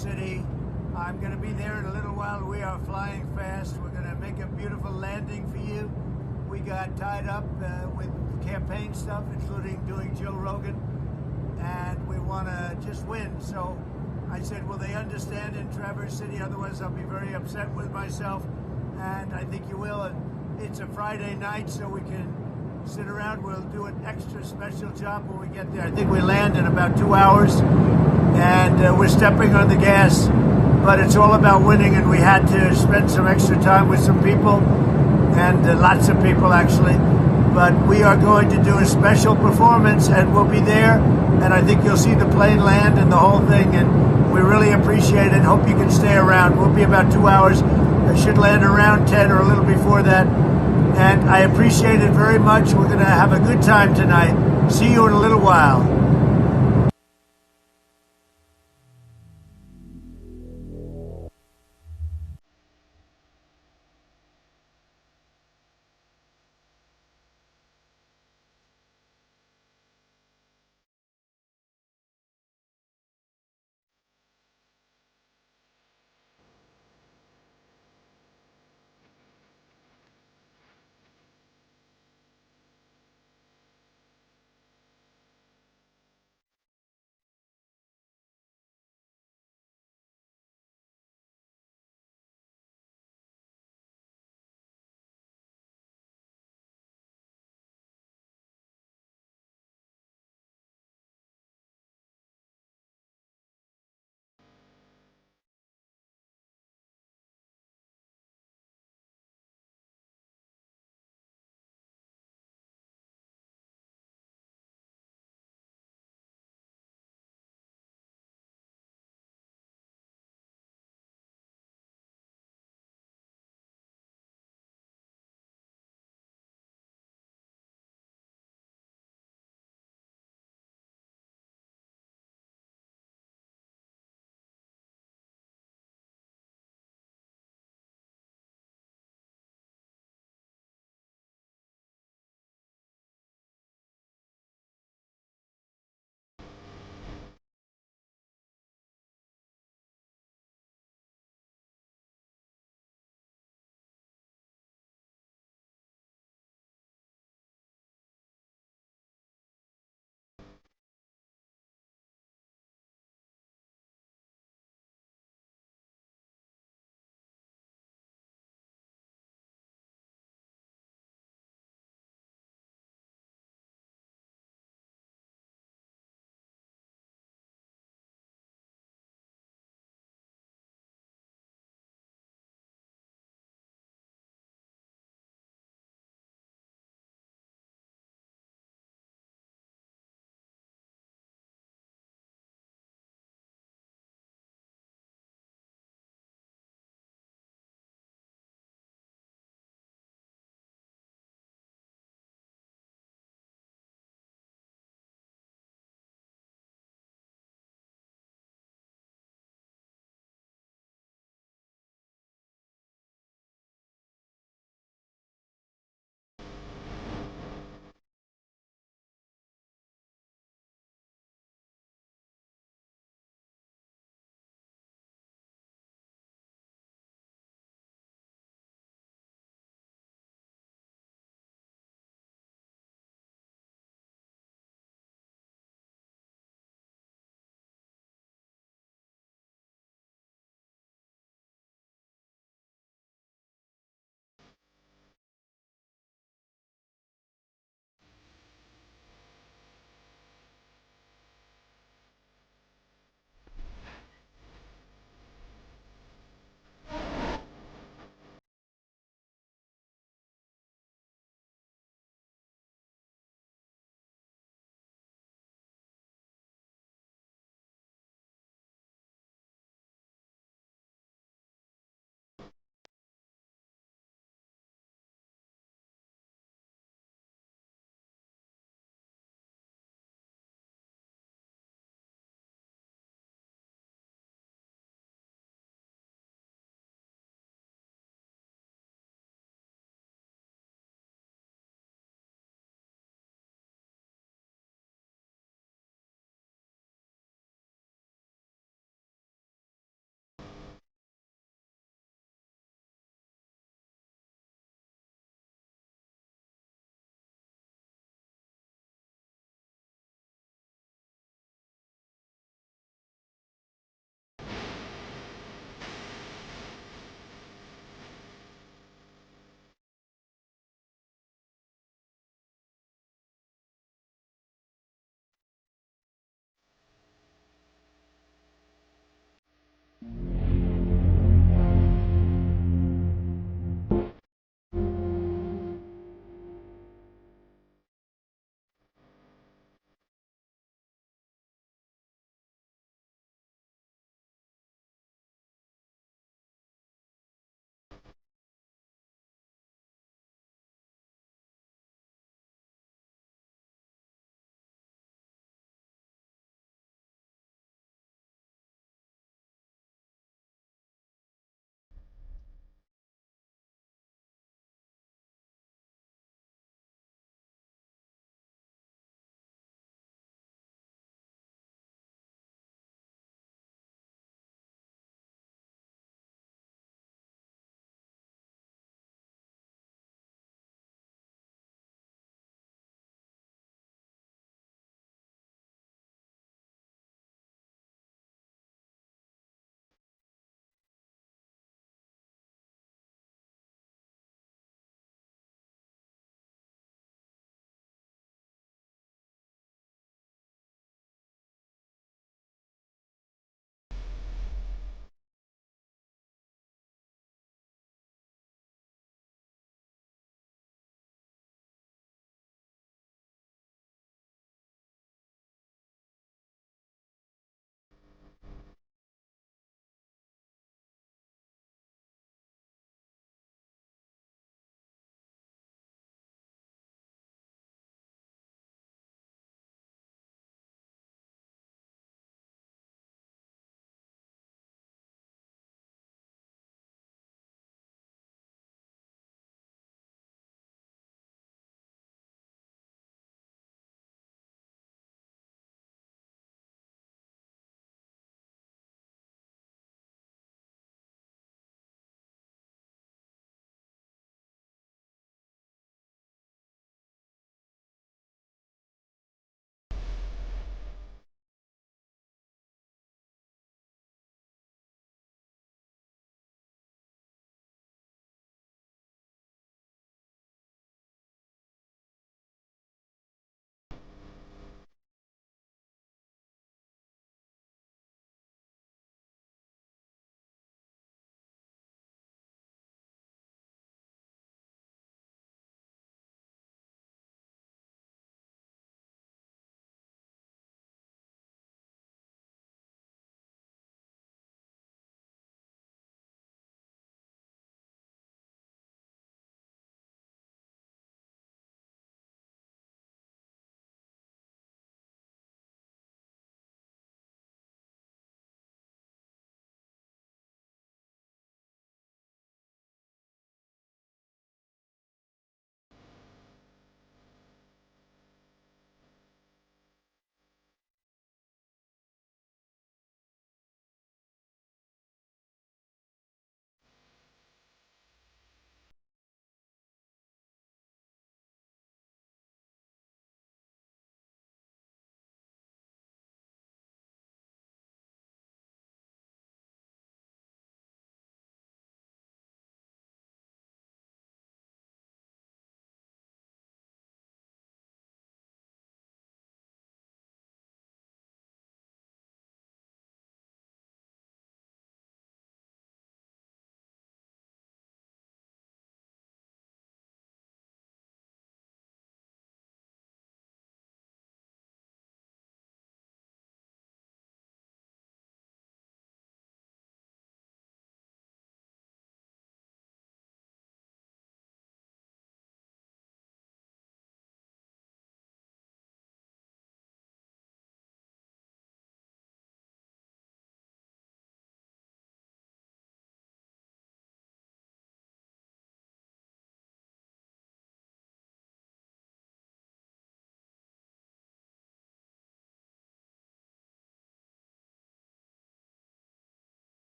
City. I'm going to be there in a little while. We are flying fast. We're going to make a beautiful landing for you. We got tied up with campaign stuff, including doing Joe Rogan, and we want to just win. So I said, will they understand in Traverse City? Otherwise, I'll be very upset with myself, and I think you will. And it's a Friday night, so we can sit around. We'll do an extra special job when we get there. I think we land in about 2 hours, and we're stepping on the gas, but it's all about winning, and we had to spend some extra time with some people, and lots of people actually. But we are going to do a special performance, and we'll be there, and I think you'll see the plane land and the whole thing, and we really appreciate it. Hope you can stay around. We'll be about 2 hours. I should land around 10 or a little before that. And I appreciate it very much. We're going to have a good time tonight. See you in a little while.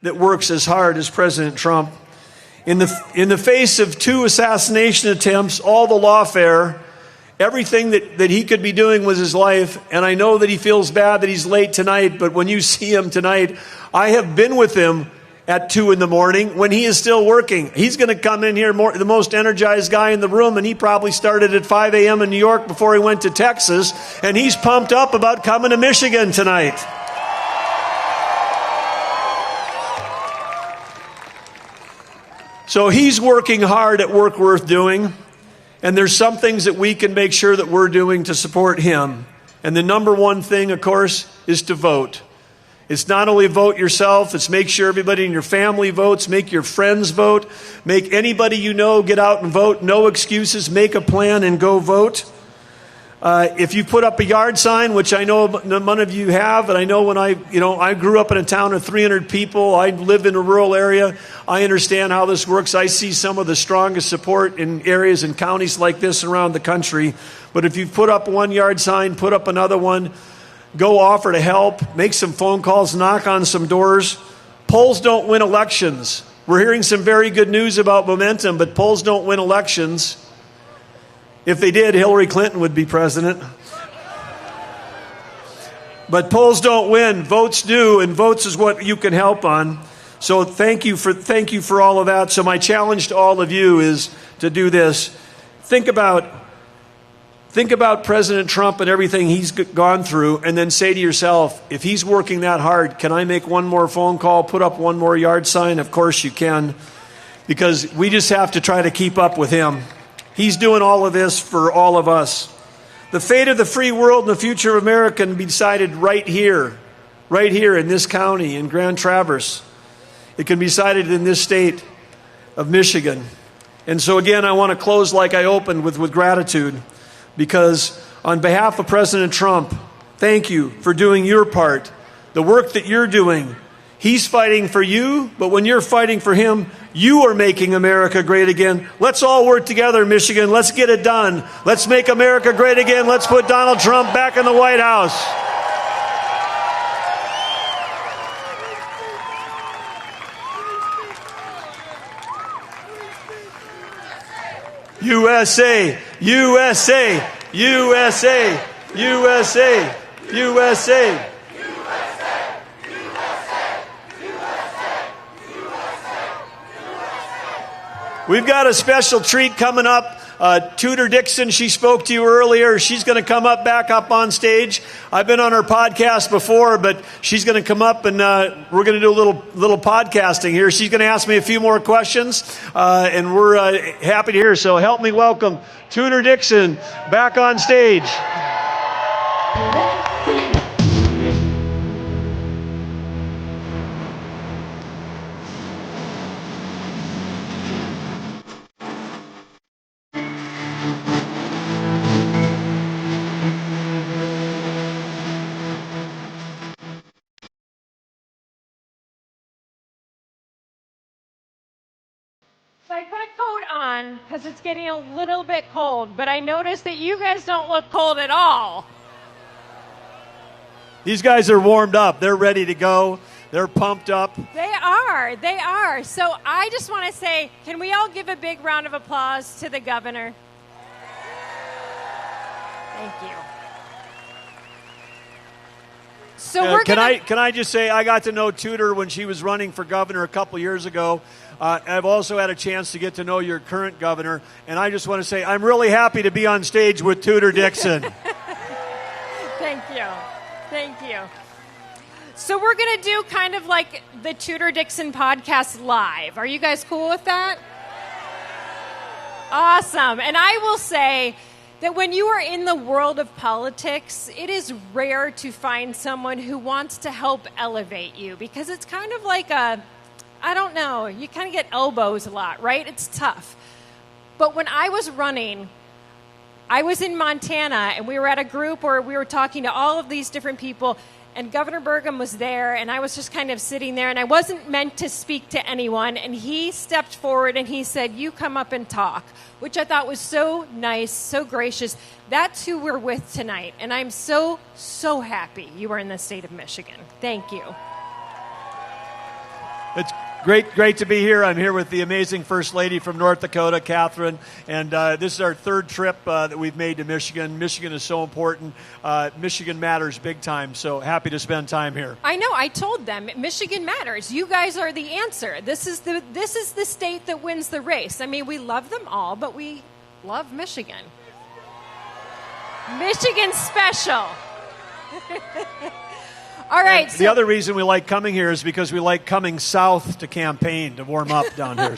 that works as hard as President Trump. In the face of 2 assassination attempts, all the lawfare, everything that he could be doing was his life, and I know that he feels bad that he's late tonight, but when you see him tonight, I have been with him at 2 in the morning when he is still working. He's going to come in here the most energized guy in the room, and he probably started at 5 a.m. in New York before he went to Texas, and he's pumped up about coming to Michigan tonight. So he's working hard at work worth doing, and there's some things that we can make sure that we're doing to support him. And the number one thing, of course, is to vote. It's not only vote yourself, it's make sure everybody in your family votes, make your friends vote, make anybody you know get out and vote. No excuses, make a plan and go vote. If you put up a yard sign, which I know none of you have, and I know when I grew up in a town of 300 people, I lived in a rural area, I understand how this works. I see some of the strongest support in areas and counties like this around the country. But if you put up one yard sign, put up another one, go offer to help, make some phone calls, knock on some doors. Polls don't win elections. We're hearing some very good news about momentum, but polls don't win elections. If they did, Hillary Clinton would be president. But polls don't win, votes do, and votes is what you can help on. So thank you for all of that. So my challenge to all of you is to do this. Think about President Trump and everything he's gone through, and then say to yourself, if he's working that hard, can I make one more phone call, put up one more yard sign? Of course you can, because we just have to try to keep up with him. He's doing all of this for all of us. The fate of the free world and the future of America can be decided right here in this county, in Grand Traverse. It can be decided in this state of Michigan. And so again, I want to close like I opened with gratitude, because on behalf of President Trump, thank you for doing your part, the work that you're doing. He's fighting for you, but when you're fighting for him, you are making America great again. Let's all work together, Michigan. Let's get it done. Let's make America great again. Let's put Donald Trump back in the White House. USA, USA, USA, USA, USA. We've got a special treat coming up. Tudor Dixon, she spoke to you earlier. She's going to come back up on stage. I've been on her podcast before, but she's going to come up and we're going to do a little podcasting here. She's going to ask me a few more questions, and we're happy to hear. So help me welcome Tudor Dixon back on stage. So I put a coat on because it's getting a little bit cold, but I noticed that you guys don't look cold at all. These guys are warmed up. They're ready to go. They're pumped up. They are. So I just want to say, can we all give a big round of applause to the governor? Thank you. So can I just say, I got to know Tudor when she was running for governor a couple years ago. I've also had a chance to get to know your current governor, and I just want to say I'm really happy to be on stage with Tudor Dixon. Thank you. So we're going to do kind of like the Tudor Dixon podcast live. Are you guys cool with that? Awesome. And I will say that when you are in the world of politics, it is rare to find someone who wants to help elevate you, because it's kind of like you kind of get elbows a lot, right? It's tough. But when I was running, I was in Montana, and we were at a group where we were talking to all of these different people, and Governor Burgum was there, and I was just kind of sitting there, and I wasn't meant to speak to anyone, and he stepped forward and he said, "You come up and talk," which I thought was so nice, so gracious. That's who we're with tonight, and I'm so, so happy you are in the state of Michigan. Thank you. It's great to be here. I'm here with the amazing First Lady from North Dakota, Catherine, and this is our third trip that we've made to Michigan. Michigan is so important. Michigan matters big time, so happy to spend time here. I know. I told them Michigan matters. You guys are the answer. This is the state that wins the race. I mean, we love them all, but we love Michigan. Michigan special. All right. The other reason we like coming here is because we like coming south to campaign to warm up down here.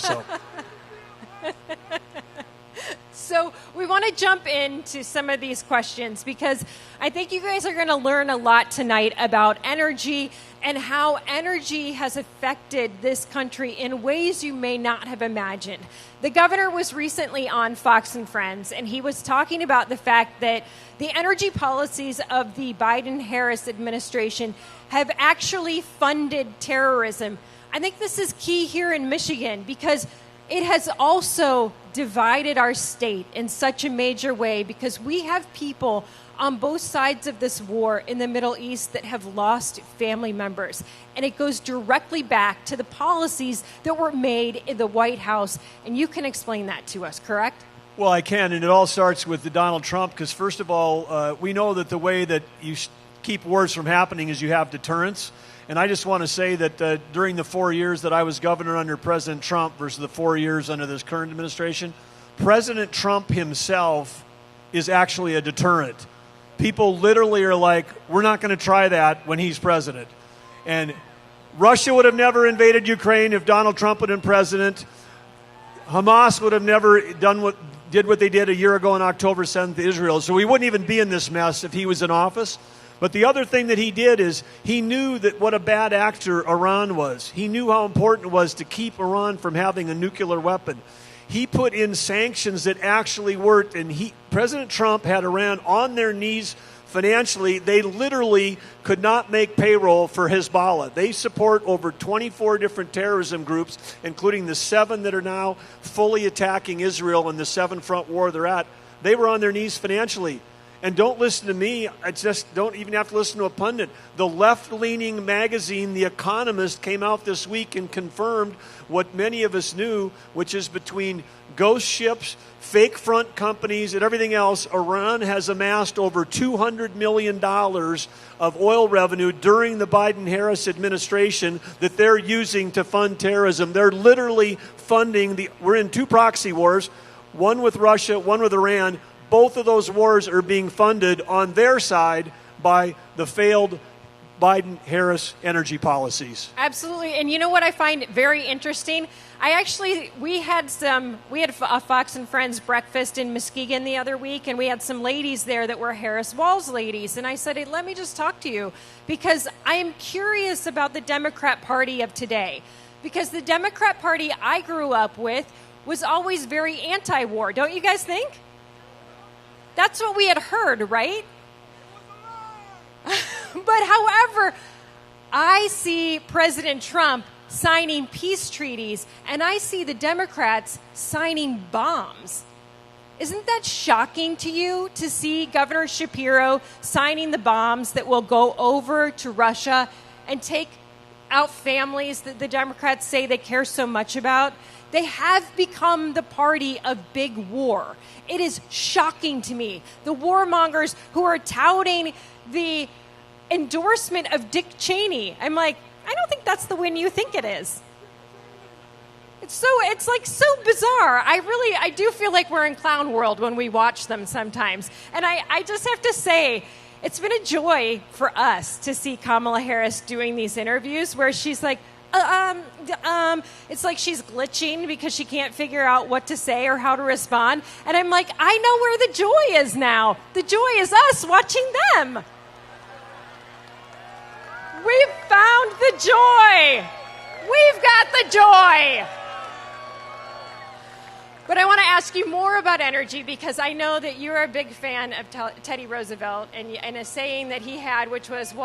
So we want to jump into some of these questions because I think you guys are going to learn a lot tonight about energy and how energy has affected this country in ways you may not have imagined. The governor was recently on Fox and Friends, and he was talking about the fact that the energy policies of the Biden-Harris administration have actually funded terrorism. I think this is key here in Michigan because it has also divided our state in such a major way because we have people on both sides of this war in the Middle East that have lost family members. And it goes directly back to the policies that were made in the White House. And you can explain that to us, correct? Well, I can, and it all starts with the Donald Trump because, first of all, we know that the way that you keep wars from happening is you have deterrence. And I just want to say that during the 4 years that I was governor under President Trump versus the 4 years under this current administration, President Trump himself is actually a deterrent. People literally are like, we're not going to try that when he's president. And Russia would have never invaded Ukraine if Donald Trump had been president. Hamas would have never did what they did a year ago on October 7th to Israel. So we wouldn't even be in this mess if he was in office. But the other thing that he did is he knew that what a bad actor Iran was. He knew how important it was to keep Iran from having a nuclear weapon. He put in sanctions that actually worked, and President Trump had Iran on their knees financially. They literally could not make payroll for Hezbollah. They support over 24 different terrorism groups, including the 7 that are now fully attacking Israel in the 7-front war they're at. They were on their knees financially. And don't listen to me. I just don't even have to listen to a pundit. The left-leaning magazine, The Economist, came out this week and confirmed what many of us knew, which is between ghost ships, fake front companies, and everything else, Iran has amassed over $200 million of oil revenue during the Biden-Harris administration that they're using to fund terrorism. They're literally funding we're in 2 proxy wars, one with Russia, one with Iran. Both of those wars are being funded on their side by the failed Biden-Harris energy policies. Absolutely. And you know what I find very interesting? We had a Fox and Friends breakfast in Muskegon the other week, and we had some ladies there that were Harris Walls ladies. And I said, hey, let me just talk to you because I am curious about the Democrat Party of today. Because the Democrat Party I grew up with was always very anti-war. Don't you guys think? That's what we had heard, right? But however, I see President Trump signing peace treaties, and I see the Democrats signing bombs. Isn't that shocking to you to see Governor Shapiro signing the bombs that will go over to Russia and take out families that the Democrats say they care so much about? They have become the party of big war. It is shocking to me. The warmongers who are touting the endorsement of Dick Cheney. I'm like, I don't think that's the win you think it is. It's so bizarre. I do feel like we're in clown world when we watch them sometimes. And I just have to say, it's been a joy for us to see Kamala Harris doing these interviews where she's like, it's like she's glitching because she can't figure out what to say or how to respond. And I'm like, I know where the joy is now. The joy is us watching them. We've found the joy. We've got the joy. But I want to ask you more about energy because I know that you're a big fan of Teddy Roosevelt and a saying that he had, which was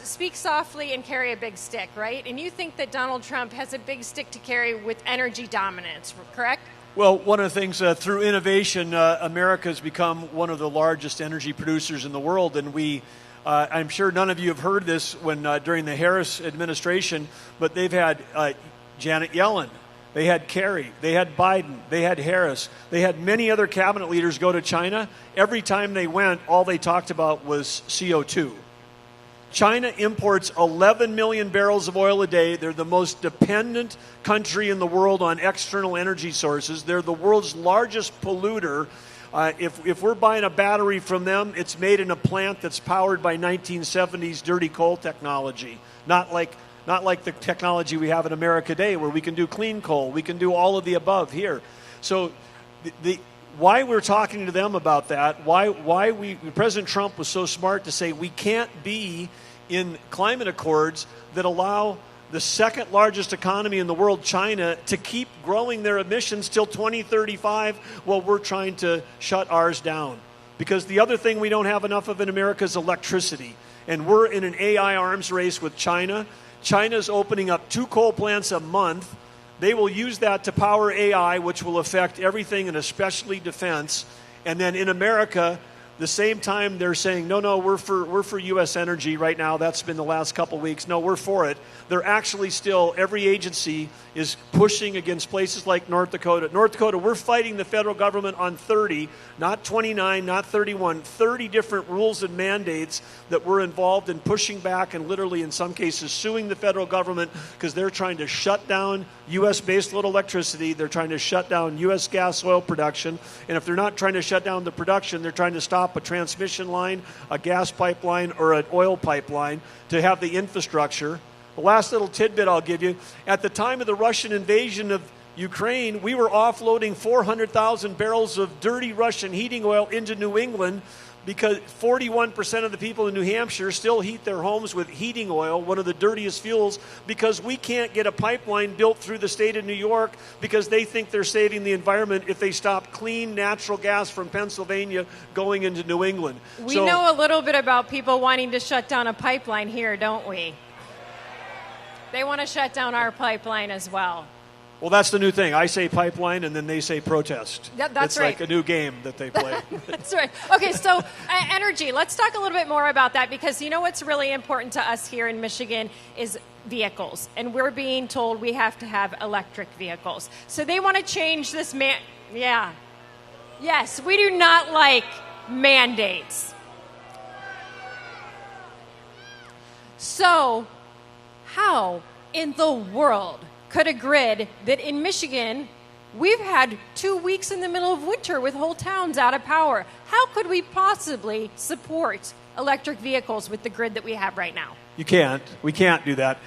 speak softly and carry a big stick, right? And you think that Donald Trump has a big stick to carry with energy dominance, correct? Well, one of the things through innovation, America has become one of the largest energy producers in the world, and we I'm sure none of you have heard this when during the Harris administration, but they've had Janet Yellen, they had Kerry, they had Biden, they had Harris, they had many other cabinet leaders go to China. Every time they went, all they talked about was CO2. China imports 11 million barrels of oil a day. They're the most dependent country in the world on external energy sources. They're the world's largest polluter. If we're buying a battery from them, it's made in a plant that's powered by 1970s dirty coal technology, not like the technology we have in America today, where we can do clean coal, we can do all of the above here. So why we're talking to them about that, why President Trump was so smart to say we can't be in climate accords that allow the second largest economy in the world, China, to keep growing their emissions till 2035 while we're trying to shut ours down. Because the other thing we don't have enough of in America is electricity. And we're in an AI arms race with China. China's opening up 2 coal plants a month. They will use that to power AI, which will affect everything, and especially defense. And then in America, the same time they're saying, no, we're for U.S. energy right now. That's been the last couple weeks. No, we're for it. They're actually still, every agency is pushing against places like North Dakota. North Dakota, we're fighting the federal government on 30, not 29, not 31, 30 different rules and mandates that we're involved in pushing back and literally in some cases suing the federal government because they're trying to shut down U.S. baseload electricity. They're trying to shut down U.S. gas oil production. And if they're not trying to shut down the production, they're trying to stop a transmission line, a gas pipeline, or an oil pipeline to have the infrastructure. The last little tidbit I'll give you, at the time of the Russian invasion of Ukraine, we were offloading 400,000 barrels of dirty Russian heating oil into New England because 41% of the people in New Hampshire still heat their homes with heating oil, one of the dirtiest fuels, because we can't get a pipeline built through the state of New York because they think they're saving the environment if they stop clean natural gas from Pennsylvania going into New England. We know a little bit about people wanting to shut down a pipeline here, don't we? They want to shut down our pipeline as well. Well, that's the new thing. I say pipeline, and then they say protest. That's it's right. Like a new game that they play. That's right. Okay, so energy. Let's talk a little bit more about that because you know what's really important to us here in Michigan is vehicles. And we're being told we have to have electric vehicles. So they want to change this Yeah. Yes, we do not like mandates. So how in the world could a grid that in Michigan, we've had 2 weeks in the middle of winter with whole towns out of power. How could we possibly support electric vehicles with the grid that we have right now? You can't. We can't do that.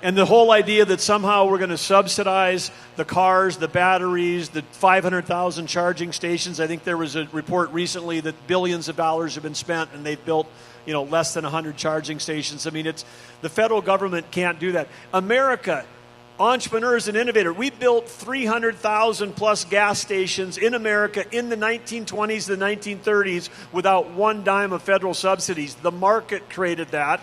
And the whole idea that somehow we're going to subsidize the cars, the batteries, the 500,000 charging stations. I think there was a report recently that billions of dollars have been spent and they've built less than 100 charging stations. I mean, the federal government can't do that. America, entrepreneurs and innovators, we built 300,000 plus gas stations in America in the 1920s, the 1930s without one dime of federal subsidies. The market created that.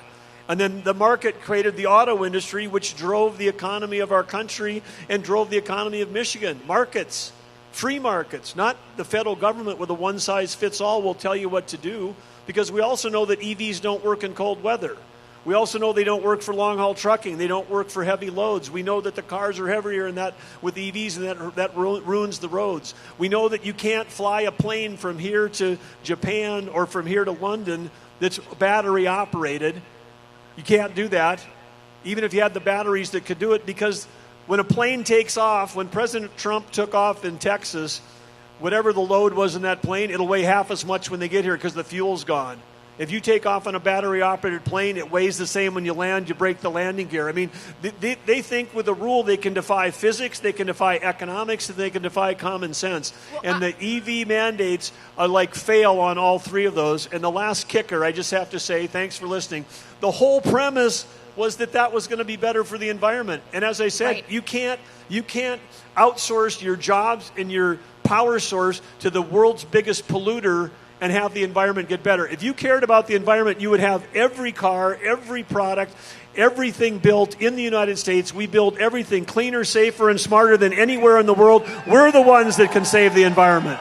And then the market created the auto industry, which drove the economy of our country and drove the economy of Michigan. Markets, free markets, not the federal government with a one-size-fits-all will tell you what to do, because we also know that EVs don't work in cold weather. We also know they don't work for long-haul trucking. They don't work for heavy loads. We know that the cars are heavier and that with EVs, and that ruins the roads. We know that you can't fly a plane from here to Japan or from here to London that's battery operated. You can't do that, even if you had the batteries that could do it, because when a plane takes off, when President Trump took off in Texas, whatever the load was in that plane, it'll weigh half as much when they get here because the fuel's gone. If you take off on a battery-operated plane, it weighs the same when you land. You break the landing gear. I mean, they think with a rule they can defy physics, they can defy economics, and they can defy common sense. And the EV mandates are like fail on all three of those. And the last kicker, I just have to say, thanks for listening, the whole premise was that was going to be better for the environment. And as I said, right, you can't outsource your jobs and your power source to the world's biggest polluter and have the environment get better. If you cared about the environment, you would have every car, every product, everything built in the United States. We build everything cleaner, safer, and smarter than anywhere in the world. We're the ones that can save the environment.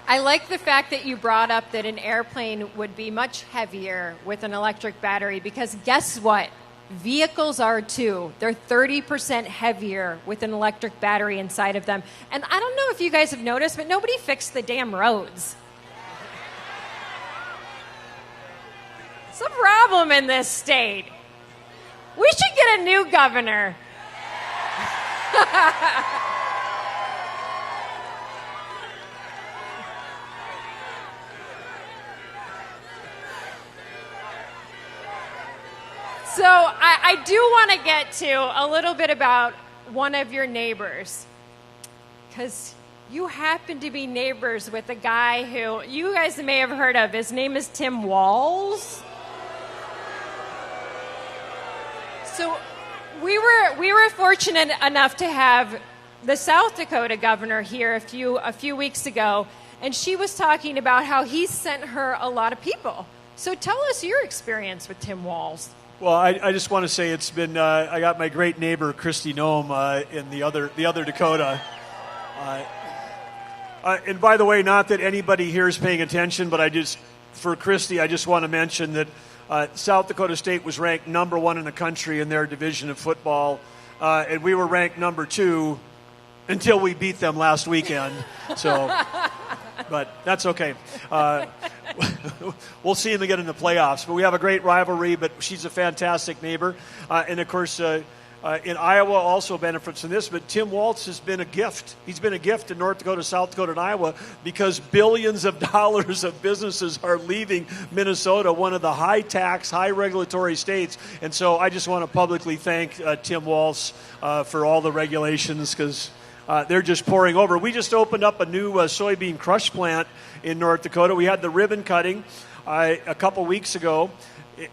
I like the fact that you brought up that an airplane would be much heavier with an electric battery, because guess what? Vehicles are too. They're 30% heavier with an electric battery inside of them. And I don't know if you guys have noticed, but nobody fixed the damn roads. It's a problem in this state. We should get a new governor. So I do want to get to a little bit about one of your neighbors, because you happen to be neighbors with a guy who you guys may have heard of. His name is Tim Walz. So we were fortunate enough to have the South Dakota governor here a few weeks ago, and she was talking about how he sent her a lot of people. So tell us your experience with Tim Walz. Well, I just want to say it's been, I got my great neighbor, Christy Noem, in the other Dakota. And by the way, not that anybody here is paying attention, but for Christy, I just want to mention that South Dakota State was ranked number 1 in the country in their division of football, and we were ranked number 2 until we beat them last weekend. So, but that's okay. We'll see them again in the playoffs. But we have a great rivalry, but she's a fantastic neighbor. And, of course, in Iowa also benefits from this, but Tim Walz has been a gift. He's been a gift to North Dakota, South Dakota, and Iowa, because billions of dollars of businesses are leaving Minnesota, one of the high-tax, high-regulatory states. And so I just want to publicly thank Tim Walz for all the regulations, because they're just pouring over. We just opened up a new soybean crush plant in North Dakota. We had the ribbon cutting a couple weeks ago.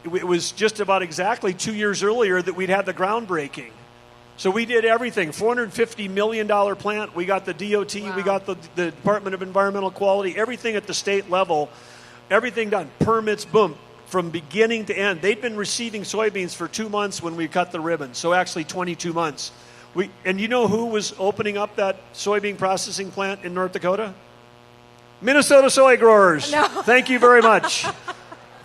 It was just about exactly 2 years earlier that we'd had the groundbreaking. So we did everything. $450 million plant. We got the DOT. Wow. We got the Department of Environmental Quality. Everything at the state level. Everything done. Permits, boom. From beginning to end. They'd been receiving soybeans for 2 months when we cut the ribbon. So actually 22 months. And you know who was opening up that soybean processing plant in North Dakota? Minnesota soy growers. No. Thank you very much.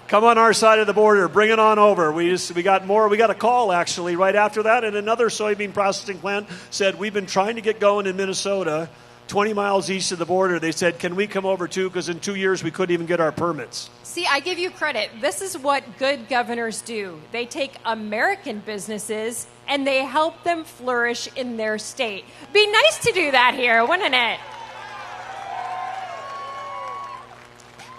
Come on our side of the border. Bring it on over. We got more. We got a call, actually, right after that, and another soybean processing plant said, we've been trying to get going in Minnesota, 20 miles east of the border. They said, can we come over too? Because in 2 years, we couldn't even get our permits. See, I give you credit. This is what good governors do. They take American businesses and they help them flourish in their state. Be nice to do that here, wouldn't it?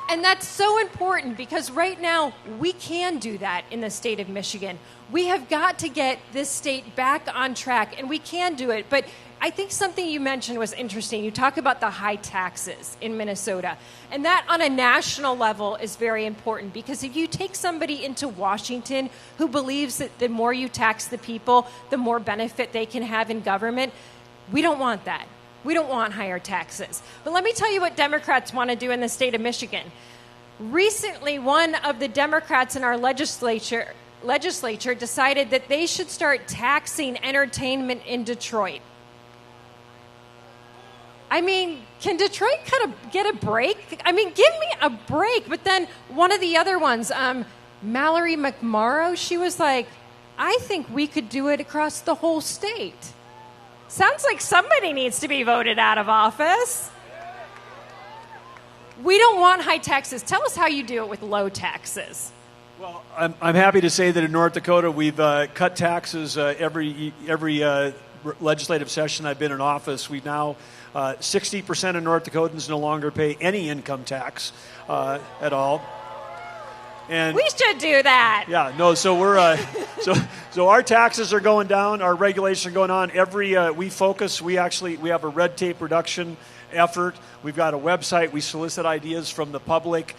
And that's so important, because right now we can do that in the state of Michigan. We have got to get this state back on track, and we can do it. But I think something you mentioned was interesting. You talk about the high taxes in Minnesota. And that on a national level is very important, because if you take somebody into Washington who believes that the more you tax the people, the more benefit they can have in government, we don't want that. We don't want higher taxes. But let me tell you what Democrats want to do in the state of Michigan. Recently, one of the Democrats in our legislature decided that they should start taxing entertainment in Detroit. I mean, can Detroit kind of get a break? I mean, give me a break. But then one of the other ones, Mallory McMorrow, she was like, I think we could do it across the whole state. Sounds like somebody needs to be voted out of office. We don't want high taxes. Tell us how you do it with low taxes. Well, I'm happy to say that in North Dakota we've cut taxes every legislative session I've been in office. We now 60% of North Dakotans no longer pay any income tax at all. And we should do that. Yeah, no. So we're so our taxes are going down. Our regulations are going on. We focus. We have a red tape reduction effort. We've got a website. We solicit ideas from the public.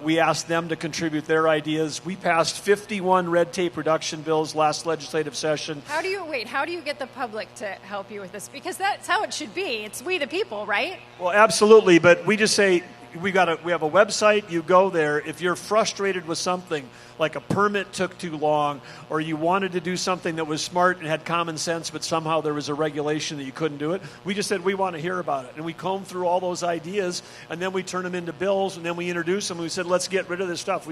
We ask them to contribute their ideas. We passed 51 red tape reduction bills last legislative session. How do you get the public to help you with this? Because that's how it should be. It's we the people, right? Well, absolutely. But we just say, we have a website. You go there. If you're frustrated with something, like a permit took too long, or you wanted to do something that was smart and had common sense, but somehow there was a regulation that you couldn't do it, we just said we want to hear about it. And we combed through all those ideas, and then we turn them into bills, and then we introduce them. And we said, let's get rid of this stuff.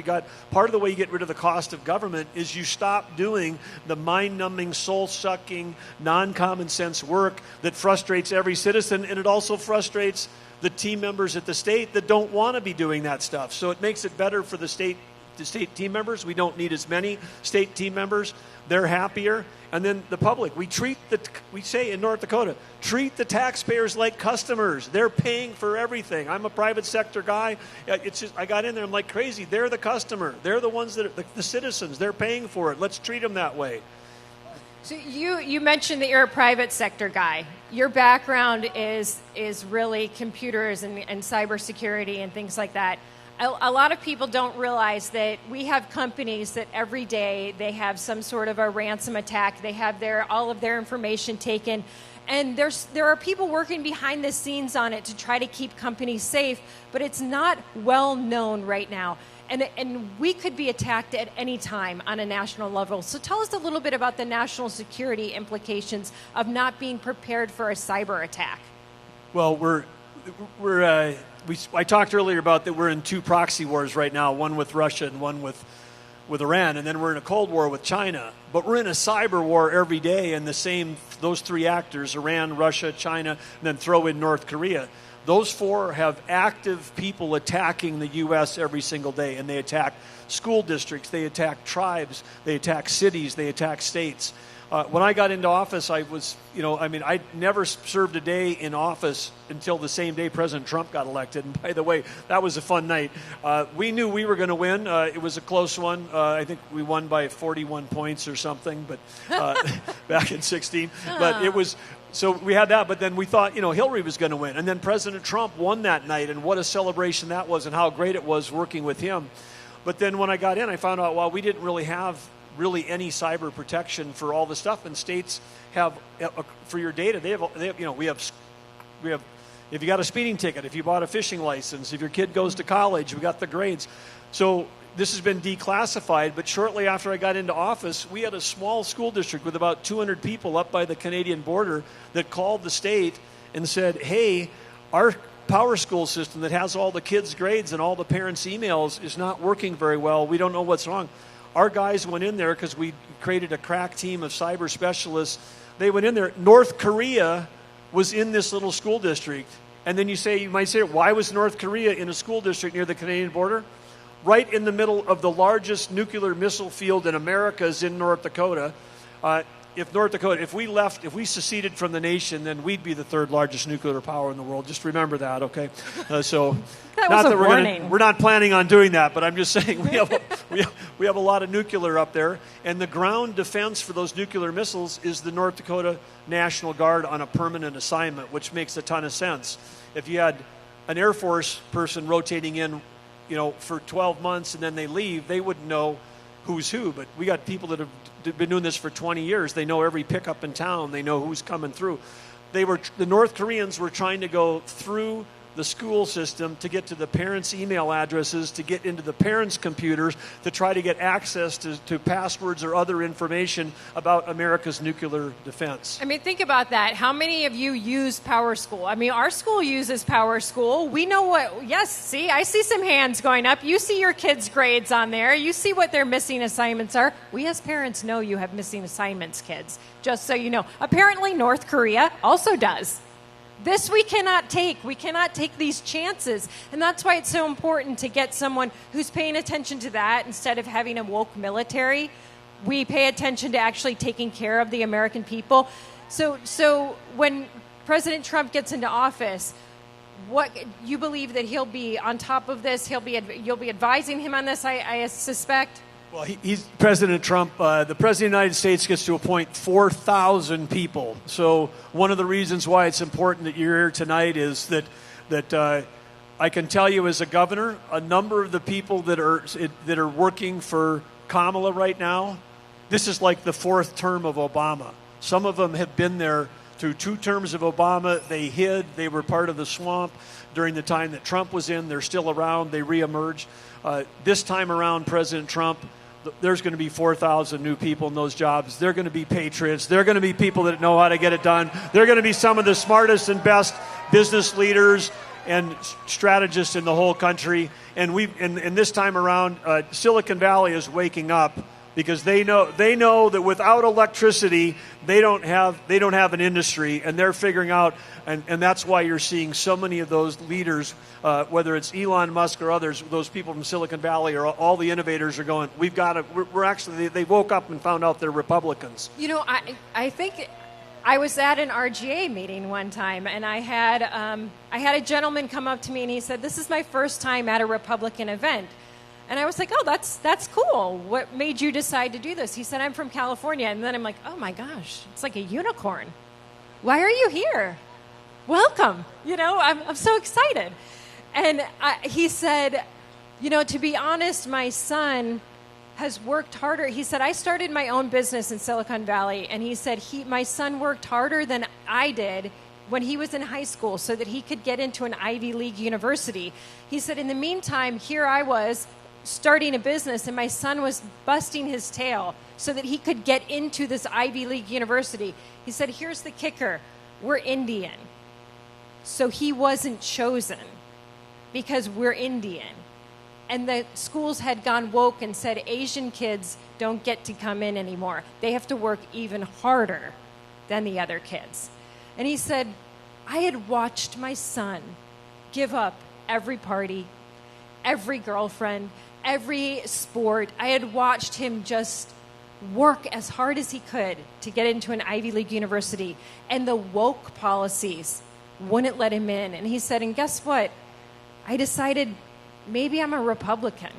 Part of the way you get rid of the cost of government is you stop doing the mind-numbing, soul-sucking, non-common sense work that frustrates every citizen, and it also frustrates the team members at the state that don't want to be doing that stuff. So it makes it better for the state team members. We don't need as many state team members. They're happier. And then the public, we say in North Dakota, treat the taxpayers like customers. They're paying for everything. I'm a private sector guy. I got in there, I'm like crazy. They're the customer. They're the ones that are the citizens. They're paying for it. Let's treat them that way. So you mentioned that you're a private sector guy. Your background is really computers and cybersecurity and things like that. A lot of people don't realize that we have companies that every day they have some sort of a ransom attack. They have all of their information taken. And there are people working behind the scenes on it to try to keep companies safe, but it's not well known right now. And we could be attacked at any time on a national level. So tell us a little bit about the national security implications of not being prepared for a cyber attack. Well, I talked earlier about that we're in two proxy wars right now, one with Russia and one with Iran, and then we're in a Cold War with China. But we're in a cyber war every day, and those three actors, Iran, Russia, China, and then throw in North Korea. Those four have active people attacking the U.S. every single day, and they attack school districts, they attack tribes, they attack cities, they attack states. When I got into office, I never served a day in office until the same day President Trump got elected. And by the way, that was a fun night. We knew we were going to win. It was a close one. I think we won by 41 points or something, but back in 16. But it was. So we had that, but then we thought, Hillary was going to win. And then President Trump won that night, and what a celebration that was and how great it was working with him. But then when I got in, I found out, we didn't really have any cyber protection for all the stuff. And states have, for your data, we have, if you got a speeding ticket, if you bought a fishing license, if your kid goes to college, we got the grades. So this has been declassified, but shortly after I got into office, we had a small school district with about 200 people up by the Canadian border that called the state and said, hey, our power school system that has all the kids' grades and all the parents' emails is not working very well. We don't know what's wrong. Our guys went in there because we created a crack team of cyber specialists. They went in there. North Korea was in this little school district. And then you might say, why was North Korea in a school district near the Canadian border? Right in the middle of the largest nuclear missile field in America is in North Dakota. If we seceded from the nation, then we'd be the third largest nuclear power in the world. Just remember that, okay? Warning. We're not planning on doing that, but I'm just saying we have a lot of nuclear up there, and the ground defense for those nuclear missiles is the North Dakota National Guard on a permanent assignment, which makes a ton of sense. If you had an Air Force person rotating in, for 12 months and then they leave, they wouldn't know who's who. But we got people that have been doing this for 20 years. They know every pickup in town. They know who's coming through. The North Koreans were trying to go through the school system to get to the parents' email addresses, to get into the parents' computers, to try to get access to passwords or other information about America's nuclear defense. Think about that. How many of you use Power School? Our school uses Power School. We know I see some hands going up. You see your kids' grades on there. You see what their missing assignments are. We as parents know you have missing assignments, kids, just so you know. Apparently, North Korea also does. This we cannot take. We cannot take these chances. And that's why it's so important to get someone who's paying attention to that instead of having a woke military. We pay attention to actually taking care of the American people. So when President Trump gets into office, what you believe that he'll be on top of this? You'll be advising him on this, I suspect? Well, he's President Trump. The President of the United States gets to appoint 4,000 people. So one of the reasons why it's important that you're here tonight is that I can tell you as a governor, a number of the people that are working for Kamala right now, this is like the fourth term of Obama. Some of them have been there through 2 terms of Obama, they hid. They were part of the swamp during the time that Trump was in. They're still around. They reemerged. This time around, President Trump, there's going to be 4,000 new people in those jobs. They're going to be patriots. They're going to be people that know how to get it done. They're going to be some of the smartest and best business leaders and strategists in the whole country. And this time around, Silicon Valley is waking up because they know that without electricity, they don't have an industry, and they're figuring out, and that's why you're seeing so many of those leaders, whether it's Elon Musk or others, those people from Silicon Valley or all the innovators are going, we've got to, we're actually, they woke up and found out they're Republicans. You know, I think I was at an RGA meeting one time, and I had a gentleman come up to me, and he said, "This is my first time at a Republican event." And I was like, "Oh, that's cool. What made you decide to do this?" He said, "I'm from California." And then I'm like, "Oh my gosh, it's like a unicorn. Why are you here? Welcome." You know, I'm so excited. And he said, "You know, to be honest, my son has worked harder." He said, "I started my own business in Silicon Valley." And he said, my son worked harder than I did when he was in high school so that he could get into an Ivy League university. He said, in the meantime, here I was starting a business, and my son was busting his tail so that he could get into this Ivy League university. He said, here's the kicker. We're Indian. So he wasn't chosen because we're Indian. And the schools had gone woke and said Asian kids don't get to come in anymore. They have to work even harder than the other kids. And he said, I had watched my son give up every party, every girlfriend, every sport. I had watched him just work as hard as he could to get into an Ivy League university. And the woke policies wouldn't let him in. And he said, and guess what? I decided maybe I'm a Republican.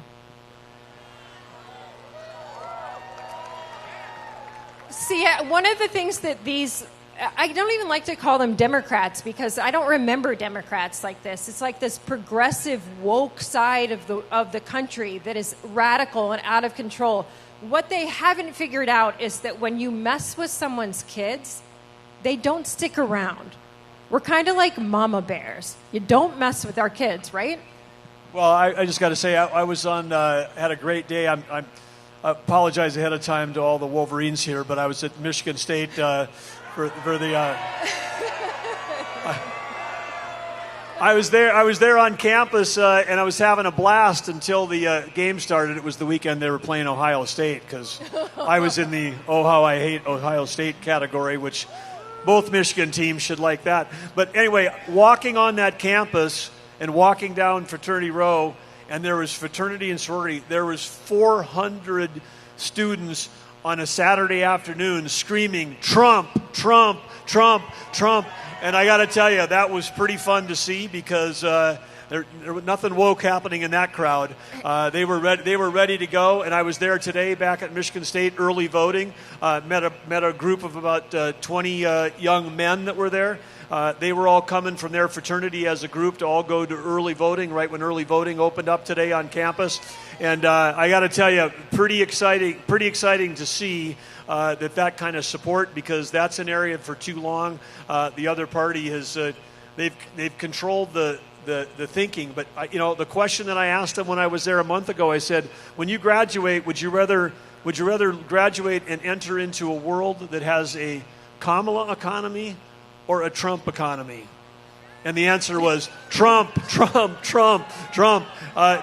See, one of the things that I don't even like to call them Democrats because I don't remember Democrats like this. It's like this progressive woke side of the country that is radical and out of control. What they haven't figured out is that when you mess with someone's kids, they don't stick around. We're kind of like mama bears. You don't mess with our kids, right? Well, I just got to say, I was had a great day. I apologize ahead of time to all the Wolverines here, but I was at Michigan State for the. I was there on campus, and I was having a blast until the game started. It was the weekend they were playing Ohio State because I was in the "Oh how I hate Ohio State" category, which both Michigan teams should like that. But anyway, walking on that campus and walking down Fraternity Row, and there was fraternity and sorority. There was 400 students on a Saturday afternoon screaming, "Trump, Trump, Trump, Trump." And I got to tell you, that was pretty fun to see because there was nothing woke happening in that crowd. They were ready to go, and I was there today back at Michigan State early voting. Met a group of about 20 young men that were there. They were all coming from their fraternity as a group to all go to early voting right when early voting opened up today on campus. And I got to tell you, pretty exciting to see that kind of support, because that's an area for too long the other party has they've controlled the thinking. But the question that I asked them when I was there a month ago, I said, when you graduate, would you rather graduate and enter into a world that has a Kamala economy or a Trump economy? And the answer was Trump, Trump, Trump, Trump,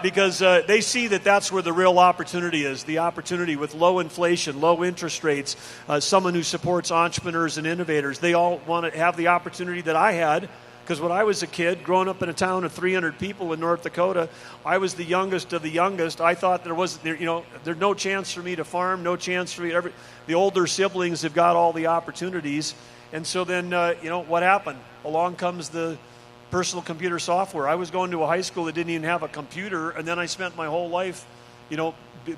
because they see that that's where the real opportunity is, the opportunity with low inflation, low interest rates, someone who supports entrepreneurs and innovators. They all want to have the opportunity that I had, because when I was a kid, growing up in a town of 300 people in North Dakota, I was the youngest of the youngest. I thought there's no chance for me to farm, no chance for me. The older siblings have got all the opportunities. And so then, what happened? Along comes the personal computer software. I was going to a high school that didn't even have a computer, and then I spent my whole life,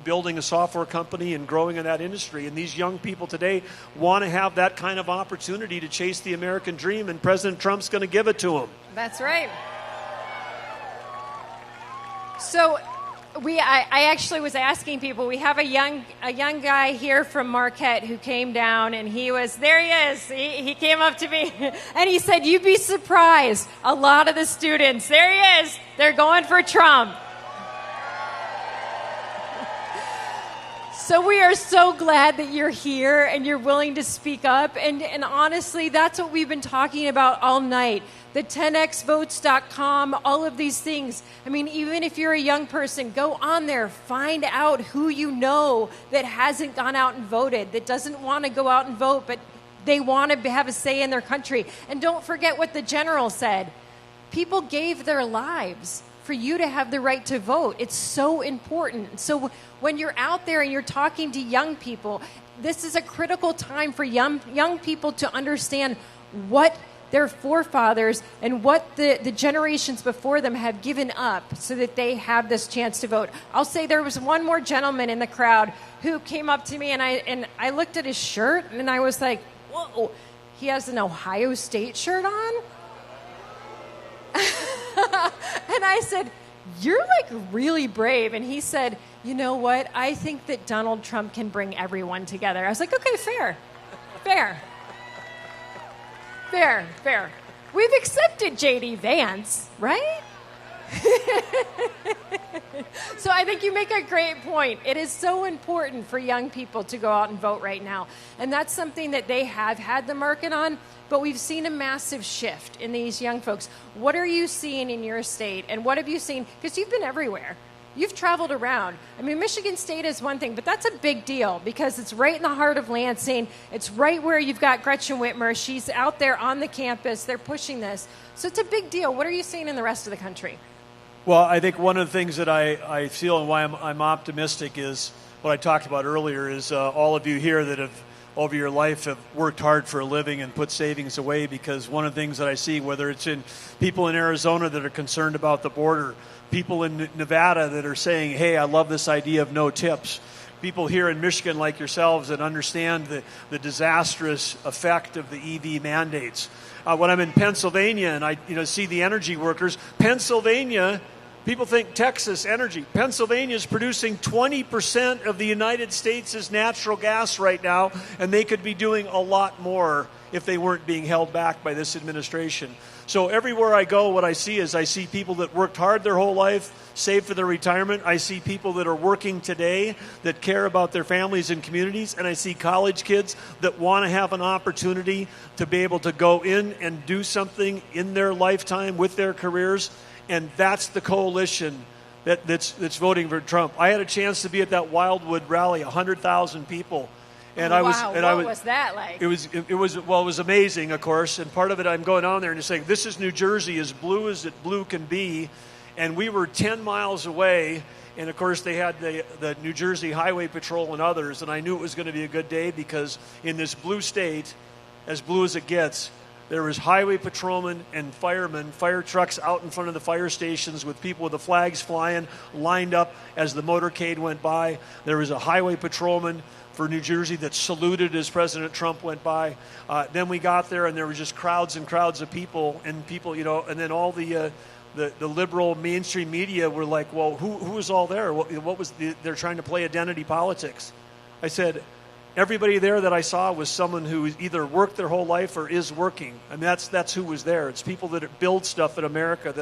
building a software company and growing in that industry. And these young people today want to have that kind of opportunity to chase the American dream, and President Trump's going to give it to them. That's right. So I actually was asking people. We have a young guy here from Marquette who came down, and there he is. He came up to me, and he said, "You'd be surprised. A lot of the students, there he is. They're going for Trump." So we are so glad that you're here and you're willing to speak up. And honestly, that's what we've been talking about all night. The 10xvotes.com, all of these things. I mean, even if you're a young person, go on there, find out who you know that hasn't gone out and voted, that doesn't want to go out and vote, but they want to have a say in their country. And don't forget what the general said. People gave their lives for you to have the right to vote. It's so important. So when you're out there and you're talking to young people, this is a critical time for young people to understand what their forefathers and what the generations before them have given up so that they have this chance to vote. I'll say there was one more gentleman in the crowd who came up to me, and I looked at his shirt and I was like, whoa, he has an Ohio State shirt on? And I said, "You're like really brave." And he said, "You know what? I think that Donald Trump can bring everyone together." I was like, okay, fair. We've accepted J.D. Vance, right? So I think you make a great point. It is so important for young people to go out and vote right now. And that's something that they have had them working on, but we've seen a massive shift in these young folks. What are you seeing in your state? And what have you seen? Because you've been everywhere. You've traveled around. I mean, Michigan State is one thing, but that's a big deal because it's right in the heart of Lansing. It's right where you've got Gretchen Whitmer. She's out there on the campus. They're pushing this. So it's a big deal. What are you seeing in the rest of the country? Well, I think one of the things that I feel and why I'm optimistic is what I talked about earlier is all of you here that have over your life have worked hard for a living and put savings away, because one of the things that I see, whether it's in people in Arizona that are concerned about the border, people in Nevada that are saying, hey, I love this idea of no tips, people here in Michigan like yourselves that understand the disastrous effect of the EV mandates. When I'm in Pennsylvania and I see the energy workers, Pennsylvania, people think Texas energy. Pennsylvania is producing 20% of the United States' natural gas right now, and they could be doing a lot more if they weren't being held back by this administration. So everywhere I go, what I see people that worked hard their whole life, saved for their retirement. I see people that are working today that care about their families and communities, and I see college kids that want to have an opportunity to be able to go in and do something in their lifetime with their careers. And that's the coalition that's voting for Trump. I had a chance to be at that Wildwood rally, 100,000 people. And what was that like? It was amazing, of course. And part of it, I'm going on there and just saying, this is New Jersey, as blue can be. And we were 10 miles away. And of course, they had the New Jersey Highway Patrol and others. And I knew it was going to be a good day because in this blue state, as blue as it gets, there was highway patrolmen and firemen, fire trucks out in front of the fire stations with people with the flags flying, lined up as the motorcade went by. There was a highway patrolman for New Jersey that saluted as President Trump went by. Then we got there, and there were just crowds and crowds of people, and and then all the liberal mainstream media were like, well, who was all there? What was they're trying to play identity politics. I said, everybody there that I saw was someone who either worked their whole life or is working. I mean, that's who was there. It's people that build stuff in America,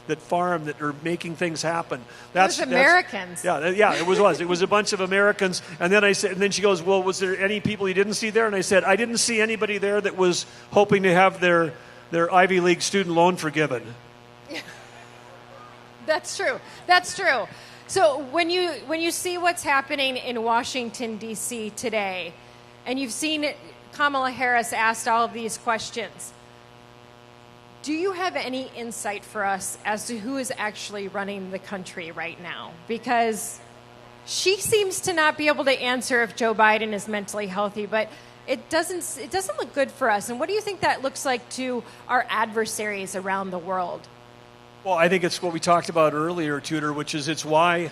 that farm, that are making things happen. That's Americans. It was a bunch of Americans. And then then she goes, well, was there any people you didn't see there? And I said, I didn't see anybody there that was hoping to have their Ivy League student loan forgiven. That's true. So when you see what's happening in Washington, D.C. today, and you've seen Kamala Harris asked all of these questions, do you have any insight for us as to who is actually running the country right now? Because she seems to not be able to answer if Joe Biden is mentally healthy, but it doesn't look good for us. And what do you think that looks like to our adversaries around the world? Well, I think it's what we talked about earlier, Tudor, which is it's why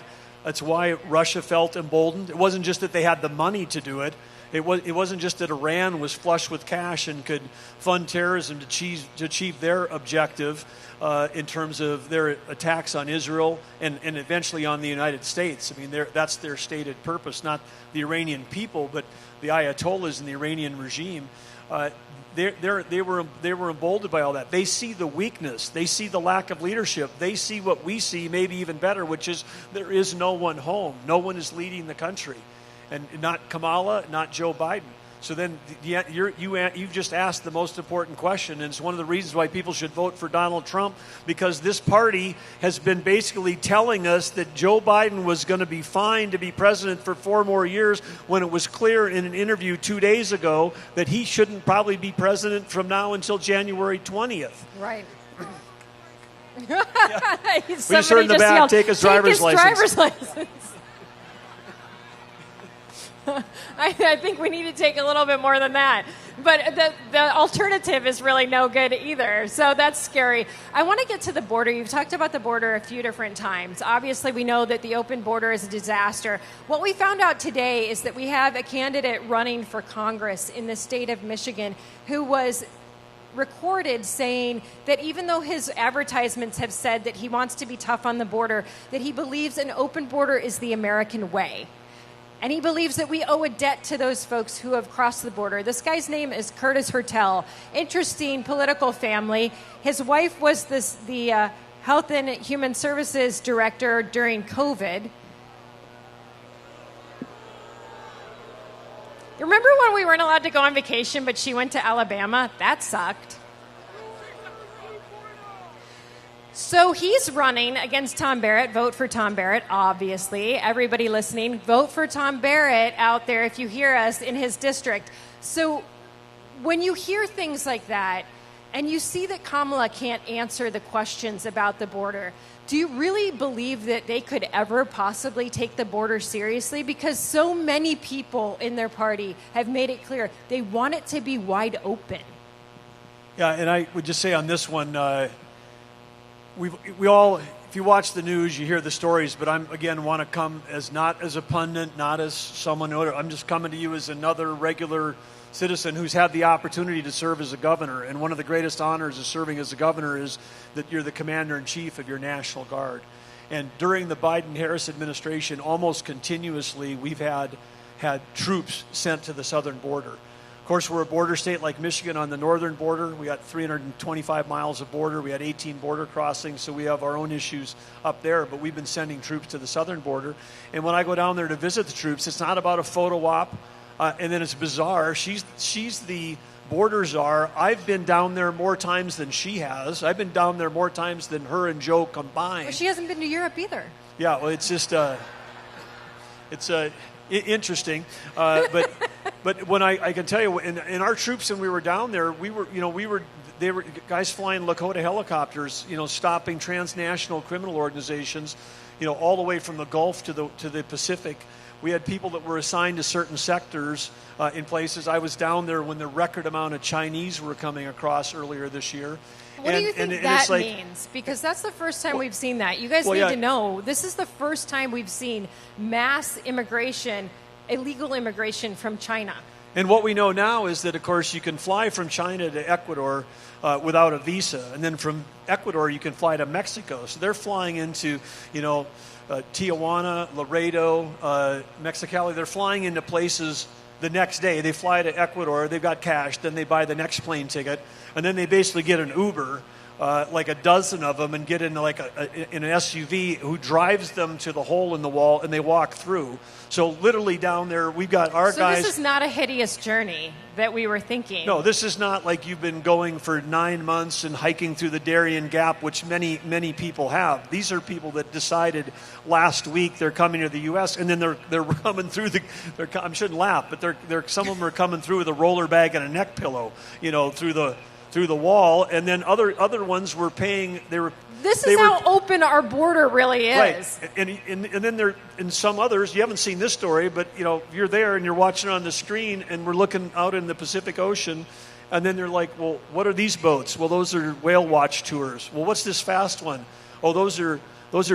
Russia felt emboldened. It wasn't just that they had the money to do it. It wasn't just that Iran was flush with cash and could fund terrorism to achieve their objective in terms of their attacks on Israel and eventually on the United States. I mean, that's their stated purpose, not the Iranian people, but the Ayatollahs and the Iranian regime. They were emboldened by all that. They see the weakness. They see the lack of leadership. They see what we see, maybe even better, which is there is no one home. No one is leading the country. And not Kamala, not Joe Biden. So then you've just asked the most important question, and it's one of the reasons why people should vote for Donald Trump, because this party has been basically telling us that Joe Biden was going to be fine to be president for 4 more years when it was clear in an interview 2 days ago that he shouldn't probably be president from now until January 20th. Right. Yeah. We just heard in the back, take his driver's license. I think we need to take a little bit more than that. But the alternative is really no good either. So that's scary. I want to get to the border. You've talked about the border a few different times. Obviously, we know that the open border is a disaster. What we found out today is that we have a candidate running for Congress in the state of Michigan who was recorded saying that even though his advertisements have said that he wants to be tough on the border, that he believes an open border is the American way. And he believes that we owe a debt to those folks who have crossed the border. This guy's name is Curtis Hertel. Interesting political family. His wife was the Health and Human Services Director during COVID. Remember when we weren't allowed to go on vacation, but she went to Alabama? That sucked. So he's running against Tom Barrett. Vote for Tom Barrett, obviously. Everybody listening, vote for Tom Barrett out there if you hear us in his district. So when you hear things like that and you see that Kamala can't answer the questions about the border, do you really believe that they could ever possibly take the border seriously? Because so many people in their party have made it clear they want it to be wide open. Yeah, and I would just say on this one, we all, if you watch the news, you hear the stories, but I'm, again, want to come as not as a pundit, not as someone who, I'm just coming to you as another regular citizen who's had the opportunity to serve as a governor. And one of the greatest honors of serving as a governor is that you're the commander-in-chief of your National Guard. And during the Biden-Harris administration, almost continuously, we've had troops sent to the southern border. Of course, we're a border state like Michigan on the northern border. We got 325 miles of border. We had 18 border crossings, so we have our own issues up there. But we've been sending troops to the southern border. And when I go down there to visit the troops, it's not about a photo op. And then it's bizarre. She's the border czar. I've been down there more times than she has. I've been down there more times than her and Joe combined. Well, she hasn't been to Europe either. Yeah, well, it's just interesting, but when I can tell you, in our troops, when we were down there, they were guys flying Lakota helicopters, stopping transnational criminal organizations, all the way from the Gulf to the Pacific. We had people that were assigned to certain sectors in places. I was down there when the record amount of Chinese were coming across earlier this year. What do you think that means? Because that's the first time we've seen that. You guys need to know, this is the first time we've seen mass immigration, illegal immigration from China. And what we know now is that, of course, you can fly from China to Ecuador without a visa. And then from Ecuador, you can fly to Mexico. So they're flying into, Tijuana, Laredo, Mexicali. They're flying into places the next day. They fly to Ecuador. They've got cash. Then they buy the next plane ticket. And then they basically get an Uber, like a dozen of them, and get in in an SUV who drives them to the hole in the wall, and they walk through. So literally down there, we've got our guys. So this is not a hideous journey that we were thinking. No, this is not like you've been going for 9 months and hiking through the Darien Gap, which many, many people have. These are people that decided last week they're coming to the U.S., and then they're coming through I shouldn't laugh, but some of them are coming through with a roller bag and a neck pillow, through the wall, and then other ones were paying. This is how open our border really is. Right, and then there, in some others, you haven't seen this story, but you're there and you're watching it on the screen, and we're looking out in the Pacific Ocean, and then they're like, well, what are these boats? Well, those are whale watch tours. Well, what's this fast one? Oh, those are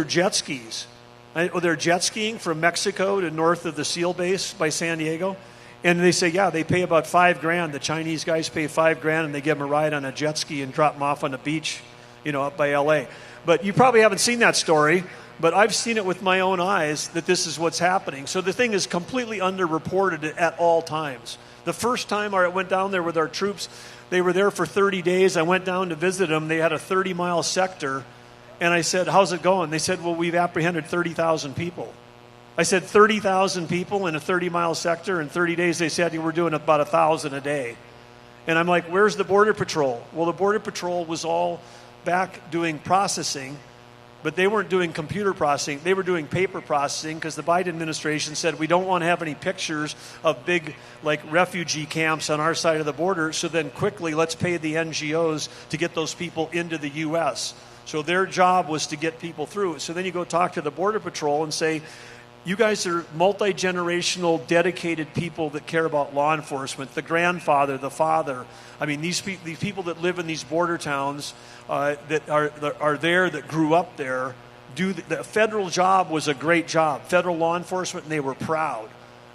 jet skis. They're jet skiing from Mexico to north of the SEAL base by San Diego. And they say, yeah, they pay about $5,000. The Chinese guys pay $5,000, and they give them a ride on a jet ski and drop them off on the beach, up by LA. But you probably haven't seen that story, but I've seen it with my own eyes that this is what's happening. So the thing is completely underreported at all times. The first time I went down there with our troops, they were there for 30 days. I went down to visit them. They had a 30-mile sector, and I said, how's it going? They said, well, we've apprehended 30,000 people. I said, 30,000 people in a 30-mile sector. In 30 days, they said we're doing about 1,000 a day. And I'm like, where's the Border Patrol? Well, the Border Patrol was all back doing processing, but they weren't doing computer processing. They were doing paper processing because the Biden administration said we don't want to have any pictures of big refugee camps on our side of the border, so then quickly let's pay the NGOs to get those people into the U.S. So their job was to get people through. So then you go talk to the Border Patrol and say, you guys are multi-generational, dedicated people that care about law enforcement, the grandfather, the father. I mean, these people that live in these border towns that are there, that grew up there, the federal job was a great job, federal law enforcement, and they were proud.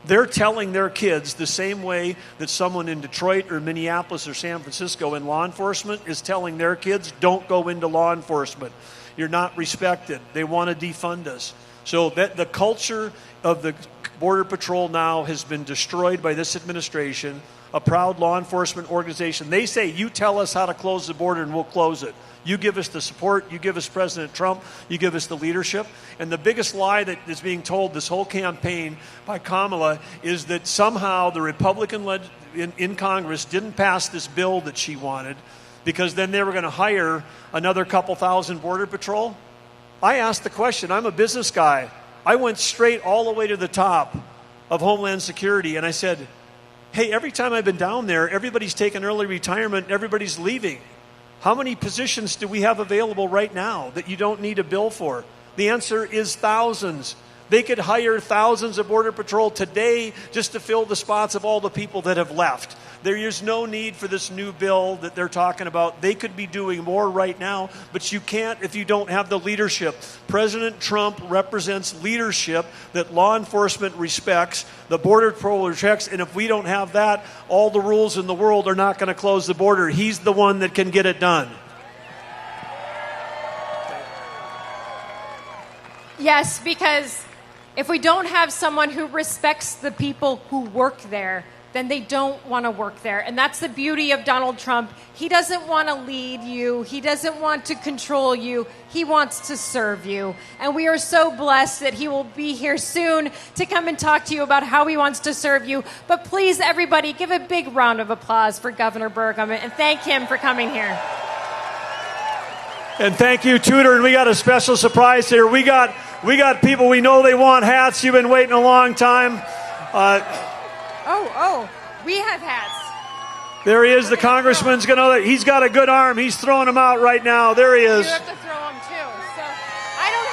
They're telling their kids the same way that someone in Detroit or Minneapolis or San Francisco in law enforcement is telling their kids, don't go into law enforcement. You're not respected. They want to defund us. So that the culture of the Border Patrol now has been destroyed by this administration, a proud law enforcement organization. They say, you tell us how to close the border and we'll close it. You give us the support, you give us President Trump, you give us the leadership. And the biggest lie that is being told this whole campaign by Kamala is that somehow the Republican in Congress didn't pass this bill that she wanted because then they were going to hire another couple thousand Border Patrol. I asked the question. I'm a business guy. I went straight all the way to the top of Homeland Security, and I said, hey, every time I've been down there, everybody's taking early retirement, everybody's leaving. How many positions do we have available right now that you don't need a bill for? The answer is thousands. They could hire thousands of Border Patrol today just to fill the spots of all the people that have left. There is no need for this new bill that they're talking about. They could be doing more right now, but you can't if you don't have the leadership. President Trump represents leadership that law enforcement respects, the Border Patrol respects, and if we don't have that, all the rules in the world are not going to close the border. He's the one that can get it done. Yes, because if we don't have someone who respects the people who work there, then they don't want to work there. And that's the beauty of Donald Trump. He doesn't want to lead you. He doesn't want to control you. He wants to serve you. And we are so blessed that he will be here soon to come and talk to you about how he wants to serve you. But please, everybody, give a big round of applause for Governor Burgum and thank him for coming here. And thank you, Tudor. And we got a special surprise here. We got people, we know they want hats. You've been waiting a long time. We have hats. There he is. The congressman's he's got a good arm. He's throwing them out right now. There he is. You have to throw them too. So I don't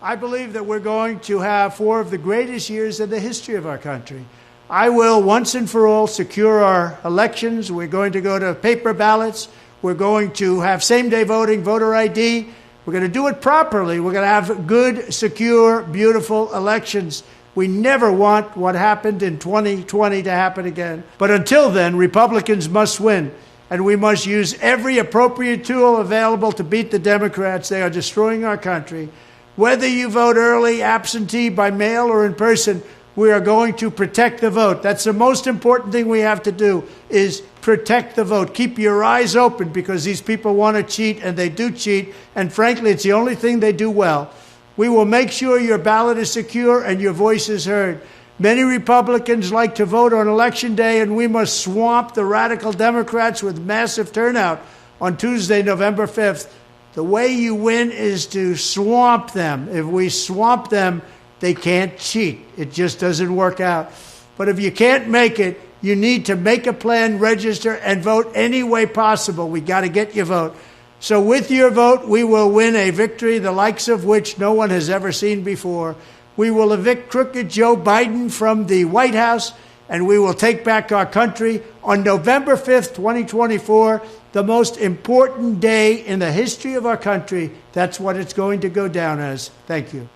I believe that we're going to have 4 of the greatest years in the history of our country. I will once and for all secure our elections. We're going to go to paper ballots. We're going to have same-day voting, voter ID. We're going to do it properly. We're going to have good, secure, beautiful elections. We never want what happened in 2020 to happen again. But until then, Republicans must win. And we must use every appropriate tool available to beat the Democrats. They are destroying our country. Whether you vote early, absentee, by mail, or in person, we are going to protect the vote. That's the most important thing we have to do, is protect the vote. Keep your eyes open, because these people want to cheat, and they do cheat. And frankly, it's the only thing they do well. We will make sure your ballot is secure and your voice is heard. Many Republicans like to vote on Election Day, and we must swamp the radical Democrats with massive turnout on Tuesday, November 5th. The way you win is to swamp them. If we swamp them, they can't cheat. It just doesn't work out. But if you can't make it, you need to make a plan, register, and vote any way possible. We got to get your vote. So with your vote, we will win a victory the likes of which no one has ever seen before. We will evict crooked Joe Biden from the White House, and we will take back our country on November 5th, 2024, the most important day in the history of our country. That's what it's going to go down as. Thank you.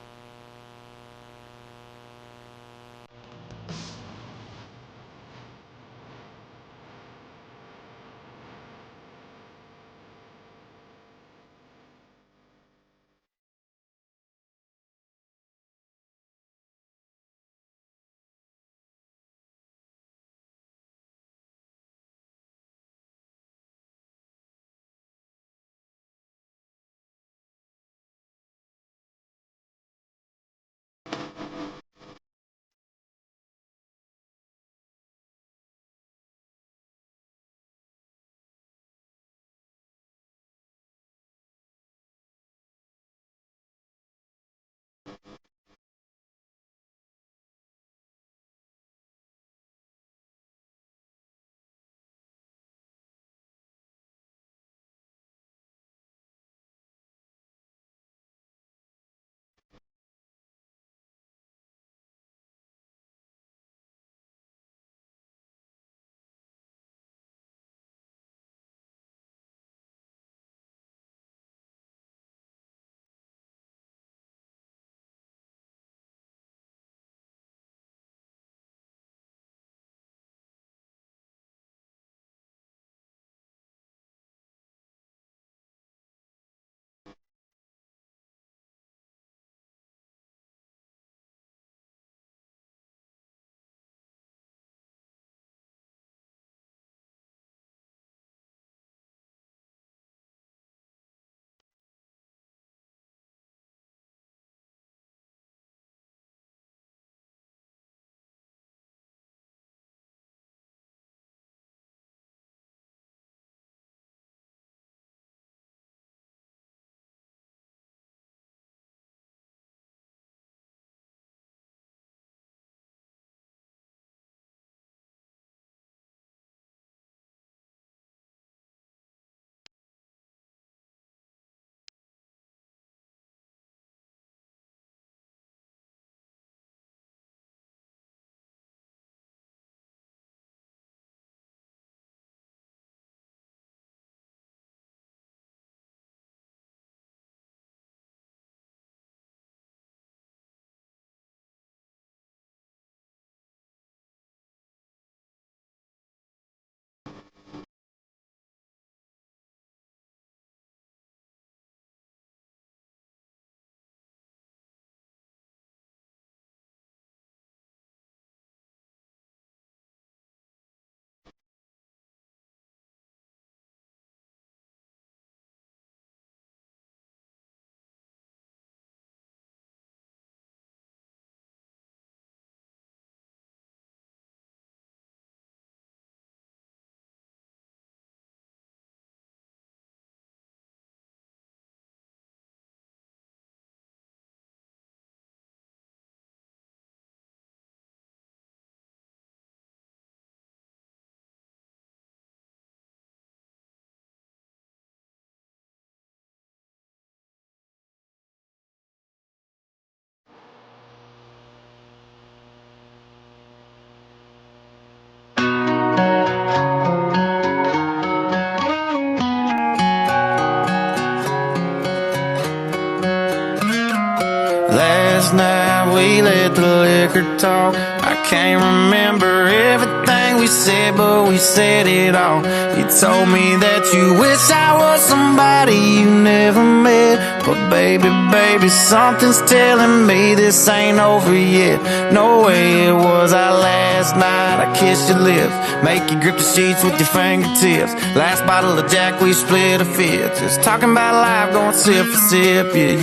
last night we let the liquor talk. I can't remember everything we said, but we said it all. You told me that you wish I was somebody you never met, but baby, baby, something's telling me this ain't over yet. No way it was our last night. I kissed your lips, make you grip the sheets with your fingertips. Last bottle of Jack, we split a fifth. Just talking about life, going sip for sip. Yeah,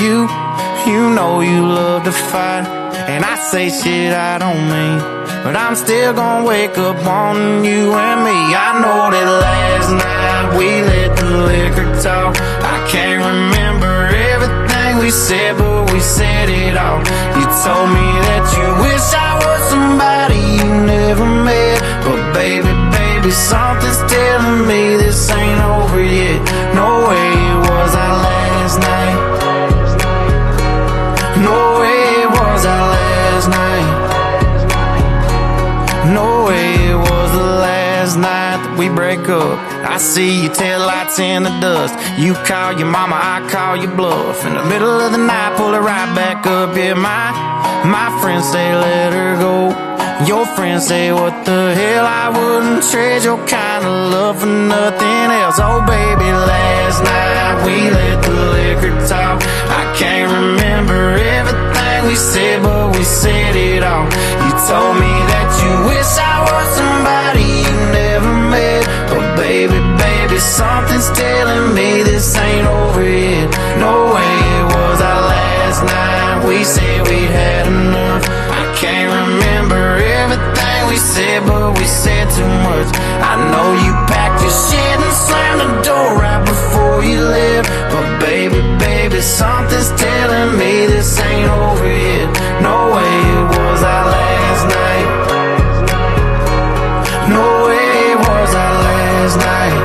you know you love to fight, and I say shit I don't mean, but I'm still gonna wake up wanting you and me. I know that last night we let the liquor talk. I can't remember everything we said, but we said it all. You told me that you wish I was somebody you never met, but baby, baby, something's telling me this ain't over yet. No way it was our last night. No way it was our last night. No way it was the last night that we break up. I see your taillights in the dust. You call your mama, I call your bluff. In the middle of the night, pull her right back up. Yeah, my friends say let her go. Your friends say what the hell, I wouldn't trade your kind of love for nothing else. Oh baby, last night we let the liquor talk. I can't remember everything we said, but we said it all. You told me that you wish I was somebody you never met, but baby, baby, something's telling me this ain't over yet. No way it was our last night. We said we had enough. I can't remember everything we said, but we said too much. I know you packed your shit and slammed the door right before you left, but baby, baby, something's telling me this ain't over yet. No way it was our last night. No way it was our last night.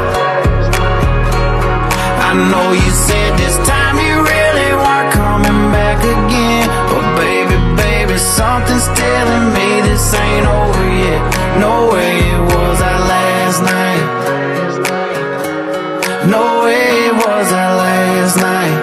I know you said this time you really weren't coming back again, but baby, baby, something's telling me this ain't over yet. No way it was our last night. No way it was our last night.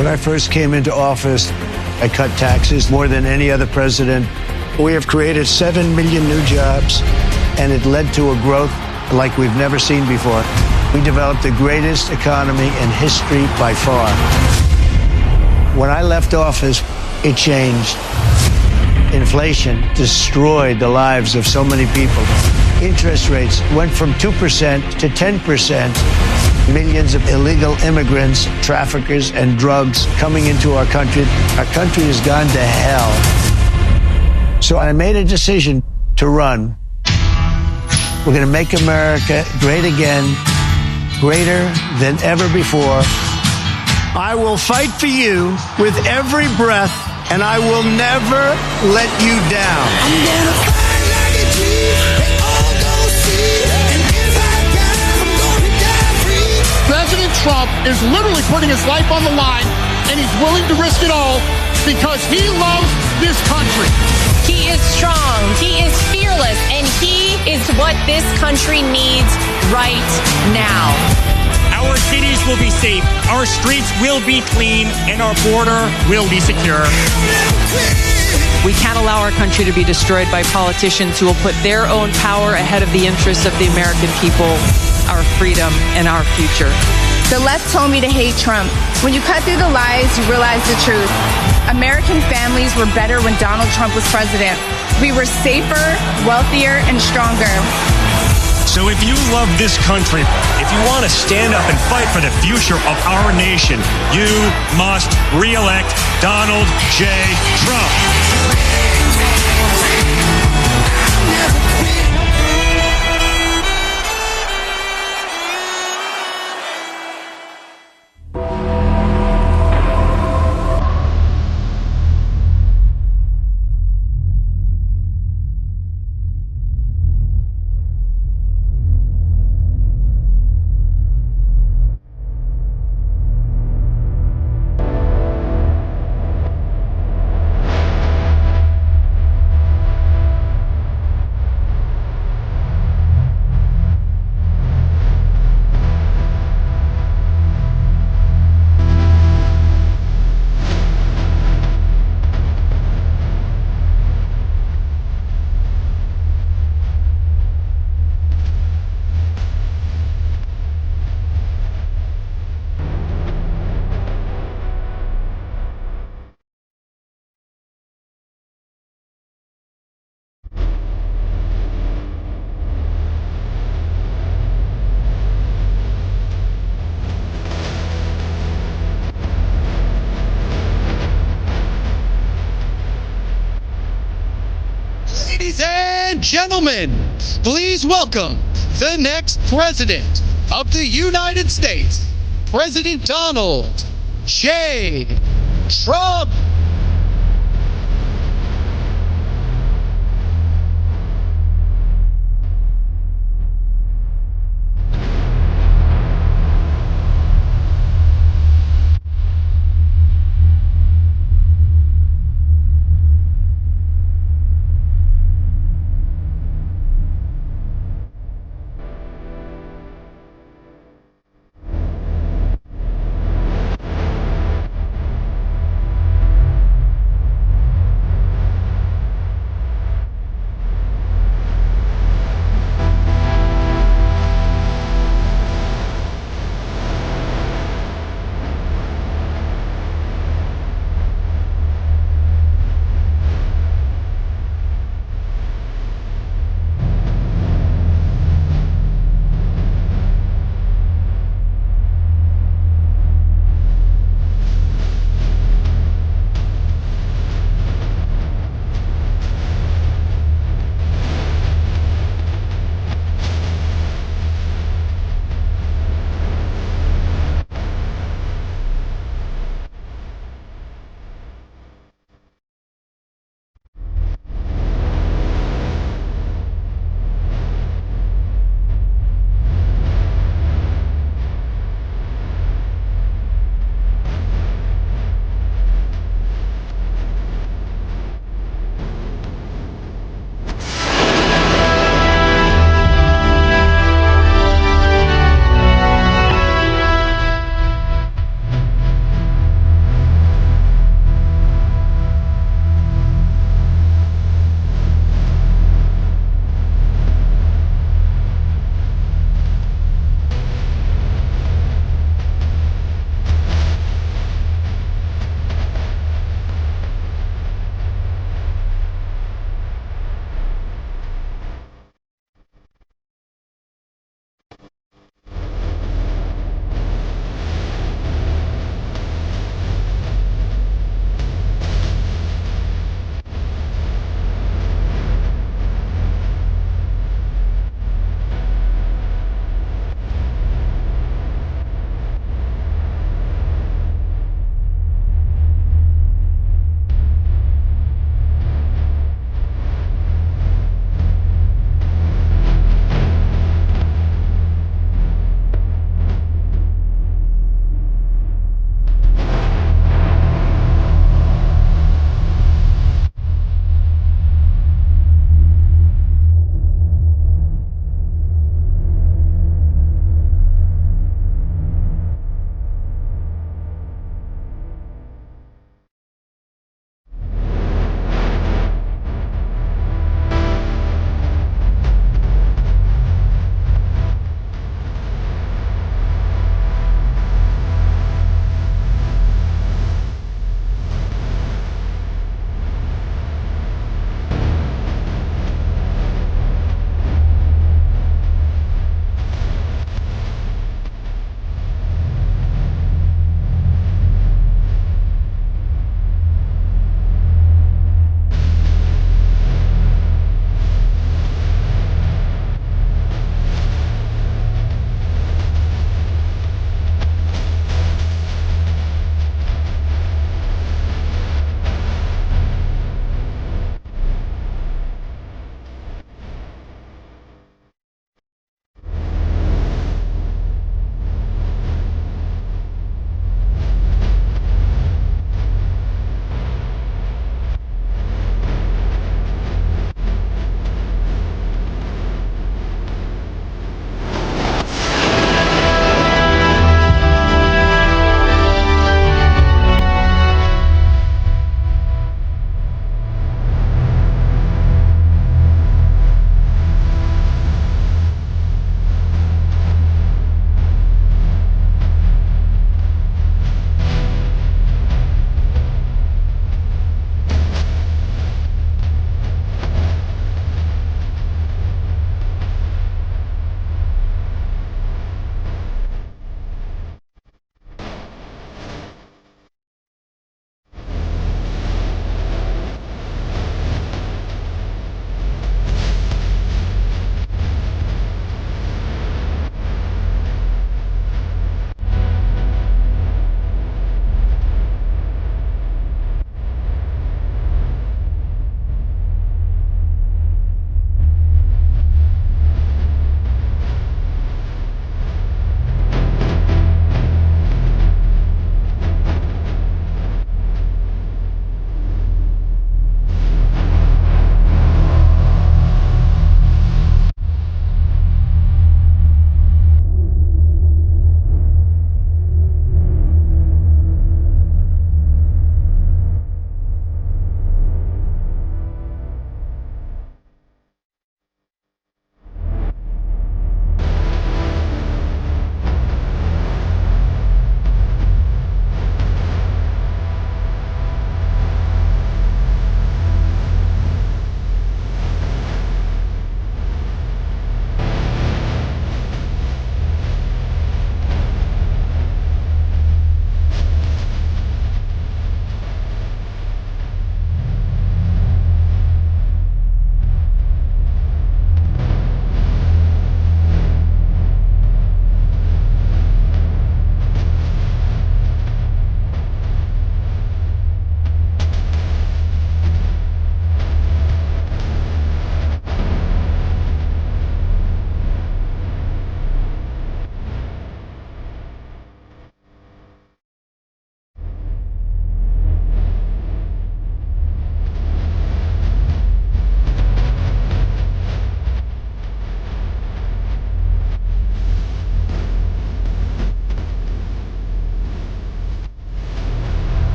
When I first came into office, I cut taxes more than any other president. We have created 7 million new jobs, and it led to a growth like we've never seen before. We developed the greatest economy in history by far. When I left office, it changed. Inflation destroyed the lives of so many people. Interest rates went from 2% to 10%. Millions of illegal immigrants, traffickers, and drugs coming into our country. Our country has gone to hell. So I made a decision to run. We're going to make America great again, greater than ever before. I will fight for you with every breath, and I will never let you down. I'm gonna fight like a G, they all gonna see, and if I die, I'm gonna die free. President Trump is literally putting his life on the line, and he's willing to risk it all because he loves this country. He is strong, he is fearless, and he is what this country needs right now. Our cities will be safe, our streets will be clean, and our border will be secure. We can't allow our country to be destroyed by politicians who will put their own power ahead of the interests of the American people, our freedom, and our future. The left told me to hate Trump. When you cut through the lies, you realize the truth. American families were better when Donald Trump was president. We were safer, wealthier, and stronger. So if you love this country, if you want to stand up and fight for the future of our nation, you must re-elect Donald J. Trump. Ladies and gentlemen, please welcome the next president of the United States, President Donald J. Trump.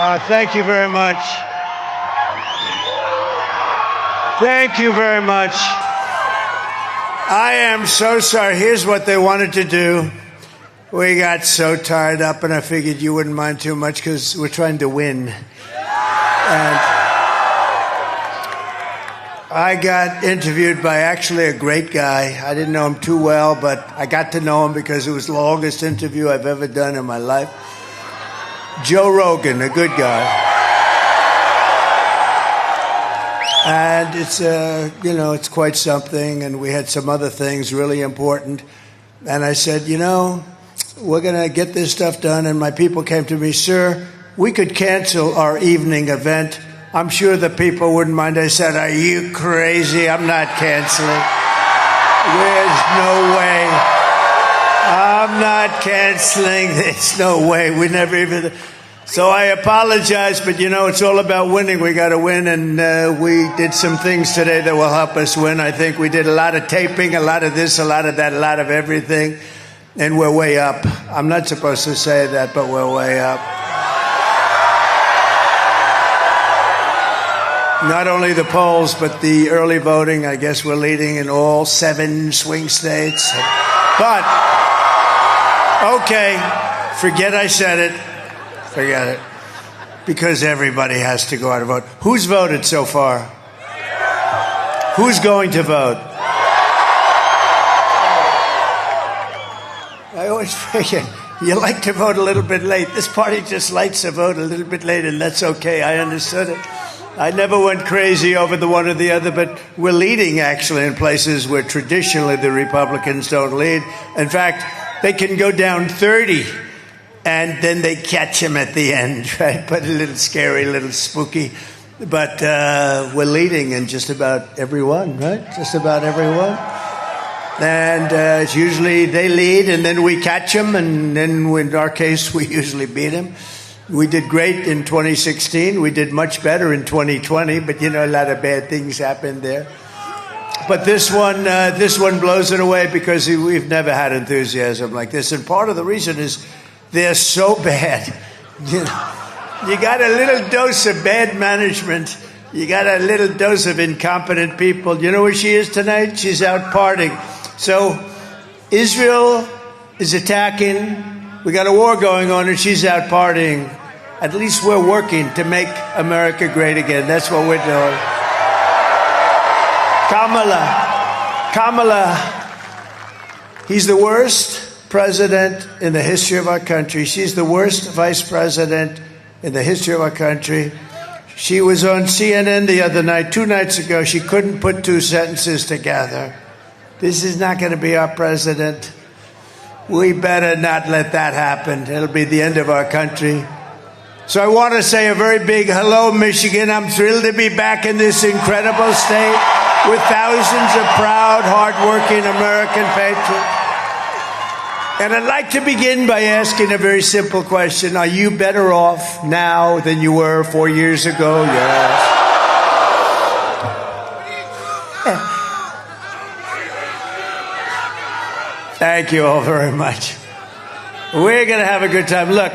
Thank you very much. Thank you very much. I am so sorry. Here's what they wanted to do. We got so tied up, and I figured you wouldn't mind too much because we're trying to win. And I got interviewed by actually a great guy. I didn't know him too well, but I got to know him because it was the longest interview I've ever done in my life. Joe Rogan, a good guy. And it's, it's quite something, and we had some other things really important. And I said, we're going to get this stuff done. And my people came to me, sir, we could cancel our evening event. I'm sure the people wouldn't mind. I said, are you crazy? I'm not canceling. There's no way. I'm not canceling. There's no way. We never even... So I apologize, but it's all about winning. We got to win, and we did some things today that will help us win. I think we did a lot of taping, a lot of this, a lot of that, a lot of everything, and we're way up. I'm not supposed to say that, but we're way up. Not only the polls, but the early voting. I guess we're leading in all 7 swing states. But, okay, forget I said it. Forget it. Because everybody has to go out and vote. Who's voted so far? Who's going to vote? I always figure you like to vote a little bit late. This party just likes to vote a little bit late, and that's okay. I understood it. I never went crazy over the one or the other, but we're leading actually in places where traditionally the Republicans don't lead. In fact, they can go down 30. And then they catch him at the end, right? But a little scary, a little spooky. But we're leading in just about everyone, right? Just about everyone. And it's usually they lead, and then we catch them, and then in our case, we usually beat them. We did great in 2016. We did much better in 2020, but a lot of bad things happened there. But this one blows it away because we've never had enthusiasm like this. And part of the reason is they're so bad. You got a little dose of bad management. You got a little dose of incompetent people. You know where she is tonight? She's out partying. So Israel is attacking. We got a war going on, and she's out partying. At least we're working to make America great again. That's what we're doing. Kamala, he's the worst president in the history of our country. She's the worst vice president in the history of our country. She was on CNN the other night, 2 nights ago. She couldn't put 2 sentences together. This is not going to be our president. We better not let that happen. It'll be the end of our country. So I want to say a very big hello, Michigan. I'm thrilled to be back in this incredible state with thousands of proud, hardworking American patriots. And I'd like to begin by asking a very simple question. Are you better off now than you were 4 years ago? Yes. Thank you all very much. We're going to have a good time. Look,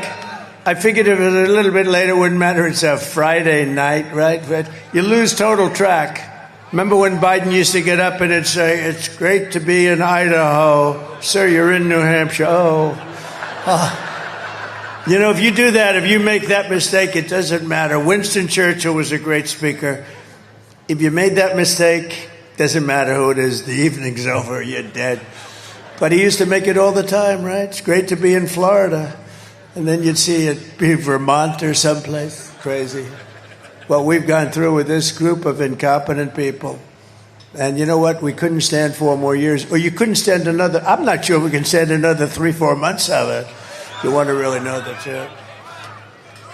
I figured if it was a little bit later, it wouldn't matter. It's a Friday night, right? But you lose total track. Remember when Biden used to get up and it'd say, it's great to be in Idaho. Sir, you're in New Hampshire. Oh. If you do that, if you make that mistake, it doesn't matter. Winston Churchill was a great speaker. If you made that mistake, doesn't matter who it is. The evening's over. You're dead. But he used to make it all the time, right? It's great to be in Florida. And then you'd see it be Vermont or someplace. Crazy. What we've gone through with this group of incompetent people. And you know what? We couldn't stand 4 more years. Or you couldn't stand another. I'm not sure we can stand another 3-4 months of it. If you want to really know the truth.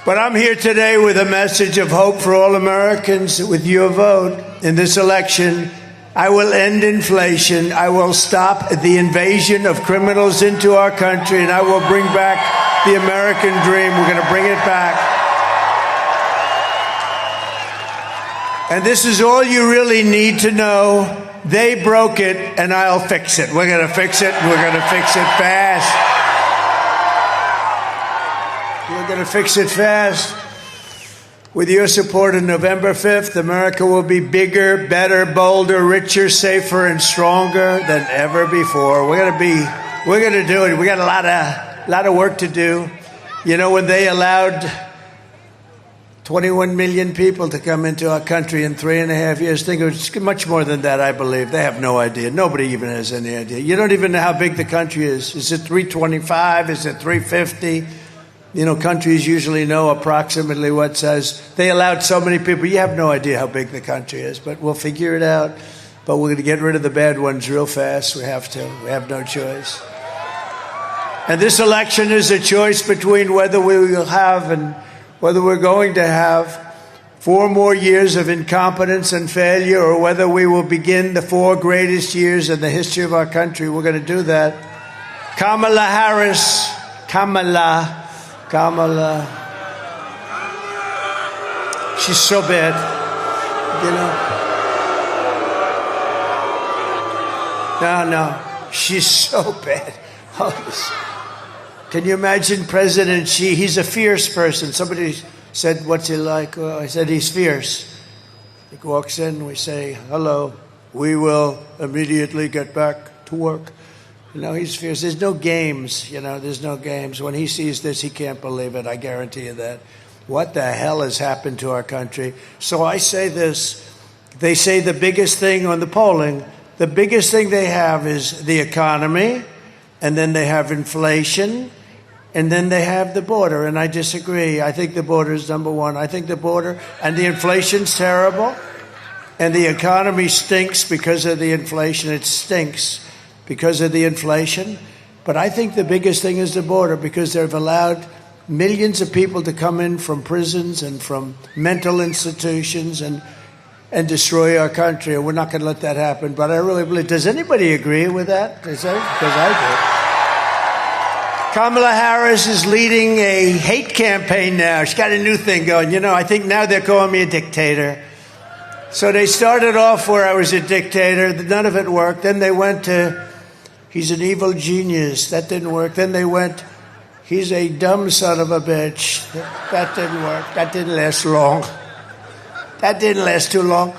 But I'm here today with a message of hope for all Americans. With your vote in this election, I will end inflation. I will stop the invasion of criminals into our country. And I will bring back the American dream. We're going to bring it back. And this is all you really need to know. They broke it, and I'll fix it. We're going to fix it. We're going to fix it fast. We're going to fix it fast. With your support on November 5th, America will be bigger, better, bolder, richer, safer, and stronger than ever before. We're going to do it. We got a lot of work to do. You know, when they allowed 21 million people to come into our country in 3.5 years, think it was much more than that, I believe. They have no idea. Nobody even has any idea. You don't even know how big the country is. Is it 325? Is it 350? You know, countries usually know approximately what size. They allowed so many people. You have no idea how big the country is, but we'll figure it out. But we're going to get rid of the bad ones real fast. We have to. We have no choice. And this election is a choice between whether we will have and whether we're going to have 4 more years of incompetence and failure, or whether we will begin the 4 greatest years in the history of our country. We're going to do that. Kamala Harris. She's so bad, you know. No, she's so bad. Can you imagine President Xi? He's a fierce person. Somebody said, what's he like? Well, I said, he's fierce. He walks in, we say, hello, we will immediately get back to work. You know, he's fierce. There's no games, you know, there's no games. When he sees this, he can't believe it. I guarantee you that. What the hell has happened to our country? So I say this. They say the biggest thing on the polling, the biggest thing they have is the economy, and then they have inflation, and then they have the border. And I disagree. I think the border is number one. I think the border and the inflation's terrible, and the economy stinks because of the inflation. It stinks because of the inflation. But I think the biggest thing is the border, because they've allowed millions of people to come in from prisons and from mental institutions and destroy our country. And we're not going to let that happen. But I really believe, does anybody agree with that? Because I do. Kamala Harris is leading a hate campaign now. She's got a new thing going. You know, I think now they're calling me a dictator. So they started off where I was a dictator. None of it worked. Then they went to, he's an evil genius. That didn't work. Then they went, he's a dumb son of a bitch. That didn't work. That didn't last long. That didn't last too long.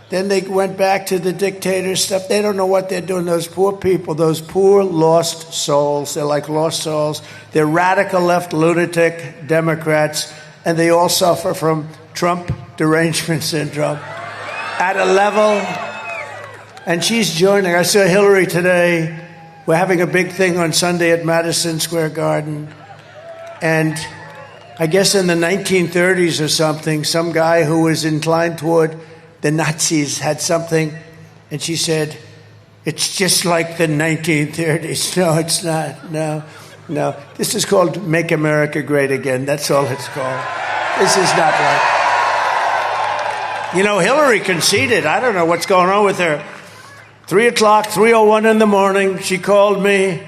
Then they went back to the dictator stuff. They don't know what they're doing. Those poor people, those poor lost souls. They're like lost souls. They're radical left lunatic Democrats, and they all suffer from Trump derangement syndrome at a level. And she's joining. I saw Hillary today. We're having a big thing on Sunday at Madison Square Garden. And I guess in the 1930s or something, some guy who was inclined toward the Nazis had something, and she said, it's just like the 1930s. No, it's not. No. This is called Make America Great Again. That's all it's called. This is not like... You know, Hillary conceded. I don't know what's going on with her. 3 o'clock, 3:01 in the morning, she called me,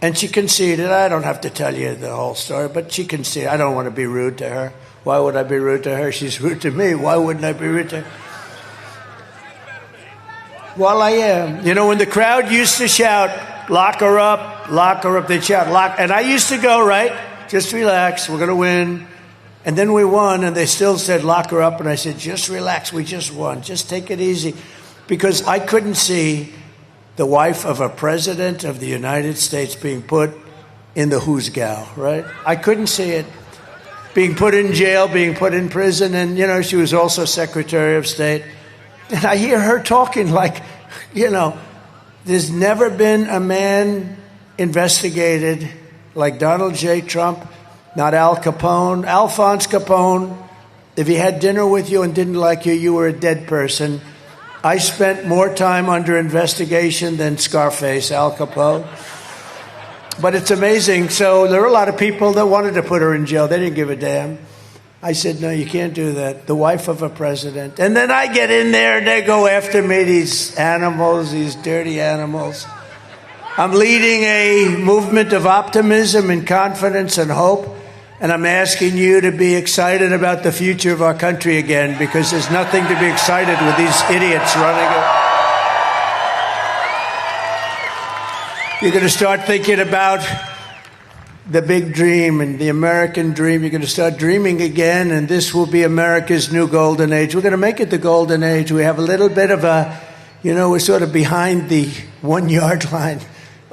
and she conceded. I don't have to tell you the whole story, but she conceded. I don't want to be rude to her. Why would I be rude to her? She's rude to me. Why wouldn't I be rude to her? Well, I am. You know, when the crowd used to shout, lock her up, they'd shout, lock. And I used to go, right, just relax, we're going to win. And then we won, and they still said, lock her up. And I said, just relax, we just won. Just take it easy. Because I couldn't see the wife of a president of the United States being put in the hoosgow, right? I couldn't see it. Being put in jail, being put in prison. And, you know, she was also Secretary of State. And I hear her talking like, you know, there's never been a man investigated like Donald J. Trump, not Al Capone. Alphonse Capone, if he had dinner with you and didn't like you, you were a dead person. I spent more time under investigation than Scarface, Al Capone. But it's amazing. So there were a lot of people that wanted to put her in jail. They didn't give a damn. I said, no, you can't do that. The wife of a president. And then I get in there and they go after me, these animals, these dirty animals. I'm leading a movement of optimism and confidence and hope. And I'm asking you to be excited about the future of our country again, because there's nothing to be excited with these idiots running it. You're going to start thinking about the big dream and the American dream. You're going to start dreaming again, and this will be America's new golden age. We're going to make it the golden age. We have a little bit of a, we're sort of behind the 1 yard line.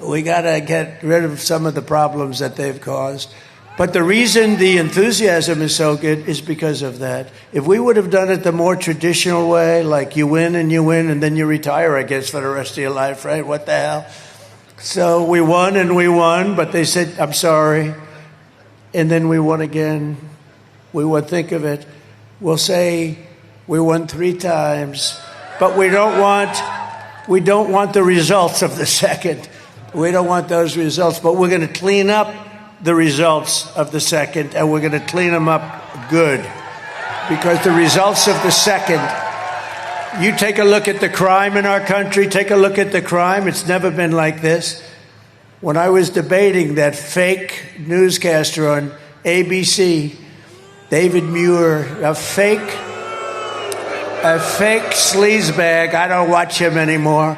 We got to get rid of some of the problems that they've caused. But the reason the enthusiasm is so good is because of that. If we would have done it the more traditional way, like you win and then you retire, I guess, for the rest of your life, right? What the hell? So we won, but they said, I'm sorry. And then we won again. We won, think of it. We'll say we won 3 times, but we don't want the results of the second. We don't want those results, but we're going to clean up the results of the second, and we're going to clean them up good. Because the results of the second, you take a look at the crime in our country, take a look at the crime. It's never been like this. When I was debating that fake newscaster on ABC, David Muir, a fake sleazebag, I don't watch him anymore.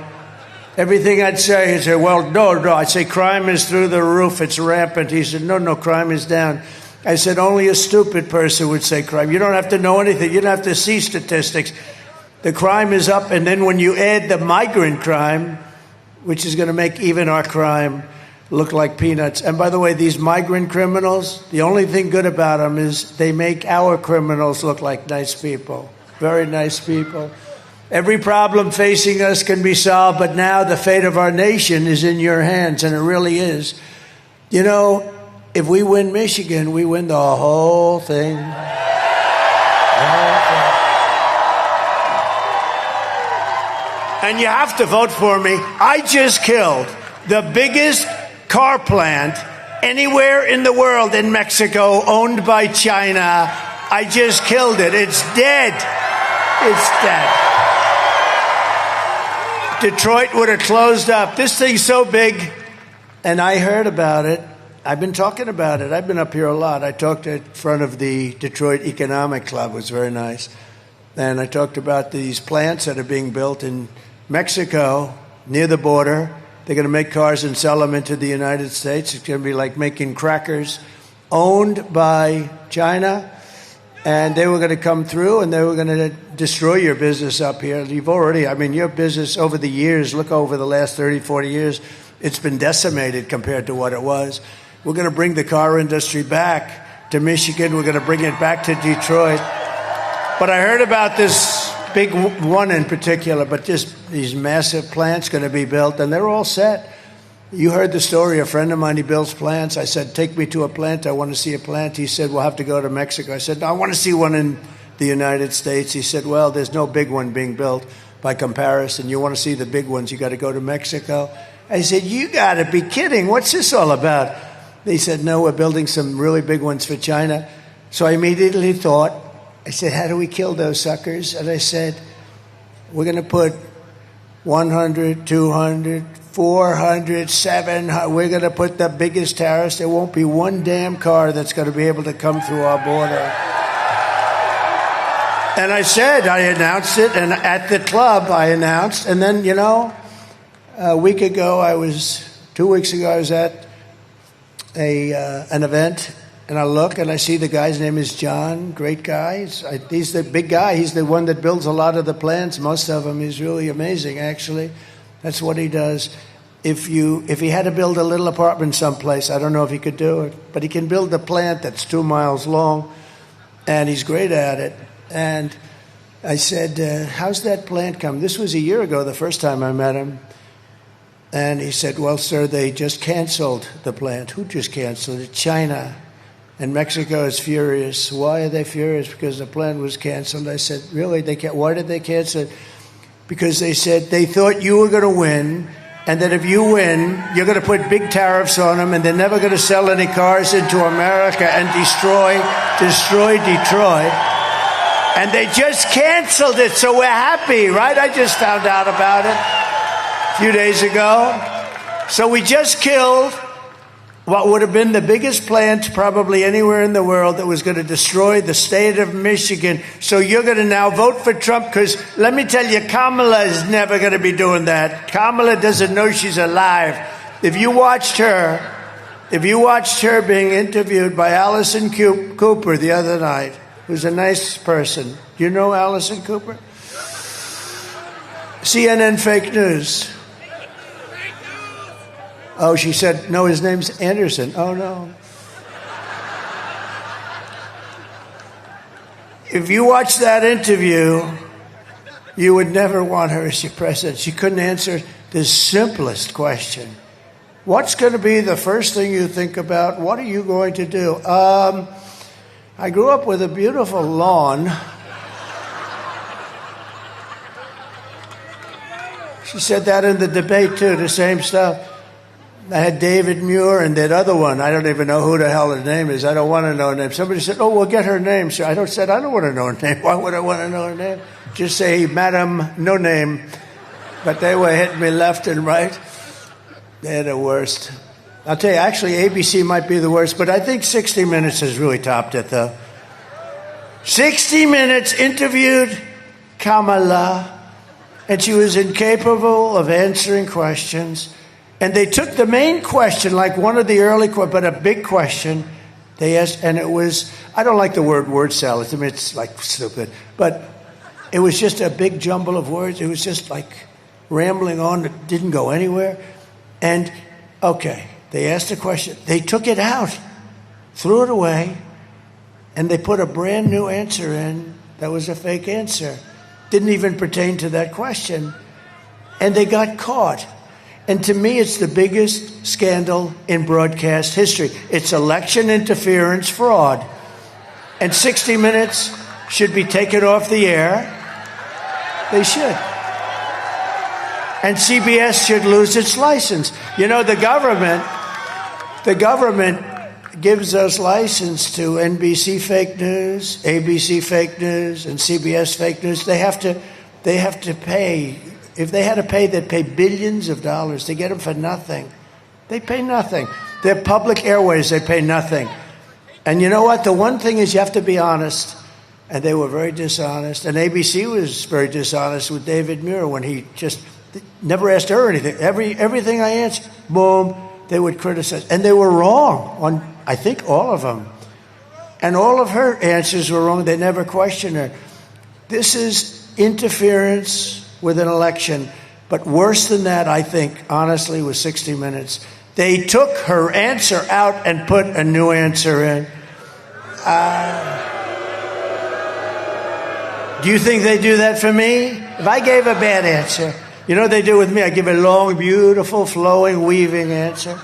Everything I'd say, he'd say, well, no. I'd say, crime is through the roof. It's rampant. He said, no, crime is down. I said, only a stupid person would say crime. You don't have to know anything. You don't have to see statistics. The crime is up, and then when you add the migrant crime, which is going to make even our crime look like peanuts. And by the way, these migrant criminals, the only thing good about them is they make our criminals look like nice people, very nice people. Every problem facing us can be solved, but now the fate of our nation is in your hands, and it really is. If we win Michigan, we win the whole thing. And you have to vote for me. I just killed the biggest car plant anywhere in the world in Mexico, owned by China. I just killed it. It's dead. It's dead. Detroit would have closed up. This thing's so big, and I heard about it. I've been talking about it. I've been up here a lot. I talked in front of the Detroit Economic Club. It was very nice. And I talked about these plants that are being built in Mexico near the border. They're going to make cars and sell them into the United States. It's going to be like making crackers, owned by China. And they were going to come through, and they were going to destroy your business up here. Your business over the years, look over the last 30, 40 years, it's been decimated compared to what it was. We're going to bring the car industry back to Michigan. We're going to bring it back to Detroit. But I heard about this big one in particular, but just these massive plants going to be built, and they're all set. You heard the story. A friend of mine, he builds plants. I said, take me to a plant. I want to see a plant. He said, we'll have to go to Mexico. I said, no, I want to see one in the United States. He said, well, there's no big one being built by comparison. You want to see the big ones, you got to go to Mexico. I said, you got to be kidding. What's this all about? They said, no, we're building some really big ones for China. So I immediately thought, I said, how do we kill those suckers? And I said, we're going to put 100, 200, 400, 700. We're going to put the biggest tariffs. There won't be one damn car that's going to be able to come through our border. And I announced it, and at the club I announced. And then, 2 weeks ago, I was at an event, and I look and I see the guy's name is John. Great guy. He's the big guy. He's the one that builds a lot of the plants, most of them. He's really amazing, actually. That's what he does. If he had to build a little apartment someplace, I don't know if he could do it, but he can build a plant that's 2 miles long, and he's great at it. And I said, how's that plant come? This was a year ago, the first time I met him. And he said, well, sir, they just canceled the plant. Who just canceled it? China. And Mexico is furious. Why are they furious? Because the plant was canceled. I said, really? Why did they cancel it? Because they said they thought you were going to win, and that if you win, you're going to put big tariffs on them, and they're never going to sell any cars into America and destroy Detroit. And they just canceled it, so we're happy, right? I just found out about it a few days ago. So we just killed what would have been the biggest plant probably anywhere in the world that was going to destroy the state of Michigan. So you're going to now vote for Trump, because let me tell you, Kamala is never going to be doing that. Kamala doesn't know she's alive. If you watched her If you watched her being interviewed by Allison Cooper the other night, who's a nice person. Do you know Allison Cooper? CNN fake news. Oh, she said, no, his name's Anderson. Oh, no. If you watch that interview, you would never want her as your president. She couldn't answer the simplest question. What's going to be the first thing you think about? What are you going to do? I grew up with a beautiful lawn. She said that in the debate, too, the same stuff. I had David Muir and that other one. I don't even know who the hell her name is. I don't want to know her name. Somebody said, oh, we'll get her name. So I said, I don't want to know her name. Why would I want to know her name? Just say, Madam No Name. But they were hitting me left and right. They're the worst. I'll tell you, actually, ABC might be the worst, but I think 60 Minutes has really topped it, though. 60 Minutes interviewed Kamala, and she was incapable of answering questions. And they took the main question, like one of the early questions, but a big question, they asked, and it was, I don't like the word salad. I mean, it's like stupid. But it was just a big jumble of words. It was just like rambling on that didn't go anywhere. And, okay, they asked a question. They took it out, threw it away, and they put a brand new answer in that was a fake answer. Didn't even pertain to that question. And they got caught. And to me, it's the biggest scandal in broadcast history. It's election interference fraud. And 60 Minutes should be taken off the air. They should. And CBS should lose its license. You know, the government gives us license to NBC fake news, ABC fake news, and CBS fake news. They have to pay. If they had to pay, they'd pay billions of dollars to get them for nothing. They pay nothing. They're public airways. They pay nothing. And you know what? The one thing is you have to be honest. And they were very dishonest. And ABC was very dishonest with David Muir when he just never asked her anything. Everything I answered, boom, they would criticize. And they were wrong on, I think, all of them. And all of her answers were wrong. They never questioned her. This is interference with an election. But worse than that, I think, honestly, was 60 Minutes. They took her answer out and put a new answer in. Do you think they do that for me? If I gave a bad answer, you know what they do with me? I give a long, beautiful, flowing, weaving answer.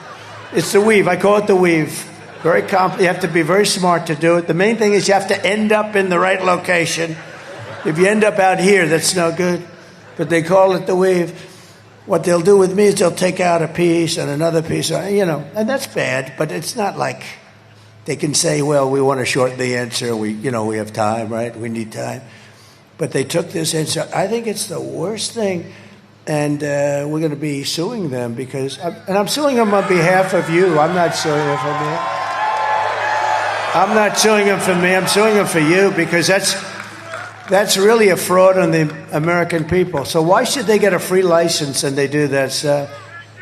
It's the weave. I call it the weave. Very you have to be very smart to do it. The main thing is you have to end up in the right location. If you end up out here, that's no good. But they call it the weave. What they'll do with me is they'll take out a piece and another piece, you know, and that's bad. But it's not like they can say, well, we want to shorten the answer. We have time, right? We need time. But they took this answer. I think it's the worst thing. And we're going to be suing them because, and I'm suing them on behalf of you. I'm not suing them for me. I'm not suing them for me. I'm suing them for you because that's really a fraud on the American people. So why should they get a free license and they do that stuff?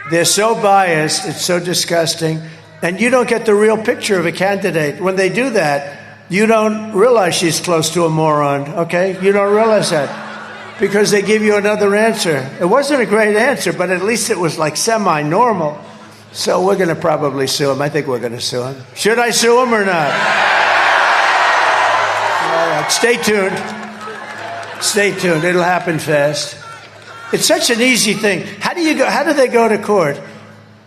They're so biased. It's so disgusting. And you don't get the real picture of a candidate. When they do that, you don't realize she's close to a moron, okay? You don't realize that. Because they give you another answer. It wasn't a great answer, but at least it was like semi-normal. So we're going to probably sue him. I think we're going to sue him. Should I sue him or not? All right, stay tuned. Stay tuned. It'll happen fast. It's such an easy thing. How do they go to court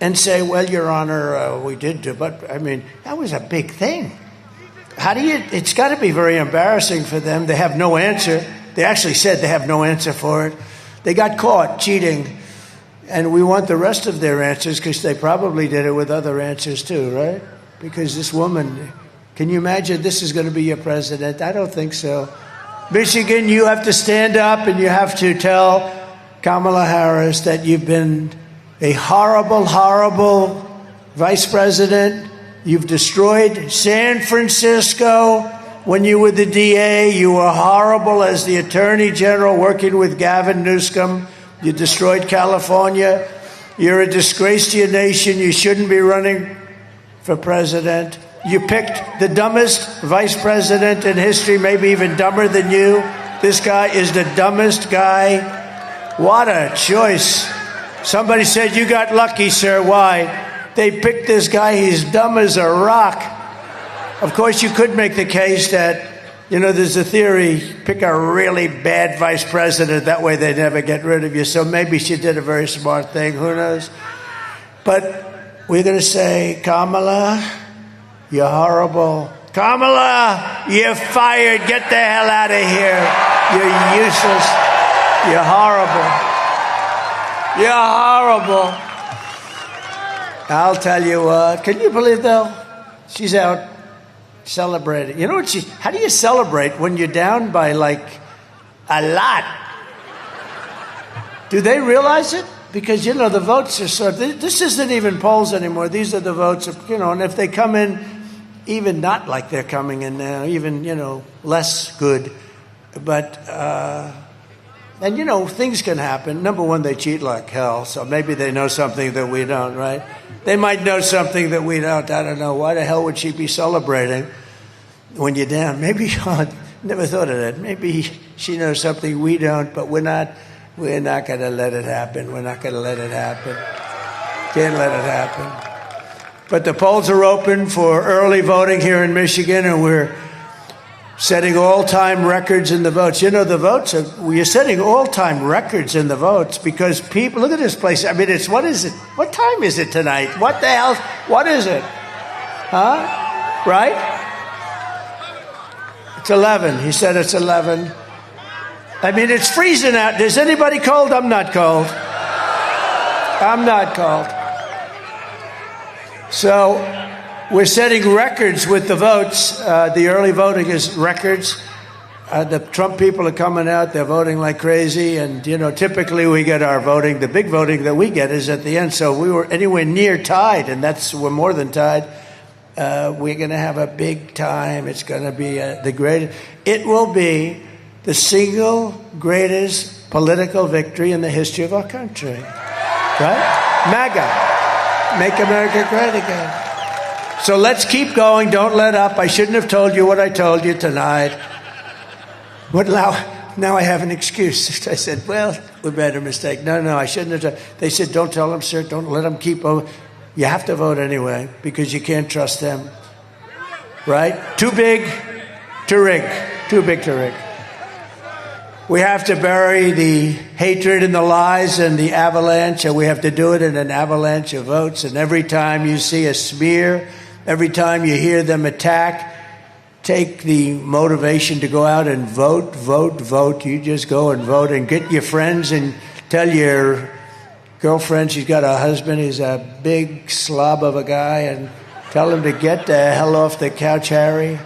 and say, well, Your Honor, we did do, but I mean, that was a big thing. It's got to be very embarrassing for them. They have no answer. They actually said they have no answer for it. They got caught cheating. And we want the rest of their answers because they probably did it with other answers too, right? Because this woman, can you imagine this is going to be your president? I don't think so. Michigan, you have to stand up and you have to tell Kamala Harris that you've been a horrible, horrible vice president. You've destroyed San Francisco. When you were the DA, you were horrible as the Attorney General working with Gavin Newsom. You destroyed California. You're a disgrace to your nation. You shouldn't be running for president. You picked the dumbest vice president in history, maybe even dumber than you. This guy is the dumbest guy. What a choice. Somebody said, you got lucky, sir. Why? They picked this guy. He's dumb as a rock. Of course, you could make the case that, there's a theory, pick a really bad vice president. That way they never get rid of you. So maybe she did a very smart thing. Who knows? But we're going to say, Kamala, you're horrible. Kamala, you're fired. Get the hell out of here. You're useless. You're horrible. You're horrible. I'll tell you what. Can you believe, though? She's out celebrating. You know what how do you celebrate when you're down by, like, a lot? Do they realize it? Because, the votes are this isn't even polls anymore. These are the votes, and if they come in even not like they're coming in now, even, less good. But, and, things can happen. Number one, they cheat like hell, so maybe they know something that we don't, right? They might know something that we don't. I don't know. Why the hell would she be celebrating when you're down? Maybe, never thought of that. Maybe she knows something we don't, but we're not going to let it happen. We're not going to let it happen. Can't let it happen. But the polls are open for early voting here in Michigan, and we're setting all-time records in the votes. The votes we're setting all-time records in the votes because people, look at this place. I mean, what is it? What time is it tonight? What the hell? What is it? Huh? Right? It's 11. He said it's 11. I mean, it's freezing out. Is anybody cold? I'm not cold. I'm not cold. So we're setting records with the votes. The early voting is records. The Trump people are coming out. They're voting like crazy. And, typically we get our voting. The big voting that we get is at the end. So we were anywhere near tied, and we're more than tied. We're going to have a big time. It's going to be the greatest. It will be the single greatest political victory in the history of our country. Right? MAGA. Make America great again. So let's keep going. Don't let up. I shouldn't have told you what I told you tonight. But now I have an excuse. I said, well, we made a mistake. No, I shouldn't have. They said, don't tell them, sir. Don't let them keep over. You have to vote anyway because you can't trust them. Right? Too big to rig. Too big to rig. We have to bury the hatred and the lies and the avalanche, and we have to do it in an avalanche of votes. And every time you see a smear, every time you hear them attack, take the motivation to go out and vote, vote, vote. You just go and vote and get your friends and tell your girlfriend she's got a husband, he's a big slob of a guy, and tell him to get the hell off the couch, Harry.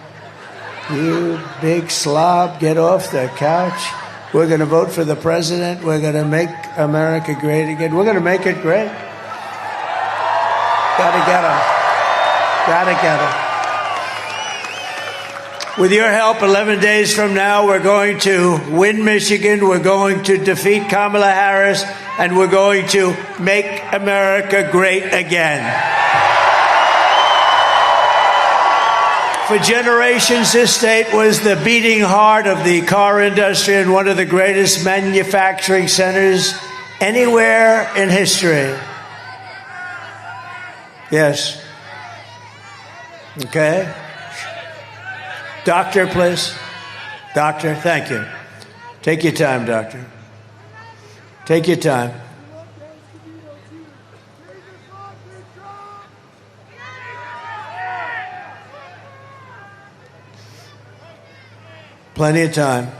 You big slob, get off the couch. We're going to vote for the president. We're going to make America great again. We're going to make it great. Got to get him. Got to get him. With your help, 11 days from now, we're going to win Michigan. We're going to defeat Kamala Harris. And we're going to make America great again. For generations, this state was the beating heart of the car industry and one of the greatest manufacturing centers anywhere in history. Yes. Okay. Doctor, please. Doctor, thank you. Take your time, doctor. Take your time. Plenty of time.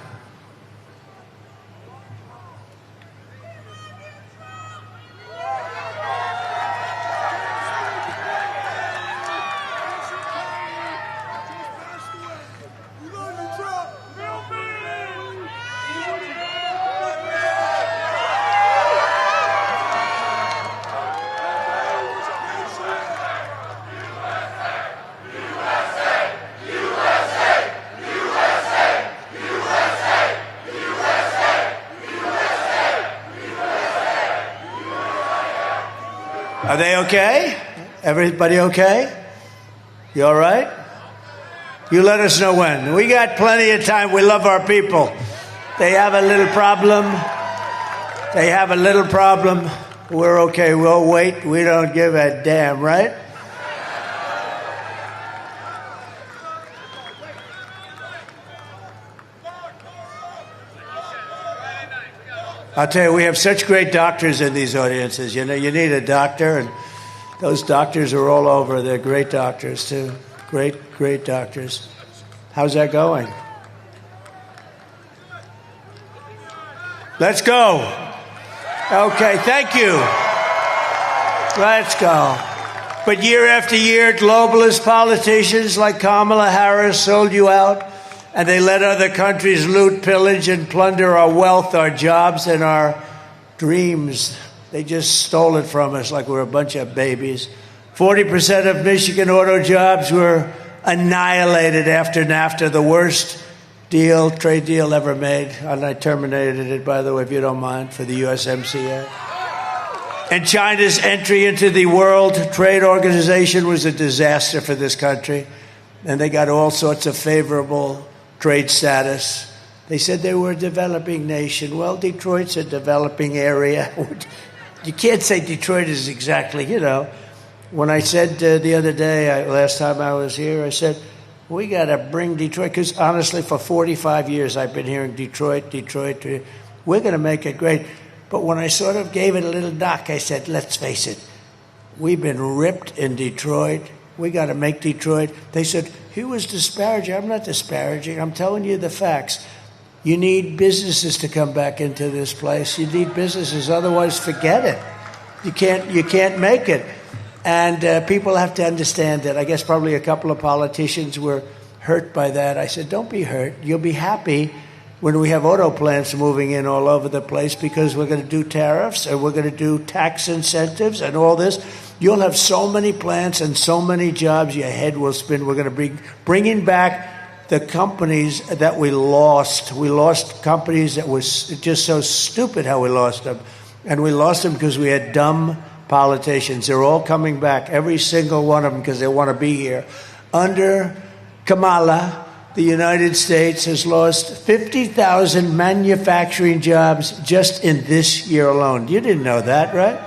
Are they okay? Everybody okay? You all right? You let us know when. We got plenty of time. We love our people. They have a little problem. We're okay. We'll wait. We don't give a damn, right? I'll tell you, we have such great doctors in these audiences. You know, you need a doctor, and those doctors are all over. They're great doctors, too. Great doctors. How's that going? Let's go. Okay, thank you. Let's go. But year after year, globalist politicians like Kamala Harris sold you out, and they let other countries loot, pillage, and plunder our wealth, our jobs, and our dreams. They just stole it from us like we're a bunch of babies. 40% of Michigan auto jobs were annihilated after NAFTA, the worst trade deal ever made. And I terminated it, by the way, if you don't mind, for the USMCA. And China's entry into the World Trade Organization was a disaster for this country. And they got all sorts of favorable trade status. They said they were a developing nation. Well, Detroit's a developing area. You can't say Detroit is exactly, you know. When I said the other day, last time I was here, I said, we got to bring Detroit, because honestly, for 45 years, I've been hearing Detroit. We're going to make it great. But when I sort of gave it a little knock, I said, let's face it, we've been ripped in Detroit. We got to make Detroit. They said, he was disparaging. I'm not disparaging. I'm telling you the facts. You need businesses to come back into this place. You need businesses. Otherwise, forget it. You can't make it. And people have to understand that. I guess probably a couple of politicians were hurt by that. I said, don't be hurt. You'll be happy when we have auto plants moving in all over the place, because we're going to do tariffs and we're going to do tax incentives and all this. You'll have so many plants and so many jobs, your head will spin. We're going to be bringing back the companies that we lost. We lost companies that was just so stupid how we lost them. And we lost them because we had dumb politicians. They're all coming back, every single one of them, because they want to be here. Under Kamala, the United States has lost 50,000 manufacturing jobs just in this year alone. You didn't know that, right?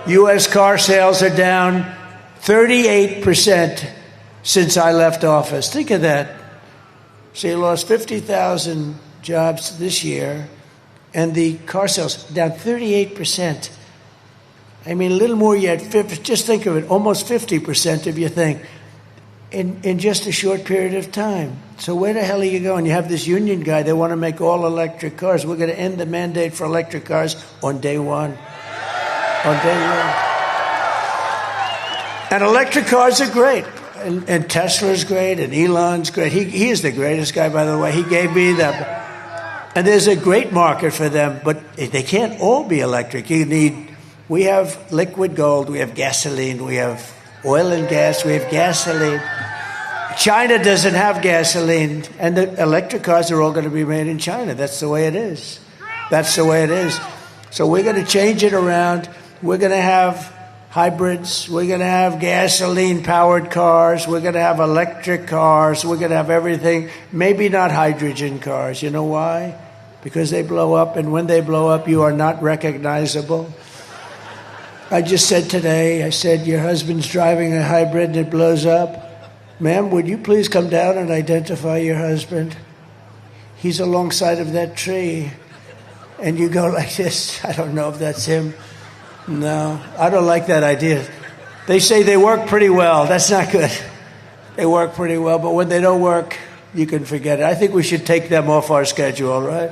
U.S. car sales are down 38% since I left office. Think of that. So you lost 50,000 jobs this year, and the car sales down 38%. I mean, a little more yet. Just think of it, almost 50% if you think, in just a short period of time. So where the hell are you going? You have this union guy. They want to make all electric cars. We're going to end the mandate for electric cars on day one. On day one. And electric cars are great. And Tesla's great, and Elon's great. He is the greatest guy, by the way. He gave me that. And there's a great market for them, but they can't all be electric. We have liquid gold, we have gasoline, we have oil and gas, we have gasoline. China doesn't have gasoline, and the electric cars are all going to be made in China. That's the way it is. That's the way it is. So we're going to change it around. We're going to have hybrids. We're going to have gasoline-powered cars. We're going to have electric cars. We're going to have everything. Maybe not hydrogen cars. You know why? Because they blow up, and when they blow up, you are not recognizable. I just said today, I said, your husband's driving a hybrid and it blows up. Ma'am, would you please come down and identify your husband? He's alongside of that tree. And you go like this. I don't know if that's him. No, I don't like that idea. They say they work pretty well. That's not good. They work pretty well, but when they don't work, you can forget it. I think we should take them off our schedule, right?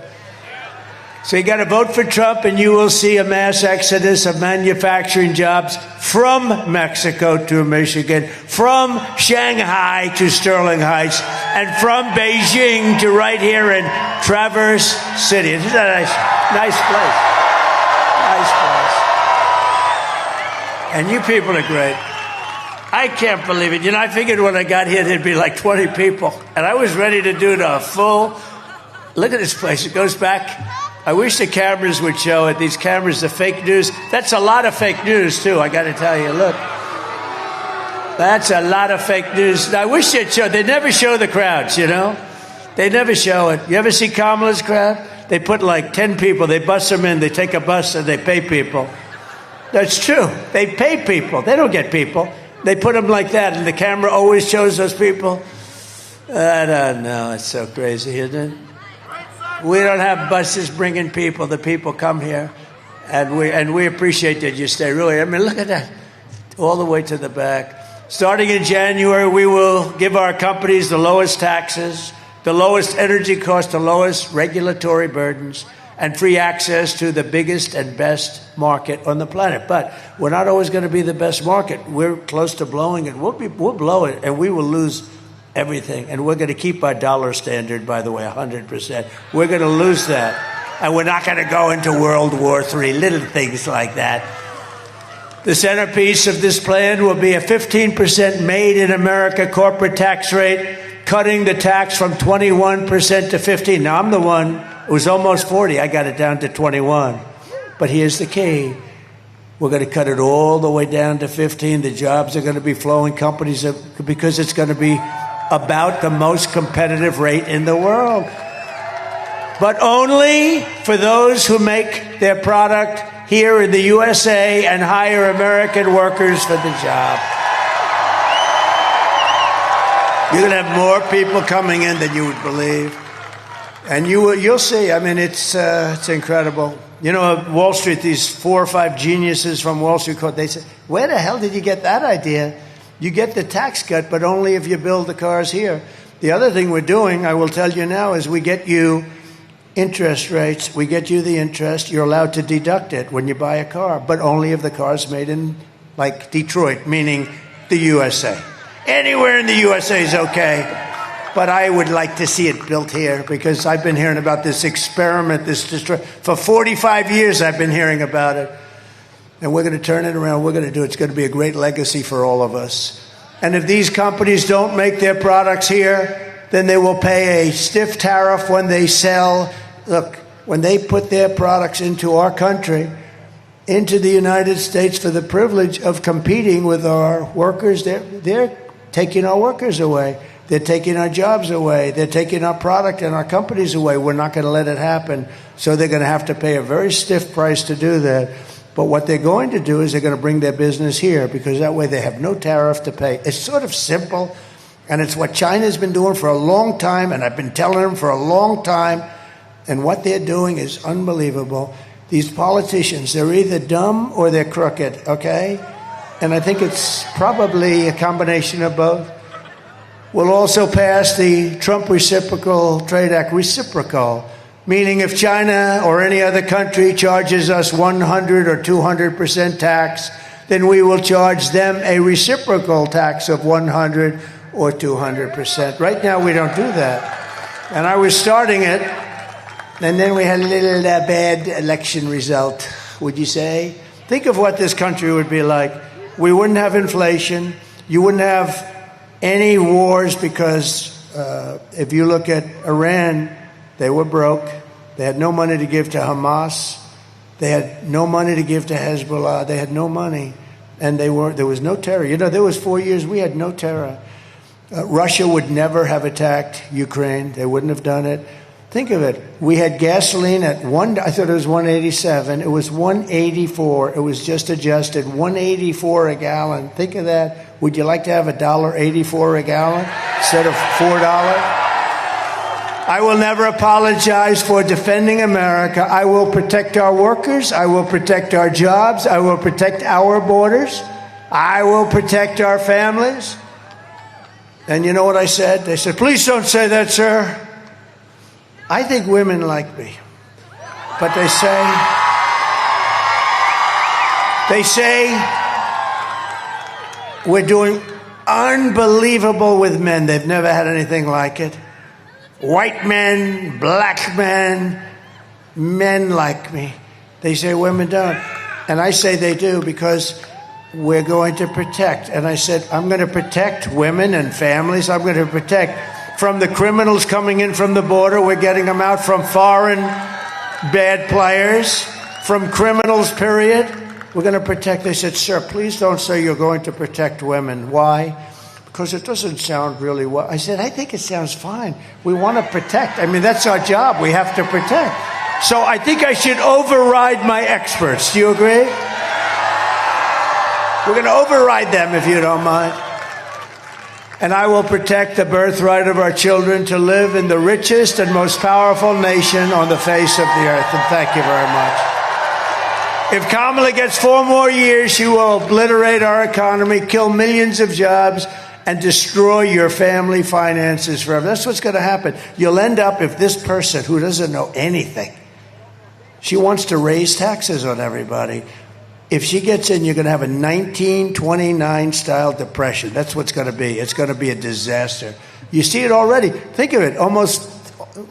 So you got to vote for Trump, and you will see a mass exodus of manufacturing jobs from Mexico to Michigan, from Shanghai to Sterling Heights, and from Beijing to right here in Traverse City. Isn't that a nice place? Nice place. And you people are great. I can't believe it. You know, I figured when I got here there'd be like 20 people, and I was ready to do the full. Look at this place. It goes back. I wish the cameras would show it. These cameras, the fake news. That's a lot of fake news, too, I got to tell you. Look. That's a lot of fake news. I wish they'd show. They never show the crowds, you know? They never show it. You ever see Kamala's crowd? They put like 10 people. They bus them in. They take a bus and they pay people. That's true. They pay people. They don't get people. They put them like that, and the camera always shows those people. I don't know. It's so crazy, isn't it? We don't have buses bringing people. The people come here, and we appreciate that you stay. Really, I mean, look at that, all the way to the back. Starting in January, we will give our companies the lowest taxes, the lowest energy costs, the lowest regulatory burdens, and free access to the biggest and best market on the planet. But we're not always going to be the best market. We're close to blowing it. We'll blow it, and we will lose everything. And we're going to keep our dollar standard, by the way, 100%. We're going to lose that. And we're not going to go into World War III, little things like that. The centerpiece of this plan will be a 15% made in America corporate tax rate, cutting the tax from 21% to 15%. Now, I'm the one who was almost 40. I got it down to 21. But here's the key. We're going to cut it all the way down to 15. The jobs are going to be flowing. Companies are, because it's going to be about the most competitive rate in the world. But only for those who make their product here in the USA and hire American workers for the job. You're going to have more people coming in than you would believe. And you'll see. I mean, it's incredible. You know, Wall Street, these 4 or 5 geniuses from Wall Street, they say, where the hell did you get that idea? You get the tax cut, but only if you build the cars here. The other thing we're doing, I will tell you now, is we get you interest rates. We get you the interest. You're allowed to deduct it when you buy a car, but only if the car's made in, like, Detroit, meaning the USA. Anywhere in the USA is okay. But I would like to see it built here, because I've been hearing about this experiment, for 45 years I've been hearing about it. And we're going to turn it around. We're going to do it. It's going to be a great legacy for all of us. And if these companies don't make their products here, then they will pay a stiff tariff when they sell. Look, when they put their products into our country, into the United States, for the privilege of competing with our workers, they're taking our workers away. They're taking our jobs away. They're taking our product and our companies away. We're not going to let it happen. So they're going to have to pay a very stiff price to do that. But what they're going to do is they're going to bring their business here, because that way they have no tariff to pay. It's sort of simple, and it's what China's been doing for a long time, and I've been telling them for a long time. And what they're doing is unbelievable. These politicians, they're either dumb or they're crooked, okay? And I think it's probably a combination of both. We'll also pass the Trump Reciprocal Trade Act, reciprocal, meaning if China or any other country charges us 100 or 200% tax, then we will charge them a reciprocal tax of 100 or 200%. Right now, we don't do that. And I was starting it, and then we had a little bad election result, would you say? Think of what this country would be like. We wouldn't have inflation. You wouldn't have any wars, because if you look at Iran, they were broke. They had no money to give to Hamas. They had no money to give to Hezbollah. They had no money. And there was no terror. You know, there was 4 years we had no terror. Russia would never have attacked Ukraine. They wouldn't have done it. Think of it. We had gasoline at I thought it was 187. It was 184. It was just adjusted. 184 a gallon. Think of that. Would you like to have $1.84 a gallon instead of $4? I will never apologize for defending America. I will protect our workers. I will protect our jobs. I will protect our borders. I will protect our families. And you know what I said? They said, please don't say that, sir. I think women like me. But they say we're doing unbelievable with men. They've never had anything like it. White men, black men, men like me. They say women don't. And I say they do, because we're going to protect. And I said, I'm going to protect women and families. I'm going to protect from the criminals coming in from the border. We're getting them out from foreign bad players, from criminals, period. We're going to protect. They said, sir, please don't say you're going to protect women. Why? Because it doesn't sound really well. I said, I think it sounds fine. We want to protect. I mean, that's our job. We have to protect. So I think I should override my experts. Do you agree? We're going to override them, if you don't mind. And I will protect the birthright of our children to live in the richest and most powerful nation on the face of the earth. And thank you very much. If Kamala gets 4 more years, she will obliterate our economy, kill millions of jobs, and destroy your family finances forever. That's what's going to happen. You'll end up, if this person who doesn't know anything, she wants to raise taxes on everybody. If she gets in, you're going to have a 1929-style depression. That's what's going to be. It's going to be a disaster. You see it already. Think of it.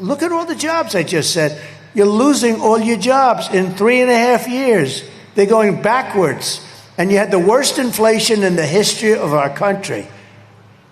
Look at all the jobs I just said. You're losing all your jobs in 3.5 years. They're going backwards. And you had the worst inflation in the history of our country.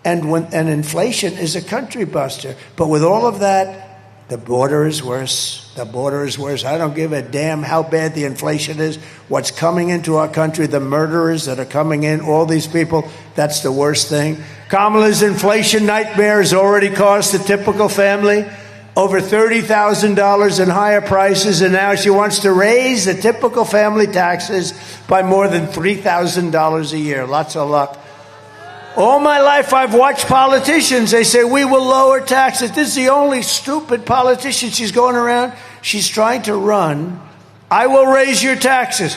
And inflation is a country buster. But with all of that, the border is worse. The border is worse. I don't give a damn how bad the inflation is. What's coming into our country, the murderers that are coming in, all these people, that's the worst thing. Kamala's inflation nightmare has already cost the typical family over $30,000 in higher prices, and now she wants to raise the typical family taxes by more than $3,000 a year. Lots of luck. All my life I've watched politicians. They say, we will lower taxes. This is the only stupid politician she's going around. She's trying to run. I will raise your taxes.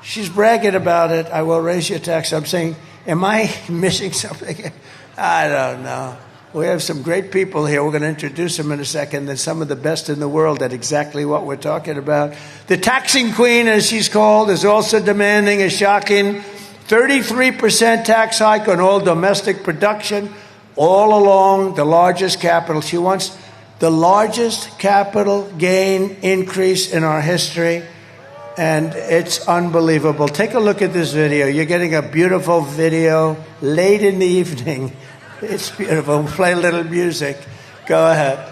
She's bragging about it. I will raise your taxes. I'm saying, am I missing something? I don't know. We have some great people here. We're going to introduce them in a second. They're some of the best in the world at exactly what we're talking about. The taxing queen, as she's called, is also demanding a shocking 33% tax hike on all domestic production all along the largest capital. She wants the largest capital gain increase in our history, and it's unbelievable. Take a look at this video. You're getting a beautiful video late in the evening. It's beautiful. Play a little music. Go ahead.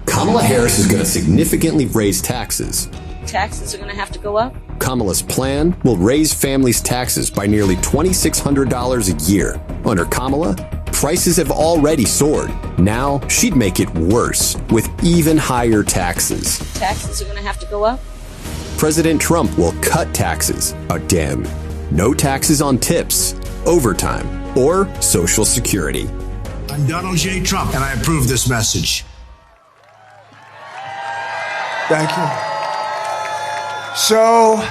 Kamala Harris is going to significantly raise taxes. Taxes are going to have to go up. Kamala's plan will raise families' taxes by nearly $2,600 a year. Under Kamala, prices have already soared. Now she'd make it worse with even higher taxes. Taxes are going to have to go up. President Trump will cut taxes again. No taxes on tips, overtime, or Social Security. I'm Donald J. Trump, and I approve this message. Thank you. So,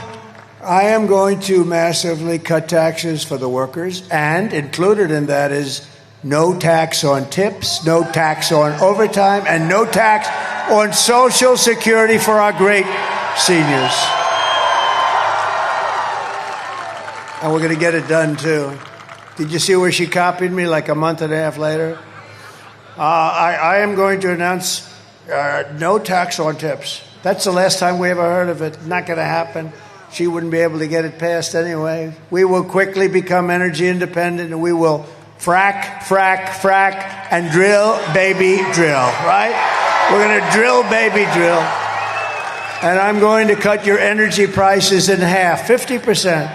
I am going to massively cut taxes for the workers, and included in that is no tax on tips, no tax on overtime, and no tax on Social Security for our great seniors. And we're going to get it done, too. Did you see where she copied me like a month and a half later? I am going to announce no tax on tips. That's the last time we ever heard of it. Not going to happen. She wouldn't be able to get it passed anyway. We will quickly become energy independent, and we will frack, and drill, baby, drill, right? We're going to drill, baby, drill. And I'm going to cut your energy prices in half, 50%.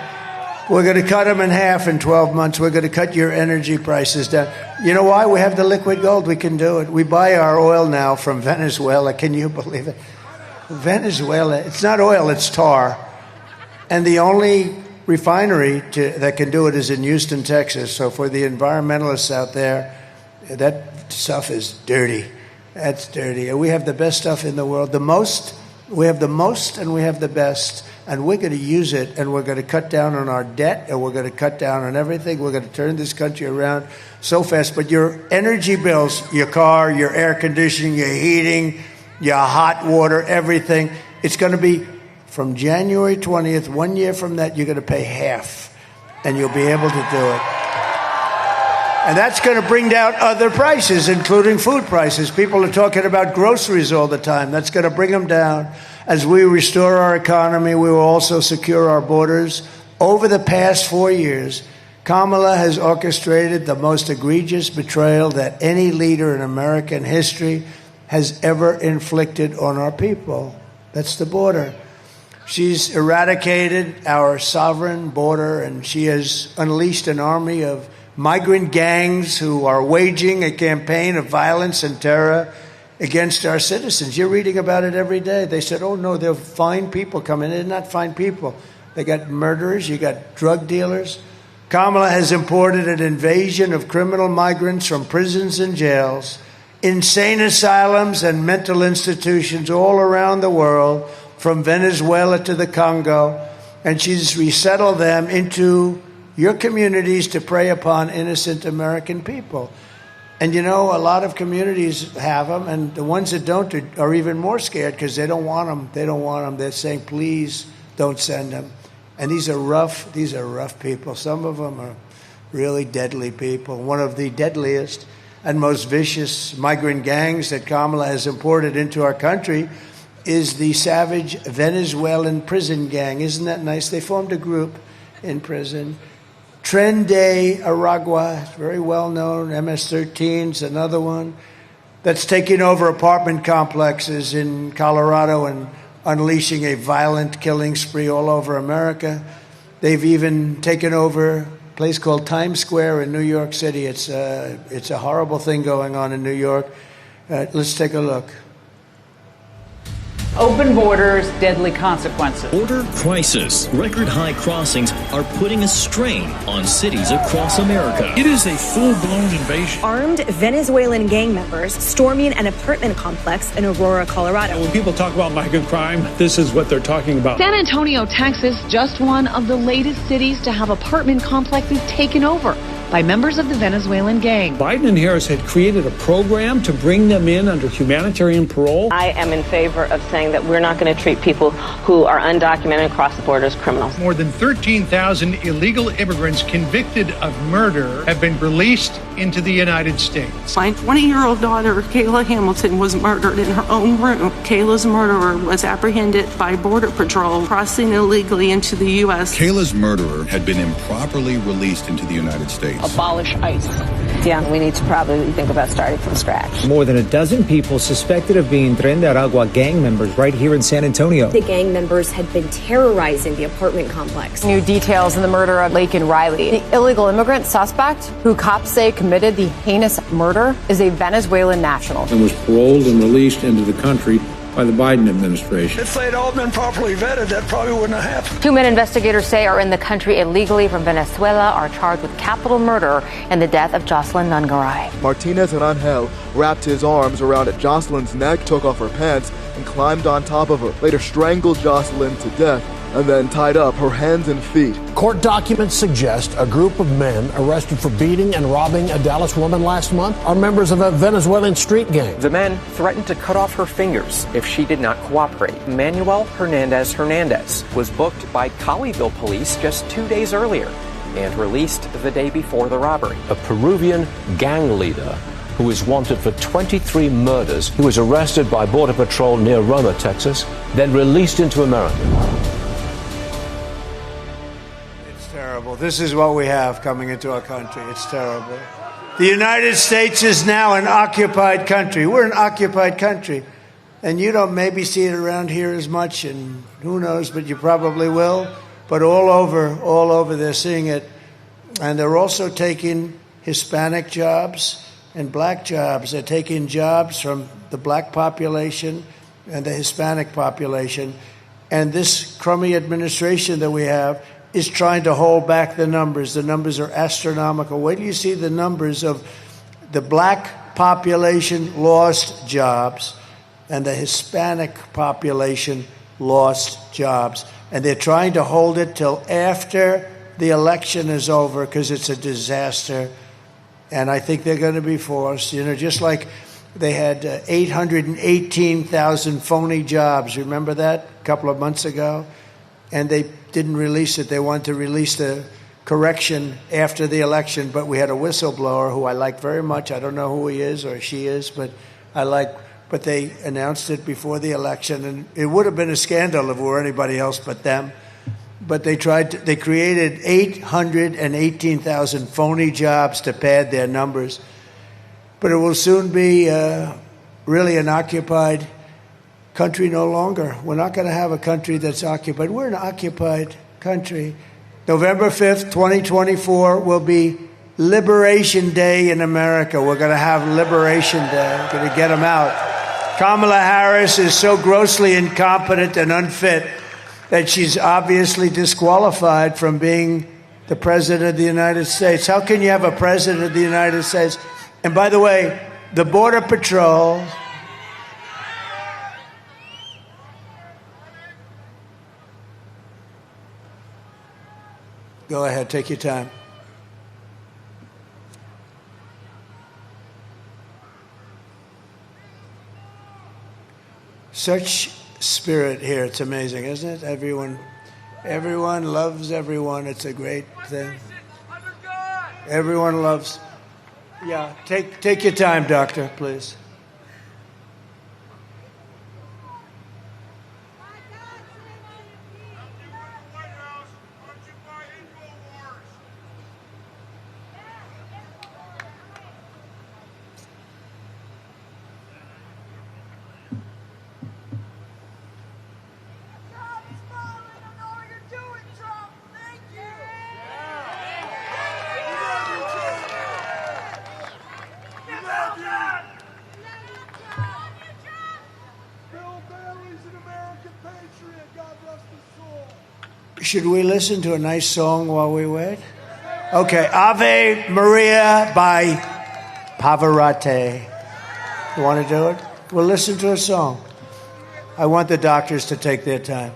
We're going to cut them in half in 12 months. We're going to cut your energy prices down. You know why? We have the liquid gold. We can do it. We buy our oil now from Venezuela. Can you believe it? Venezuela, it's not oil, it's tar. And the only refinery that can do it is in Houston, Texas. So for the environmentalists out there, that stuff is dirty. That's dirty. And we have the best stuff in the world. We have the most and we have the best. And we're going to use it, and we're going to cut down on our debt, and we're going to cut down on everything. We're going to turn this country around so fast. But your energy bills, your car, your air conditioning, your heating, your hot water, everything, it's going to be from January 20th, 1 year from that, you're going to pay half, and you'll be able to do it. And that's going to bring down other prices, including food prices. People are talking about groceries all the time. That's going to bring them down. As we restore our economy, we will also secure our borders. Over the past 4 years, Kamala has orchestrated the most egregious betrayal that any leader in American history has ever inflicted on our people. That's the border. She's eradicated our sovereign border, and she has unleashed an army of migrant gangs who are waging a campaign of violence and terror against our citizens. You're reading about it every day. They said, oh, no, they'll find people coming in. They're not fine people. They got murderers. You got drug dealers. Kamala has imported an invasion of criminal migrants from prisons and jails, insane asylums and mental institutions all around the world, from Venezuela to the Congo, and she's resettled them into your communities to prey upon innocent American people. And you know, a lot of communities have them, and the ones that don't are even more scared because they don't want them. They don't want them. They're saying, please don't send them. And these are rough people. Some of them are really deadly people. One of the deadliest and most vicious migrant gangs that Kamala has imported into our country is the savage Venezuelan prison gang. Isn't that nice? They formed a group in prison. Tren de Aragua, very well known. MS-13's another one that's taking over apartment complexes in Colorado and unleashing a violent killing spree all over America. They've even taken over a place called Times Square in New York City. It's a horrible thing going on in New York. Let's take a look. Open borders, deadly consequences. Border crisis. Record high crossings are putting a strain on cities across America. It is a full-blown invasion. Armed Venezuelan gang members storming an apartment complex in Aurora, Colorado. When people talk about migrant crime, this is what they're talking about. San Antonio, Texas, just one of the latest cities to have apartment complexes taken over by members of the Venezuelan gang. Biden and Harris had created a program to bring them in under humanitarian parole. I am in favor of saying that we're not going to treat people who are undocumented across the border as criminals. More than 13,000 illegal immigrants convicted of murder have been released into the United States. My 20-year-old daughter, Kayla Hamilton, was murdered in her own room. Kayla's murderer was apprehended by Border Patrol crossing illegally into the U.S. Kayla's murderer had been improperly released into the United States. Abolish ICE. Yeah, we need to probably think about starting from scratch. More than a dozen people suspected of being Tren de Aragua gang members right here in San Antonio. The gang members had been terrorizing the apartment complex. New details in the murder of Lake and Riley. The illegal immigrant suspect, who cops say committed the heinous murder, is a Venezuelan national. And was paroled and released into the country by the Biden administration. If they'd all been properly vetted, that probably wouldn't have happened. 2 men investigators say are in the country illegally from Venezuela are charged with capital murder in the death of Jocelyn Nungaray. Martinez Rangel wrapped his arms around Jocelyn's neck, took off her pants, and climbed on top of her. Later strangled Jocelyn to death and then tied up her hands and feet. Court documents suggest a group of men arrested for beating and robbing a Dallas woman last month are members of a Venezuelan street gang. The men threatened to cut off her fingers if she did not cooperate. Manuel Hernandez was booked by Colleyville police just 2 days earlier and released the day before the robbery. A Peruvian gang leader who is wanted for 23 murders. He was arrested by Border Patrol near Roma, Texas, then released into America. This is what we have coming into our country. It's terrible. The United States is now an occupied country. We're an occupied country. And you don't maybe see it around here as much, and who knows, but you probably will. But all over they're seeing it. And they're also taking Hispanic jobs and black jobs. They're taking jobs from the black population and the Hispanic population. And this crummy administration that we have is trying to hold back the numbers. The numbers are astronomical. Wait till you see the numbers of the black population lost jobs and the Hispanic population lost jobs. And they're trying to hold it till after the election is over because it's a disaster. And I think they're going to be forced, just like they had 818,000 phony jobs. Remember that a couple of months ago? And they didn't release it. They wanted to release the correction after the election, but we had a whistleblower who I like very much. I don't know who he is or she is, but but they announced it before the election, and it would have been a scandal if it were anybody else but them. But they created 818,000 phony jobs to pad their numbers. But it will soon be really an occupied country no longer. We're not going to have a country that's occupied. We're an occupied country. November 5th, 2024 will be Liberation Day in America. We're going to have Liberation Day. We're going to get them out. Kamala Harris is so grossly incompetent and unfit that she's obviously disqualified from being the President of the United States. How can you have a President of the United States? And by the way, the Border Patrol... Go ahead, take your time. Such spirit here. It's amazing, isn't it? Everyone loves everyone. It's a great thing. Everyone loves. Yeah, take your time, doctor, please. Should we listen to a nice song while we wait? Okay, Ave Maria by Pavarotti. You want to do it? We'll listen to a song. I want the doctors to take their time.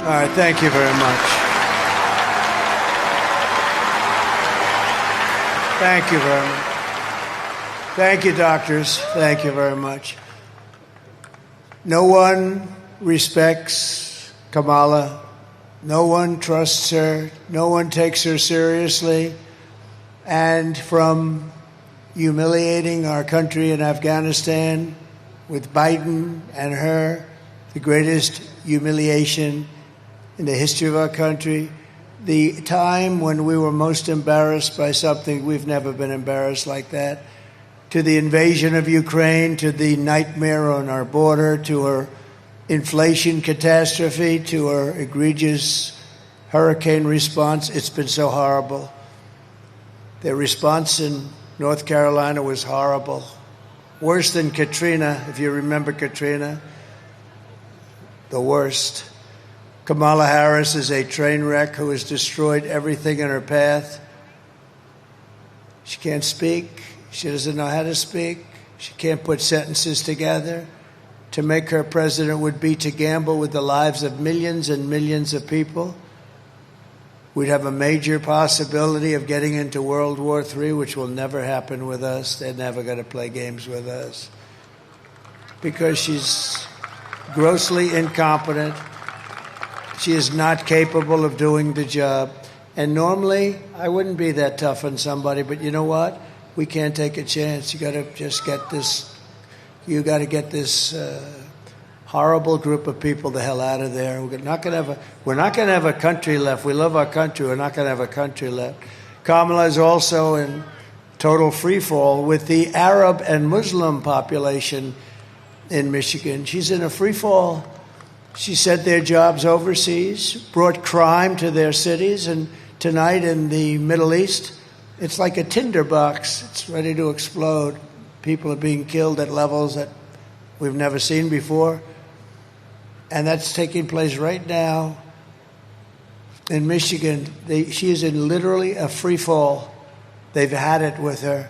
All right, thank you very much. Thank you very much. Thank you, doctors. Thank you very much. No one respects Kamala. No one trusts her. No one takes her seriously. And from humiliating our country in Afghanistan with Biden and her, the greatest humiliation in the history of our country, the time when we were most embarrassed by something, we've never been embarrassed like that, to the invasion of Ukraine, to the nightmare on our border, to her inflation catastrophe, to her egregious hurricane response. It's been so horrible. Their response in North Carolina was horrible. Worse than Katrina, if you remember Katrina. The worst. Kamala Harris is a train wreck who has destroyed everything in her path. She can't speak. She doesn't know how to speak. She can't put sentences together. To make her president would be to gamble with the lives of millions and millions of people. We'd have a major possibility of getting into World War III, which will never happen with us. They're never going to play games with us. Because she's grossly incompetent. She is not capable of doing the job. And normally, I wouldn't be that tough on somebody, but you know what? We can't take a chance. You got to just get this. You got to get this horrible group of people the hell out of there. We're not going to have a country left. We love our country. We're not going to have a country left. Kamala is also in total freefall with the Arab and Muslim population in Michigan. She's in a freefall. She sent their jobs overseas, brought crime to their cities, and tonight in the Middle East, it's like a tinderbox. It's ready to explode. People are being killed at levels that we've never seen before. And that's taking place right now in Michigan. She is in literally a free fall. They've had it with her.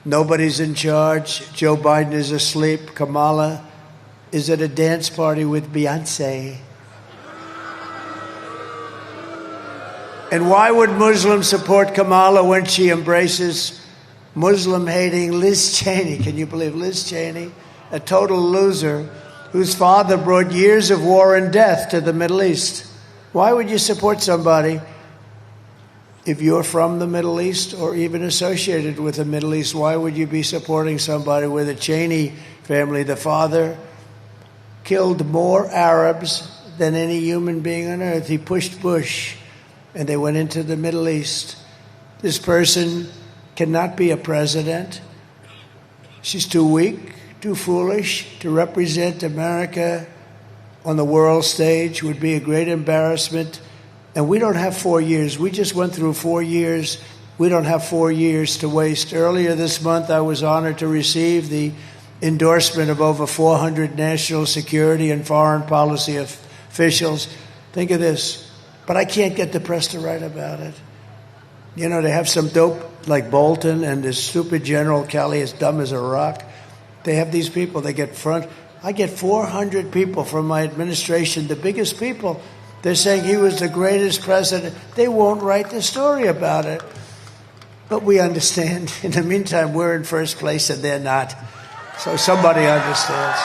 Nobody's in charge. Joe Biden is asleep. Kamala is at a dance party with Beyonce. And why would Muslims support Kamala when she embraces Muslim-hating Liz Cheney? Can you believe Liz Cheney, a total loser, whose father brought years of war and death to the Middle East? Why would you support somebody if you're from the Middle East or even associated with the Middle East? Why would you be supporting somebody with a Cheney family? The father killed more Arabs than any human being on earth. He pushed Bush, and they went into the Middle East. This person cannot be a president. She's too weak, too foolish to represent America on the world stage. Would be a great embarrassment. And we don't have 4 years. We just went through 4 years. We don't have 4 years to waste. Earlier this month, I was honored to receive the endorsement of over 400 national security and foreign policy officials. Think of this. But I can't get the press to write about it. You know, they have some dope like Bolton and this stupid General Kelly, as dumb as a rock. They have these people, they get front. I get 400 people from my administration, the biggest people. They're saying he was the greatest president. They won't write the story about it. But we understand. In the meantime, we're in first place and they're not. So somebody understands.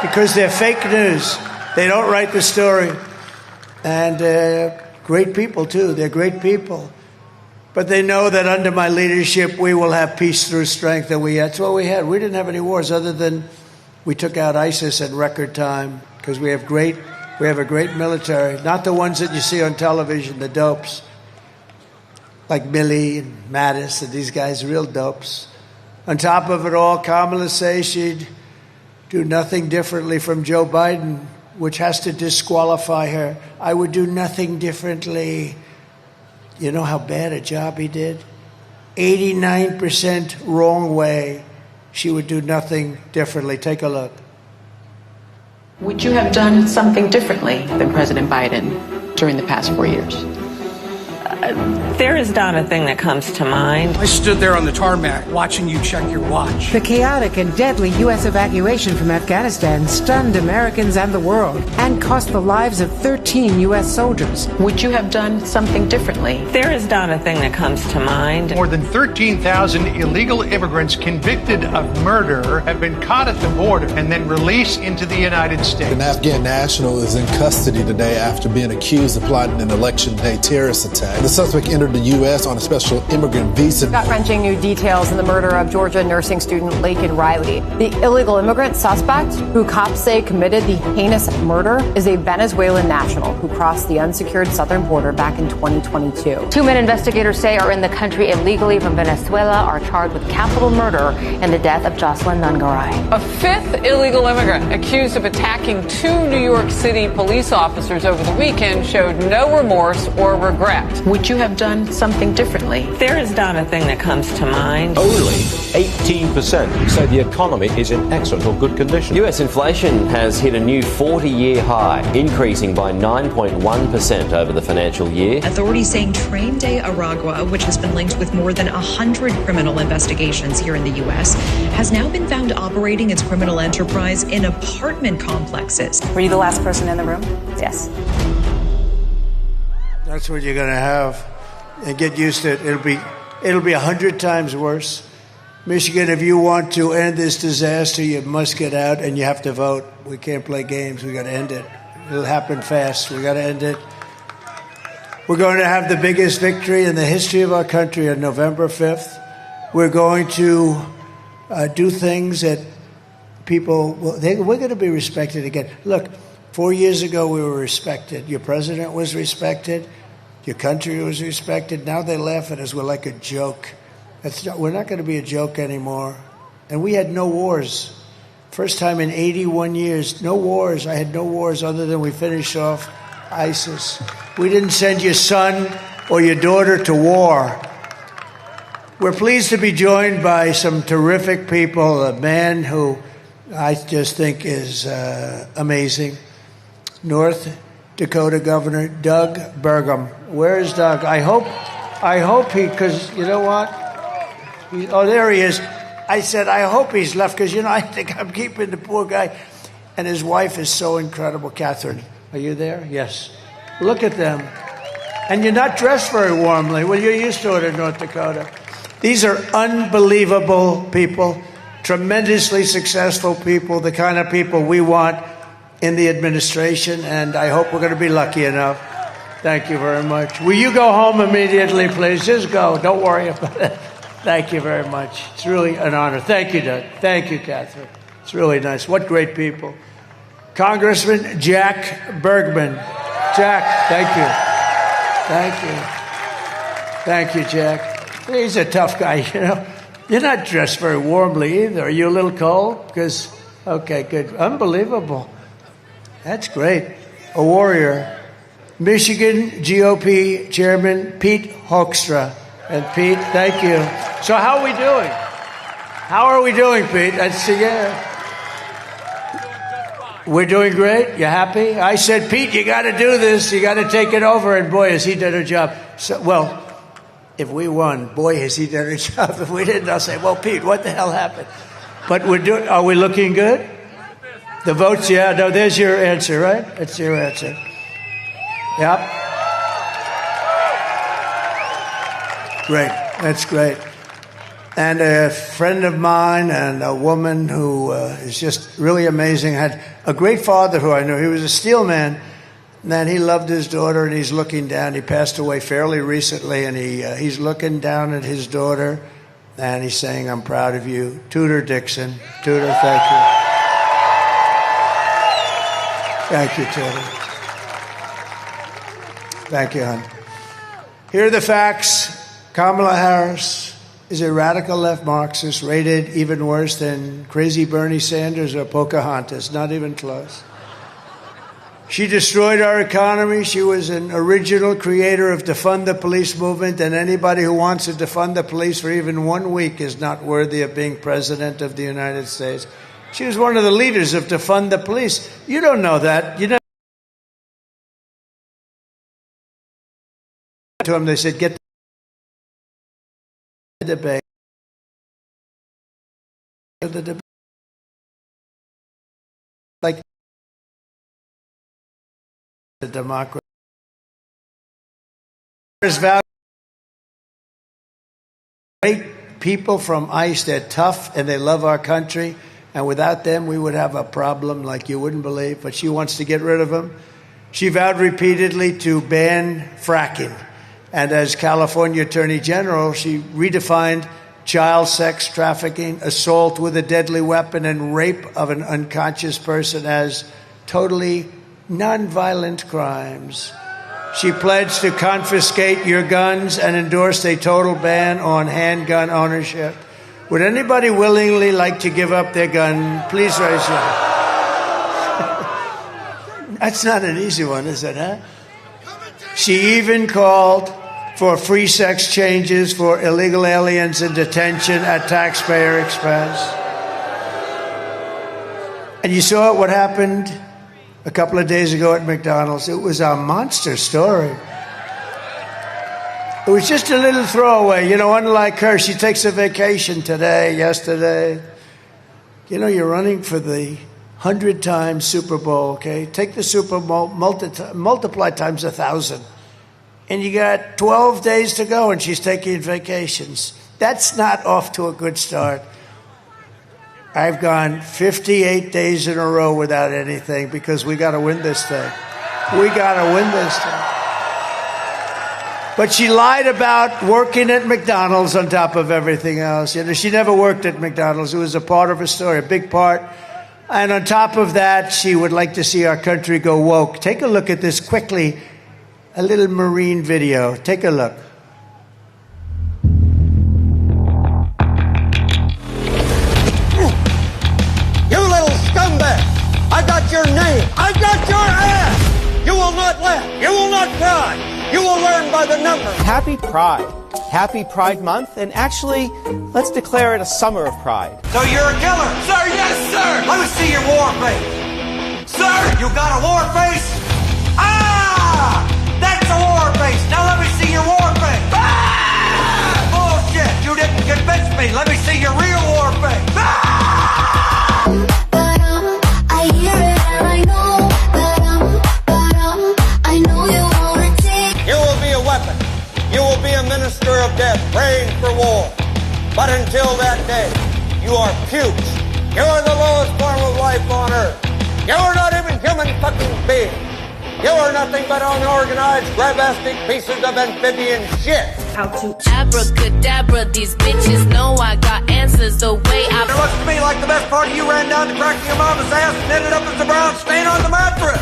Because they're fake news. They don't write the story. And great people, too. They're great people. But they know that under my leadership, we will have peace through strength. And that's what we had. We didn't have any wars other than we took out ISIS in record time because we have a great military. Not the ones that you see on television, the dopes. Like Milley and Mattis and these guys, real dopes. On top of it all, Kamala says she'd do nothing differently from Joe Biden, which has to disqualify her. I would do nothing differently. You know how bad a job he did? 89% wrong way. She would do nothing differently. Take a look. Would you have done something differently than President Biden during the past 4 years? There is not a thing that comes to mind. I stood there on the tarmac watching you check your watch. The chaotic and deadly U.S. evacuation from Afghanistan stunned Americans and the world and cost the lives of 13 U.S. soldiers. Would you have done something differently? There is not a thing that comes to mind. More than 13,000 illegal immigrants convicted of murder have been caught at the border and then released into the United States. An Afghan national is in custody today after being accused of plotting an election day terrorist attack. The suspect entered the U.S. on a special immigrant visa. Gut-wrenching new details in the murder of Georgia nursing student Laken Riley. The illegal immigrant suspect, who cops say committed the heinous murder, is a Venezuelan national who crossed the unsecured southern border back in 2022. Two men investigators say are in the country illegally from Venezuela are charged with capital murder in the death of Jocelyn Nungaray. A fifth illegal immigrant accused of attacking two New York City police officers over the weekend showed no remorse or regret. Would you have done something differently? There is not a thing that comes to mind. Only 18% say the economy is in excellent or good condition. US inflation has hit a new 40-year high, increasing by 9.1% over the financial year. Authorities saying Train de Aragua, which has been linked with more than 100 criminal investigations here in the U.S., has now been found operating its criminal enterprise in apartment complexes. Were you the last person in the room? Yes. That's what you're going to have. And get used to it. It'll be 100 times worse. Michigan, if you want to end this disaster, you must get out and you have to vote. We can't play games. We got to end it. It'll happen fast. We got to end it. We're going to have the biggest victory in the history of our country on November 5th. We're going to do things that people, we're going to be respected again. Look, 4 years ago we were respected. Your president was respected. Your country was respected. Now they laugh at us. We're like a joke. We're not going to be a joke anymore. And we had no wars. First time in 81 years, no wars. I had no wars other than we finished off ISIS. We didn't send your son or your daughter to war. We're pleased to be joined by some terrific people, a man who I just think is amazing, North Dakota Governor Doug Burgum. Where is Doug? I hope he, because you know what? There he is. I said, I hope he's left, because, I think I'm keeping the poor guy. And his wife is so incredible. Catherine, are you there? Yes. Look at them. And you're not dressed very warmly. Well, you're used to it in North Dakota. These are unbelievable people, tremendously successful people, the kind of people we want in the administration, and I hope we're going to be lucky enough. Thank you very much. Will you go home immediately, please? Just go. Don't worry about it. Thank you very much. It's really an honor. Thank you, Doug. Thank you, Catherine. It's really nice. What great people. Congressman Jack Bergman. Jack, thank you. Thank you, Jack. He's a tough guy, You're not dressed very warmly either. Are you a little cold? Okay, good. Unbelievable. That's great. A warrior. Michigan GOP Chairman Pete Hoekstra. And Pete, thank you. So how are we doing? How are we doing, Pete? We're doing great. You happy? I said, Pete, you got to do this. You got to take it over. And boy, has he done a job. So, if we won, boy, has he done a job. If we didn't, I'll say, well, Pete, what the hell happened? But are we looking good? The votes, yeah. No, there's your answer, right? That's your answer. Yep. Great. That's great. And a friend of mine and a woman who is just really amazing, had a great father who I knew. He was a steel man. And he loved his daughter, and he's looking down. He passed away fairly recently, and he's looking down at his daughter, and he's saying, I'm proud of you. Tudor Dixon. Tudor, thank you. Thank you, Tudor. Thank you, hon. Here are the facts. Kamala Harris is a radical left Marxist, rated even worse than crazy Bernie Sanders or Pocahontas. Not even close. She destroyed our economy. She was an original creator of defund the police movement, and anybody who wants to defund the police for even 1 week is not worthy of being president of the United States. She was one of the leaders of defund the police. You don't know that. You know to him, they said, get the debate. Like the democracy. Great people from ICE, they're tough and they love our country. And without them, we would have a problem like you wouldn't believe. But she wants to get rid of them. She vowed repeatedly to ban fracking. And as California Attorney General, she redefined child sex trafficking, assault with a deadly weapon, and rape of an unconscious person as totally nonviolent crimes. She pledged to confiscate your guns and endorsed a total ban on handgun ownership. Would anybody willingly like to give up their gun? Please raise your hand. That's not an easy one, is it, huh? She even called for free sex changes for illegal aliens in detention at taxpayer expense. And you saw what happened a couple of days ago at McDonald's. It was a monster story. It was just a little throwaway. You know, unlike her, she takes a vacation today, yesterday. You know, you're running for the 100-time Super Bowl, okay? Take the Super Bowl, multiply times 1,000. And you got 12 days to go, and she's taking vacations. That's not off to a good start. I've gone 58 days in a row without anything because we got to win this thing. We got to win this thing. But she lied about working at McDonald's on top of everything else. You know, she never worked at McDonald's. It was a part of her story, a big part. And on top of that, she would like to see our country go woke. Take a look at this quickly. A little Marine video. Take a look. You little scumbag! I got your name! I got your ass! You will not laugh! You will not cry! You will learn by the numbers! Happy Pride. Happy Pride Month, and actually, let's declare it a summer of pride. So you're a killer? Sir, yes, sir! Let me see your war face! Sir, you got a war face? Ah! That's a war face! Now let me see your war face! Ah! Bullshit! You didn't convince me! Let me see your real war face! Ah! I hear it and I know I know you wanna take. You will be a weapon. You will be a minister of death, praying for war. But until that day, you are pukes. You are the lowest form of life on earth. You are not even human fucking beings. You are nothing but unorganized, grabastic pieces of amphibian shit. How to abracadabra, these bitches know I got answers the way I. It looks to me like the best part of you ran down the crack of your mama's ass and ended up as a brown stain on the mattress.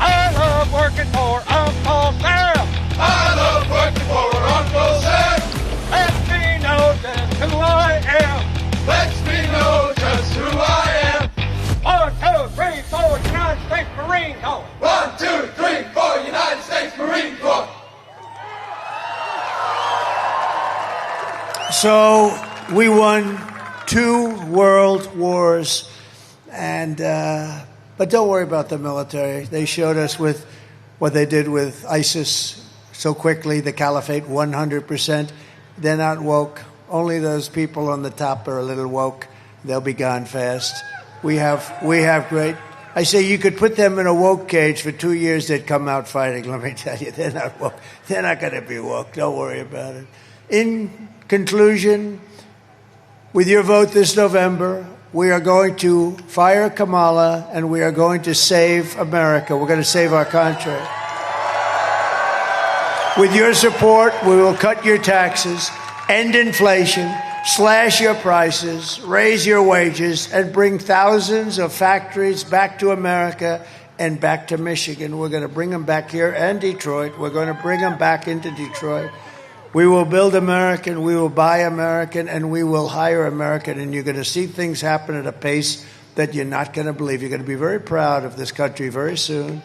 I love working for Uncle Sam. I love working for Uncle Sam. Let me know just who I am. Let me know just who I am. 1, 2, 3, 4, United States Marine Corps. 1, 2, 3, 4, United States Marine Corps. So we won 2 world wars, and but don't worry about the military. They showed us with what they did with ISIS so quickly, the caliphate 100%. They're not woke. Only those people on the top are a little woke. They'll be gone fast. We have great. I say you could put them in a woke cage for 2 years, they'd come out fighting. Let me tell you, they're not woke. They're not going to be woke. Don't worry about it. In conclusion, with your vote this November, we are going to fire Kamala and we are going to save America. We're going to save our country. With your support, we will cut your taxes, end inflation, slash your prices, raise your wages, and bring thousands of factories back to America and back to Michigan. We're going to bring them back here and Detroit. We're going to bring them back into Detroit. We will build American, we will buy American, and we will hire American. And you're going to see things happen at a pace that you're not going to believe. You're going to be very proud of this country very soon.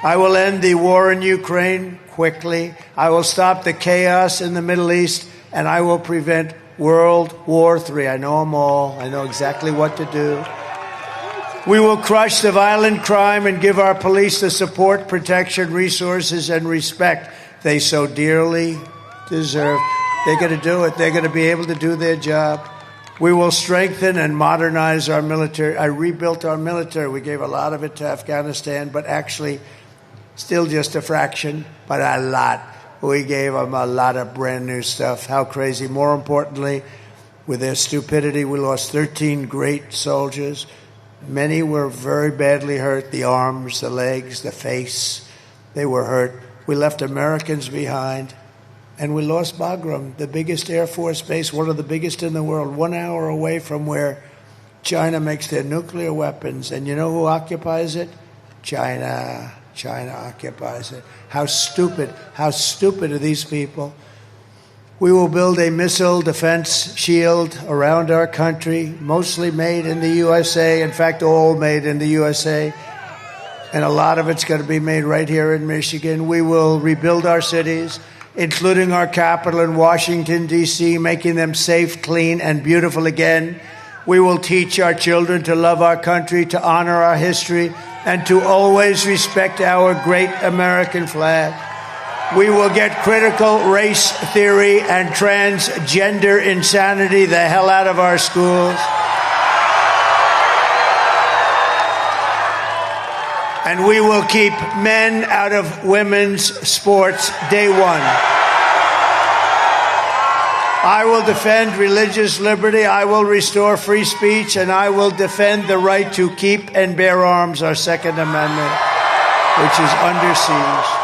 I will end the war in Ukraine quickly. I will stop the chaos in the Middle East, and I will prevent World War III. I know them all. I know exactly what to do. We will crush the violent crime and give our police the support, protection, resources, and respect they so dearly deserve. They're going to do it. They're going to be able to do their job. We will strengthen and modernize our military. I rebuilt our military. We gave a lot of it to Afghanistan, but actually still just a fraction, but a lot. We gave them a lot of brand new stuff. How crazy. More importantly, with their stupidity, we lost 13 great soldiers. Many were very badly hurt, the arms, the legs, the face. They were hurt. We left Americans behind, and we lost Bagram, the biggest Air Force base, one of the biggest in the world, 1 hour away from where China makes their nuclear weapons. And you know who occupies it? China. China occupies it. How stupid are these people? We will build a missile defense shield around our country, mostly made in the USA. In fact, all made in the USA. And a lot of it's going to be made right here in Michigan. We will rebuild our cities, including our capital in Washington, D.C., making them safe, clean, and beautiful again. We will teach our children to love our country, to honor our history, and to always respect our great American flag. We will get critical race theory and transgender insanity the hell out of our schools. And we will keep men out of women's sports day one. I will defend religious liberty, I will restore free speech, and I will defend the right to keep and bear arms, our Second Amendment, which is under siege.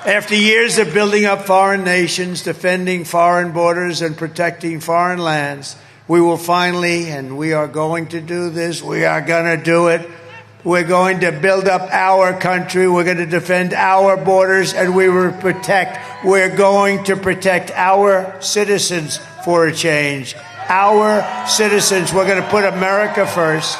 After years of building up foreign nations, defending foreign borders, and protecting foreign lands, we will finally, and we are going to do this, we are going to do it, we're going to build up our country, we're going to defend our borders, and we're going to protect our citizens for a change. Our citizens, we're going to put America first.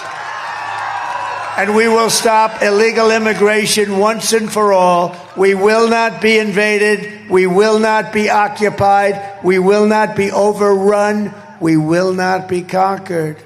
And we will stop illegal immigration once and for all. We will not be invaded. We will not be occupied. We will not be overrun. We will not be conquered.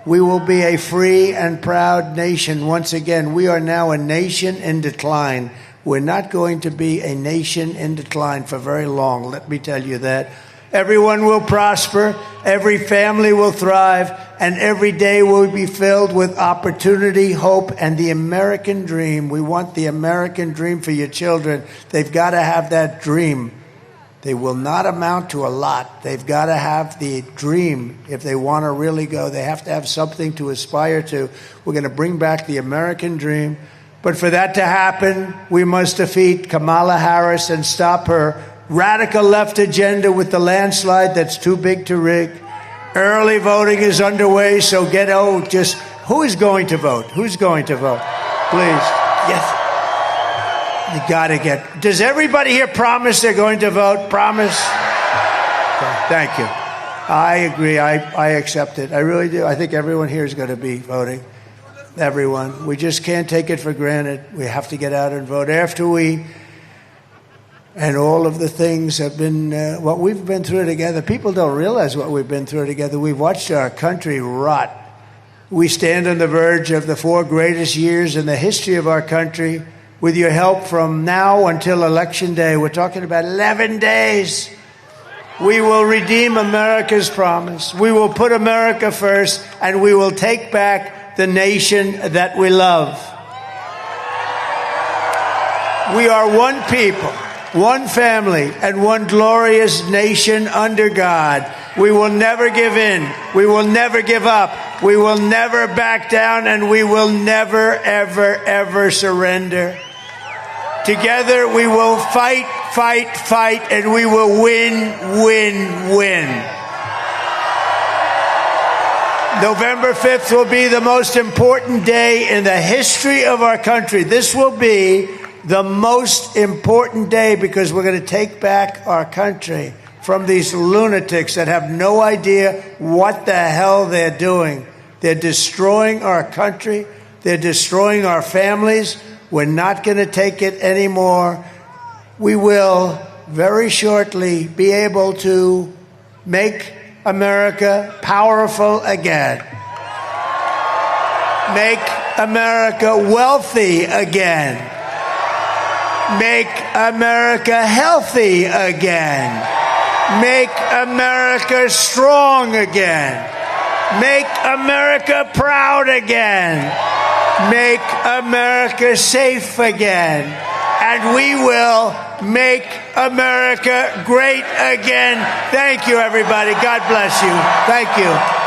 We will be a free and proud nation. Once again, we are now a nation in decline. We're not going to be a nation in decline for very long, let me tell you that. Everyone will prosper, every family will thrive, and every day will be filled with opportunity, hope, and the American dream. We want the American dream for your children. They've got to have that dream. They will not amount to a lot. They've got to have the dream if they want to really go. They have to have something to aspire to. We're going to bring back the American dream. But for that to happen, we must defeat Kamala Harris and stop her radical left agenda with the landslide that's too big to rig. Early voting is underway, so who is going to vote? Who's going to vote? Please. Yes. You got to does everybody here promise they're going to vote? Promise? Okay, thank you. I agree. I accept it. I really do. I think everyone here is going to be voting. Everyone. We just can't take it for granted. We have to get out and vote. And all of the things have been, what we've been through together. People don't realize what we've been through together. We've watched our country rot. We stand on the verge of the 4 greatest years in the history of our country. With your help from now until Election Day, we're talking about 11 days. We will redeem America's promise. We will put America first, and we will take back the nation that we love. We are one people, one family, and one glorious nation under God. We will never give in. We will never give up. We will never back down, and we will never, ever, ever surrender. Together we will fight, fight, fight, and we will win, win, win. November 5th will be the most important day in the history of our country. This will be the most important day because we're going to take back our country from these lunatics that have no idea what the hell they're doing. They're destroying our country. They're destroying our families. We're not going to take it anymore. We will very shortly be able to make America powerful again. Make America wealthy again. Make America healthy again. Make America strong again. Make America proud again. Make America safe again. And we will make America great again. Thank you, everybody. God bless you. Thank you.